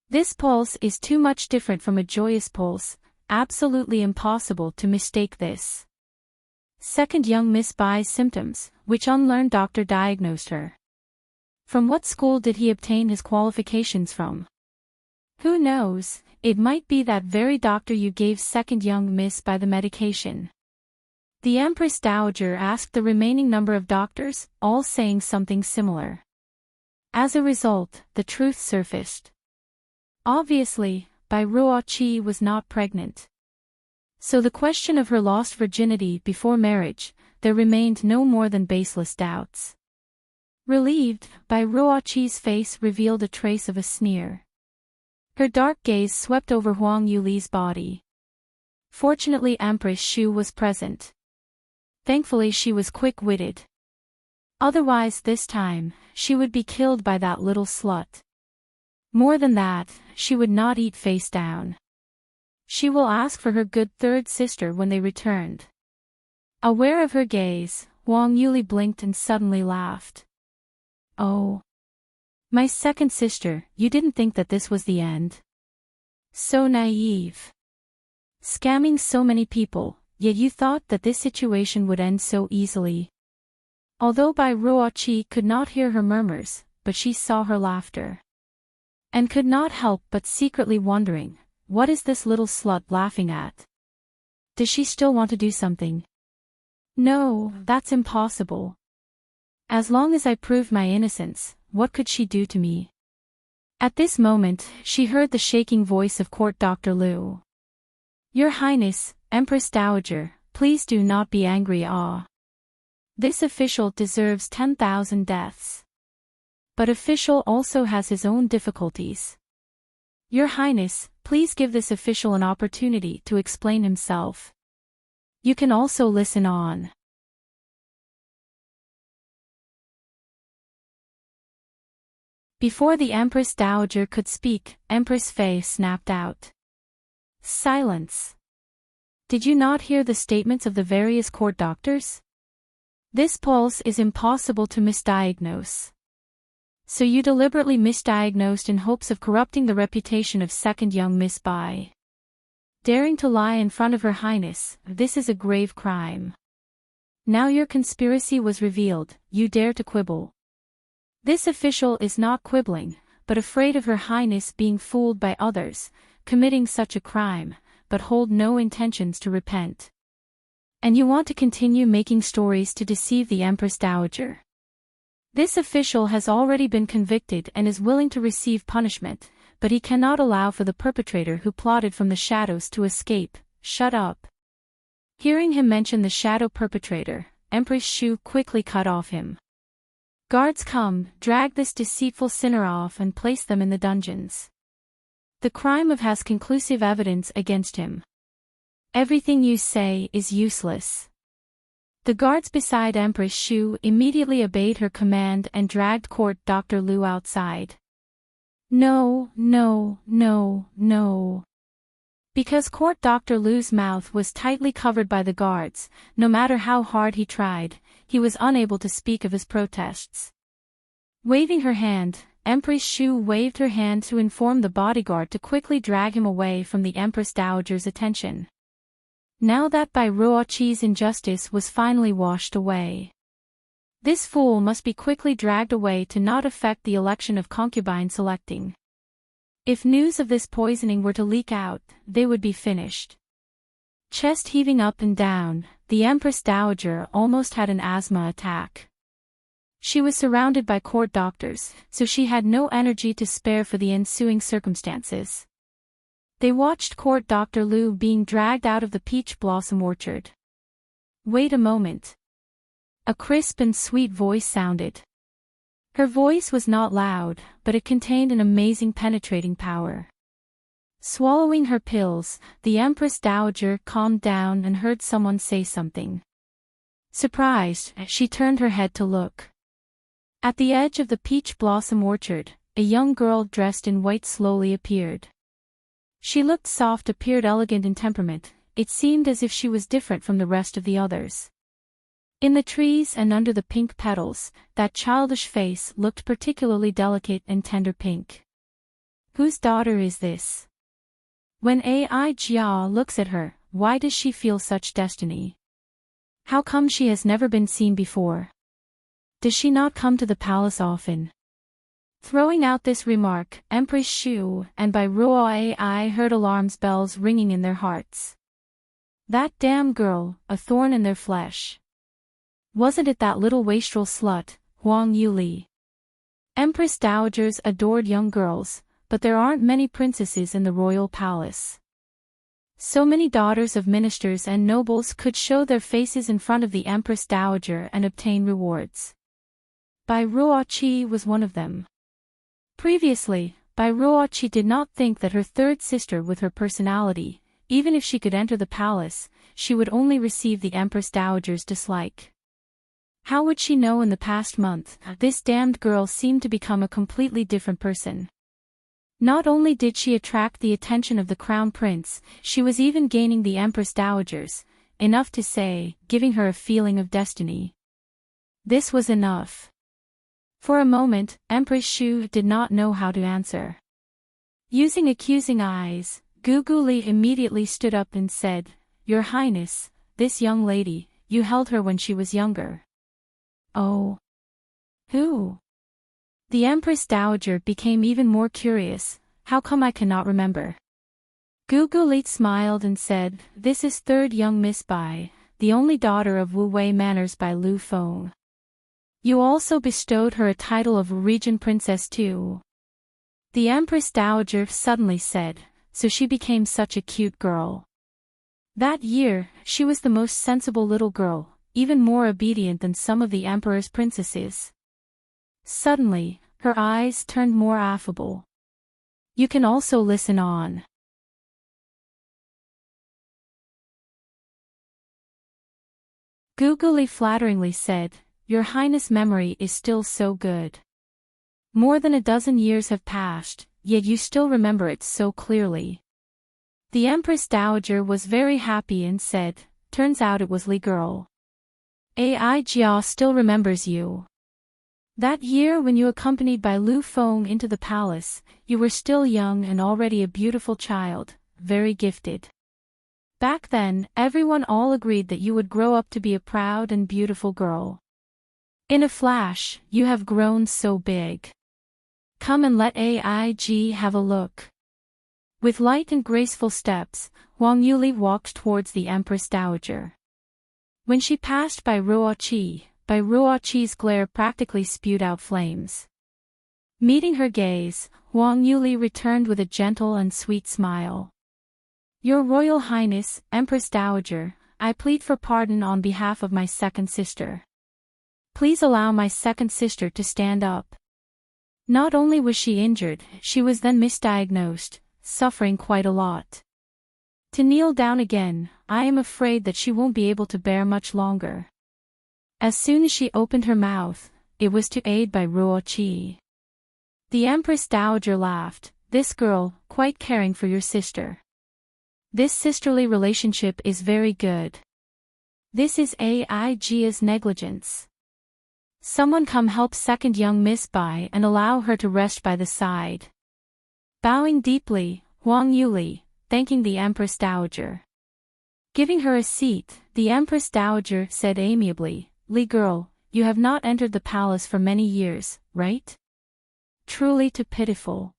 This pulse is too much different from a joyous pulse, absolutely impossible to mistake this." Second young Miss Bai's symptoms, which unlearned doctor diagnosed her. From what school did he obtain his qualifications from? Who knows, it might be that very doctor you gave second young Miss Bai the medication. The Empress Dowager asked the remaining number of doctors, all saying something similar. As a result, the truth surfaced. Obviously, Bai Ruoqi was not pregnant. So the question of her lost virginity before marriage, there remained no more than baseless doubts. Relieved, Bai Ruoqi's face revealed a trace of a sneer. Her dark gaze swept over Huang Yuli's body. Fortunately Empress Shu was present. Thankfully she was quick-witted. Otherwise this time, she would be killed by that little slut. More than that, she would not eat face down. She will ask for her good third sister when they returned. Aware of her gaze, Huang Yuli blinked and suddenly laughed. "Oh. My second sister, you didn't think that this was the end? So naive. Scamming so many people, yet you thought that this situation would end so easily." Although Bai Ruoqi could not hear her murmurs, but she saw her laughter. And could not help but secretly wondering, what is this little slut laughing at? Does she still want to do something? No, that's impossible. As long as I prove my innocence, what could she do to me? At this moment, she heard the shaking voice of Court Dr. Liu. "Your Highness, Empress Dowager, please do not be angry. This official deserves 10,000 deaths. But official also has his own difficulties. Your Highness, please give this official an opportunity to explain himself. You can also listen on." Before the Empress Dowager could speak, Empress Fei snapped out. "Silence! Did you not hear the statements of the various court doctors? This pulse is impossible to misdiagnose. So you deliberately misdiagnosed in hopes of corrupting the reputation of second young Miss Bai. Daring to lie in front of Her Highness, this is a grave crime. Now your conspiracy was revealed, you dare to quibble. This official is not quibbling, but afraid of Her Highness being fooled by others, committing such a crime, but hold no intentions to repent. And you want to continue making stories to deceive the Empress Dowager. This official has already been convicted and is willing to receive punishment, but he cannot allow for the perpetrator who plotted from the shadows to escape. Shut up. Hearing him mention the shadow perpetrator, Empress Shu quickly cut off him. Guards come, drag this deceitful sinner off and place them in the dungeons. The crime has conclusive evidence against him. Everything you say is useless. The guards beside Empress Shu immediately obeyed her command and dragged Court Dr. Lu outside. No, no, no, no. Because Court Dr. Lu's mouth was tightly covered by the guards, no matter how hard he tried, he was unable to speak of his protests. Waving her hand, Empress Shu waved her hand to inform the bodyguard to quickly drag him away from the Empress Dowager's attention. Now that Bai Ruoqi's injustice was finally washed away, this fool must be quickly dragged away to not affect the election of concubine selecting. If news of this poisoning were to leak out, they would be finished. Chest heaving up and down, the Empress Dowager almost had an asthma attack. She was surrounded by court doctors, so she had no energy to spare for the ensuing circumstances. They watched Court Dr. Lu being dragged out of the peach blossom orchard. Wait a moment. A crisp and sweet voice sounded. Her voice was not loud, but it contained an amazing penetrating power. Swallowing her pills, the Empress Dowager calmed down and heard someone say something. Surprised, she turned her head to look. At the edge of the peach blossom orchard, a young girl dressed in white slowly appeared. She looked soft, appeared elegant in temperament. It seemed as if she was different from the rest of the others. In the trees and under the pink petals, that childish face looked particularly delicate and tender pink. Whose daughter is this? When Ai Jia looks at her, why does she feel such destiny? How come she has never been seen before? Does she not come to the palace often? Throwing out this remark, Empress Shu and Bai Ruo Ai heard alarm bells ringing in their hearts. That damn girl, a thorn in their flesh. Wasn't it that little wastrel slut, Huang Yuli? Empress dowagers adored young girls, but there aren't many princesses in the royal palace. So many daughters of ministers and nobles could show their faces in front of the Empress Dowager and obtain rewards. Bai Ruoqi was one of them. Previously, Bai Ruoqi did not think that her third sister with her personality, even if she could enter the palace, she would only receive the Empress Dowager's dislike. How would she know in the past month, this damned girl seemed to become a completely different person. Not only did she attract the attention of the crown prince, she was even gaining the Empress Dowager's, enough to say, giving her a feeling of destiny. This was enough. For a moment, Empress Shu did not know how to answer. Using accusing eyes, Gugu Li immediately stood up and said, "Your Highness, this young lady, you held her when she was younger." Oh. Who? The Empress Dowager became even more curious. How come I cannot remember? Gugu Li smiled and said, "This is third young Miss Bai, the only daughter of Wu Wei Manors by Lu Feng. You also bestowed her a title of Regent Princess too." The Empress Dowager suddenly said, "So she became such a cute girl." That year, she was the most sensible little girl, even more obedient than some of the emperor's princesses. Suddenly, her eyes turned more affable. You can also listen on. Gugu Li flatteringly said, "Your Highness' memory is still so good. More than a dozen years have passed, yet you still remember it so clearly." The Empress Dowager was very happy and said, "Turns out it was Li girl. Ai Jia still remembers you. That year when you accompanied by Lu Feng into the palace, you were still young and already a beautiful child, very gifted. Back then, everyone all agreed that you would grow up to be a proud and beautiful girl. In a flash, you have grown so big. Come and let Aig have a look." With light and graceful steps, Huang Yuli walked towards the Empress Dowager. When she passed by Ruoqi's glare practically spewed out flames. Meeting her gaze, Huang Yuli returned with a gentle and sweet smile. Your Royal Highness, Empress Dowager, I plead for pardon on behalf of my second sister. Please allow my second sister to stand up. Not only was she injured, she was then misdiagnosed, suffering quite a lot. To kneel down again, I am afraid that she won't be able to bear much longer. As soon as she opened her mouth, it was to aid by Ruoqi. The Empress Dowager laughed, this girl, quite caring for your sister. This sisterly relationship is very good. This is Aigia's negligence. Someone come help second young Miss Bai and allow her to rest by the side. Bowing deeply, Huang Yuli, thanking the Empress Dowager. Giving her a seat, the Empress Dowager said amiably, Li girl, you have not entered the palace for many years, right? Truly too pitiful.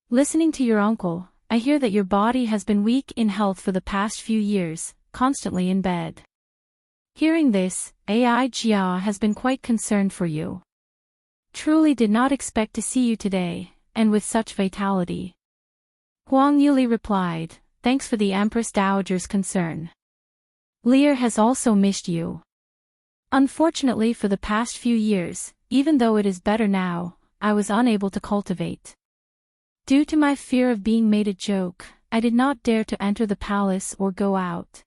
Listening to your uncle, I hear that your body has been weak in health for the past few years, constantly in bed. Hearing this, Aijia has been quite concerned for you. Truly did not expect to see you today, and with such vitality. Huang Yuli replied, thanks for the Empress Dowager's concern. Lear has also missed you. Unfortunately for the past few years, even though it is better now, I was unable to cultivate. Due to my fear of being made a joke, I did not dare to enter the palace or go out.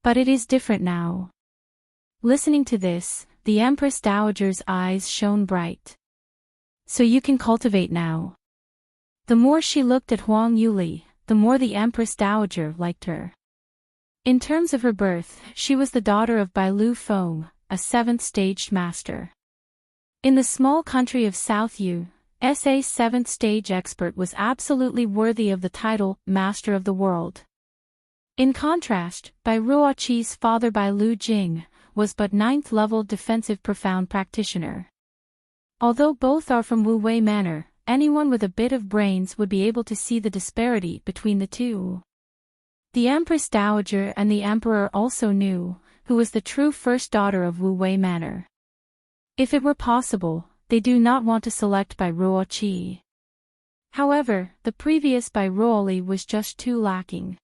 But it is different now. Listening to this, the Empress Dowager's eyes shone bright. So you can cultivate now. The more she looked at Huang Yuli, the more the Empress Dowager liked her. In terms of her birth, she was the daughter of Bai Lu Feng, a 7th staged master. In the small country of South Yu, SA 7th stage expert was absolutely worthy of the title Master of the World. In contrast, Bai Ruoqi's father Bai Lu Jing was but 9th level defensive profound practitioner. Although both are from Wu Wei Manor, anyone with a bit of brains would be able to see the disparity between the two. The Empress Dowager and the Emperor also knew who was the true first daughter of Wu Wei Manor. If it were possible, they do not want to select Bai Ruoqi. However, the previous Bai Ruoli was just too lacking.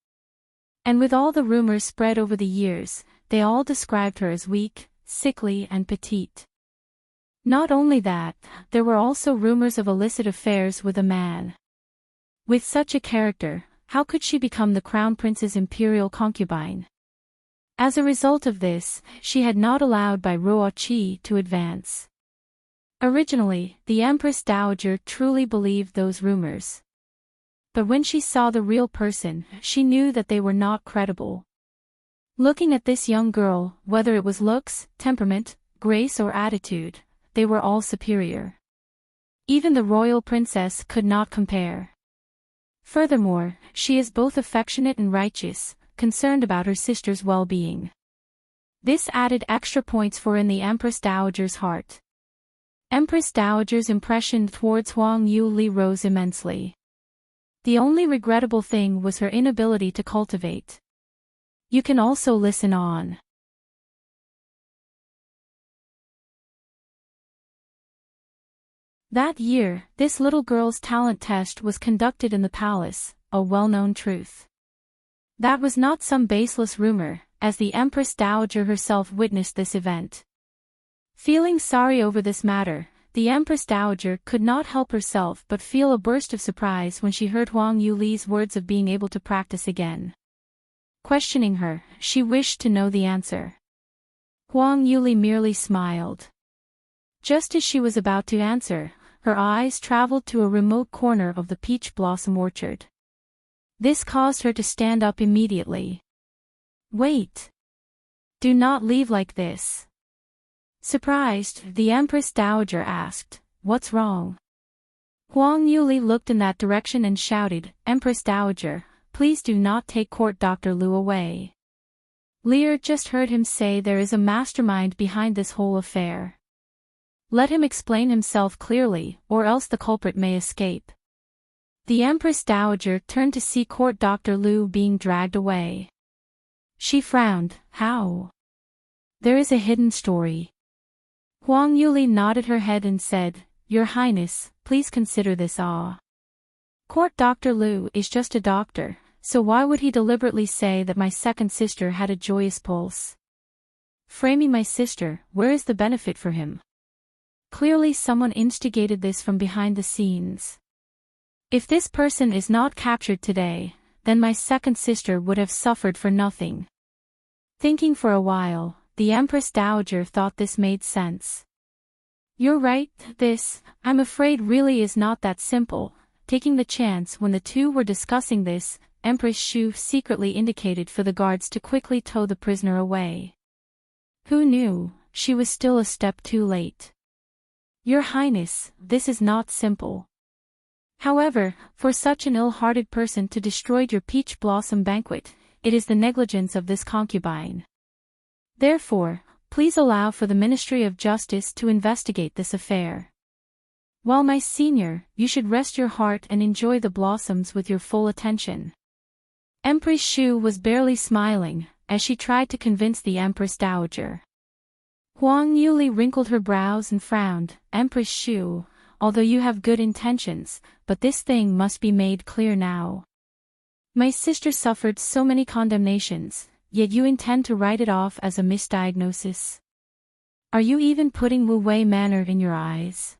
And with all the rumors spread over the years, they all described her as weak, sickly and petite. Not only that, there were also rumors of illicit affairs with a man. With such a character, how could she become the Crown Prince's imperial concubine? As a result of this, she had not allowed Bai Ruoqi to advance. Originally, the Empress Dowager truly believed those rumors. But when she saw the real person, she knew that they were not credible. Looking at this young girl, whether it was looks, temperament, grace or attitude, they were all superior. Even the royal princess could not compare. Furthermore, she is both affectionate and righteous, concerned about her sister's well-being. This added extra points for in the Empress Dowager's heart. Empress Dowager's impression towards Huang Yuli rose immensely. The only regrettable thing was her inability to cultivate. You can also listen on. That year, this little girl's talent test was conducted in the palace, a well-known truth. That was not some baseless rumor, as the Empress Dowager herself witnessed this event. Feeling sorry over this matter, the Empress Dowager could not help herself but feel a burst of surprise when she heard Huang Yuli's words of being able to practice again. Questioning her, she wished to know the answer. Huang Yuli merely smiled. Just as she was about to answer, her eyes traveled to a remote corner of the peach blossom orchard. This caused her to stand up immediately. Wait! Do not leave like this. Surprised, the Empress Dowager asked, What's wrong? Huang Yuli looked in that direction and shouted, Empress Dowager, please do not take Court Dr. Lu away. Lear just heard him say there is a mastermind behind this whole affair. Let him explain himself clearly, or else the culprit may escape. The Empress Dowager turned to see Court Dr. Lu being dragged away. She frowned, How? There is a hidden story. Huang Yuli nodded her head and said, Your Highness, please consider this awe. Court Dr. Lu is just a doctor, so why would he deliberately say that my second sister had a joyous pulse? Framing my sister, where is the benefit for him? Clearly someone instigated this from behind the scenes. If this person is not captured today, then my second sister would have suffered for nothing. Thinking for a while, the Empress Dowager thought this made sense. You're right, this, I'm afraid really is not that simple. Taking the chance when the two were discussing this, Empress Shu secretly indicated for the guards to quickly tow the prisoner away. Who knew, she was still a step too late. Your Highness, this is not simple. However, for such an ill-hearted person to destroy your peach blossom banquet, it is the negligence of this concubine. Therefore, please allow for the Ministry of Justice to investigate this affair. While my senior, you should rest your heart and enjoy the blossoms with your full attention. Empress Shu was barely smiling, as she tried to convince the Empress Dowager. Huang Yuli wrinkled her brows and frowned, Empress Shu, although you have good intentions, but this thing must be made clear now. My sister suffered so many condemnations, yet you intend to write it off as a misdiagnosis. Are you even putting Wu Wei manner in your eyes?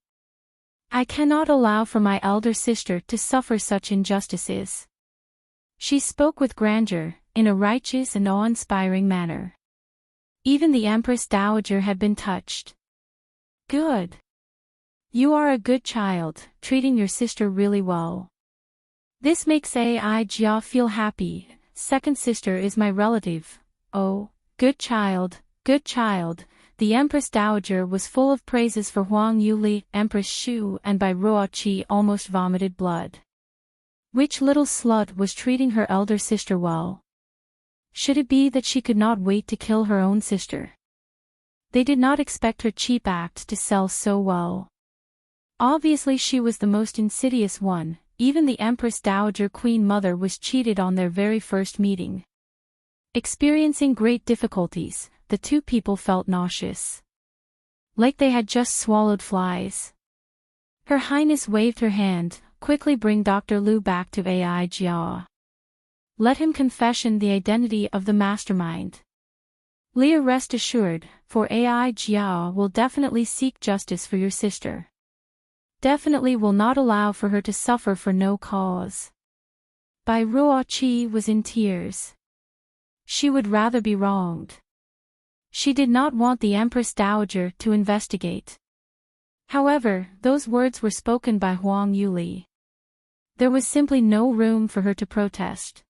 I cannot allow for my elder sister to suffer such injustices. She spoke with grandeur, in a righteous and awe-inspiring manner. Even the Empress Dowager had been touched. Good. You are a good child, treating your sister really well. This makes Ai Jia feel happy. Second sister is my relative. Oh, good child, good child. The Empress Dowager was full of praises for Huang Yuli, Empress Shu, and by Ruoqi almost vomited blood. Which little slut was treating her elder sister well? Should it be that she could not wait to kill her own sister? They did not expect her cheap acts to sell so well. Obviously she was the most insidious one. Even the Empress Dowager Queen Mother was cheated on their very first meeting. Experiencing great difficulties, the two people felt nauseous. Like they had just swallowed flies. Her Highness waved her hand, quickly bring Dr. Lu back to Ai Jia. Let him confession the identity of the mastermind. Leah, rest assured, for Ai Jia will definitely seek justice for your sister. Definitely will not allow for her to suffer for no cause. Bai Ruoqi was in tears. She would rather be wronged. She did not want the Empress Dowager to investigate. However, those words were spoken by Huang Yuli. There was simply no room for her to protest.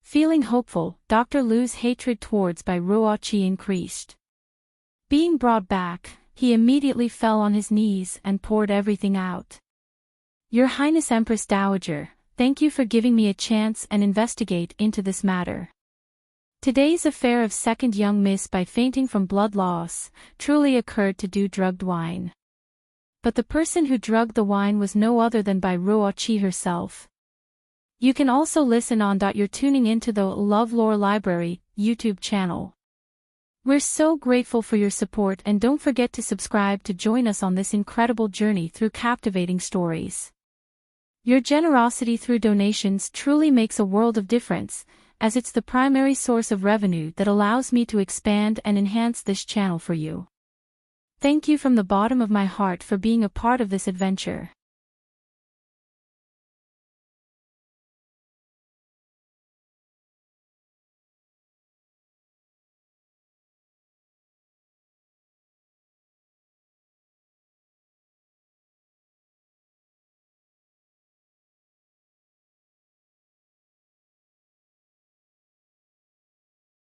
Feeling hopeful, Dr. Lu's hatred towards Bai Ruoqi increased. Being brought back, he immediately fell on his knees and poured everything out. Your Highness Empress Dowager, thank you for giving me a chance and investigate into this matter. Today's affair of second young miss by fainting from blood loss truly occurred to do drugged wine. But the person who drugged the wine was no other than Bai Ruoqi herself. You can also listen on. You're tuning into the LoveLore Library YouTube channel. We're so grateful for your support, and don't forget to subscribe to join us on this incredible journey through captivating stories. Your generosity through donations truly makes a world of difference, as it's the primary source of revenue that allows me to expand and enhance this channel for you. Thank you from the bottom of my heart for being a part of this adventure.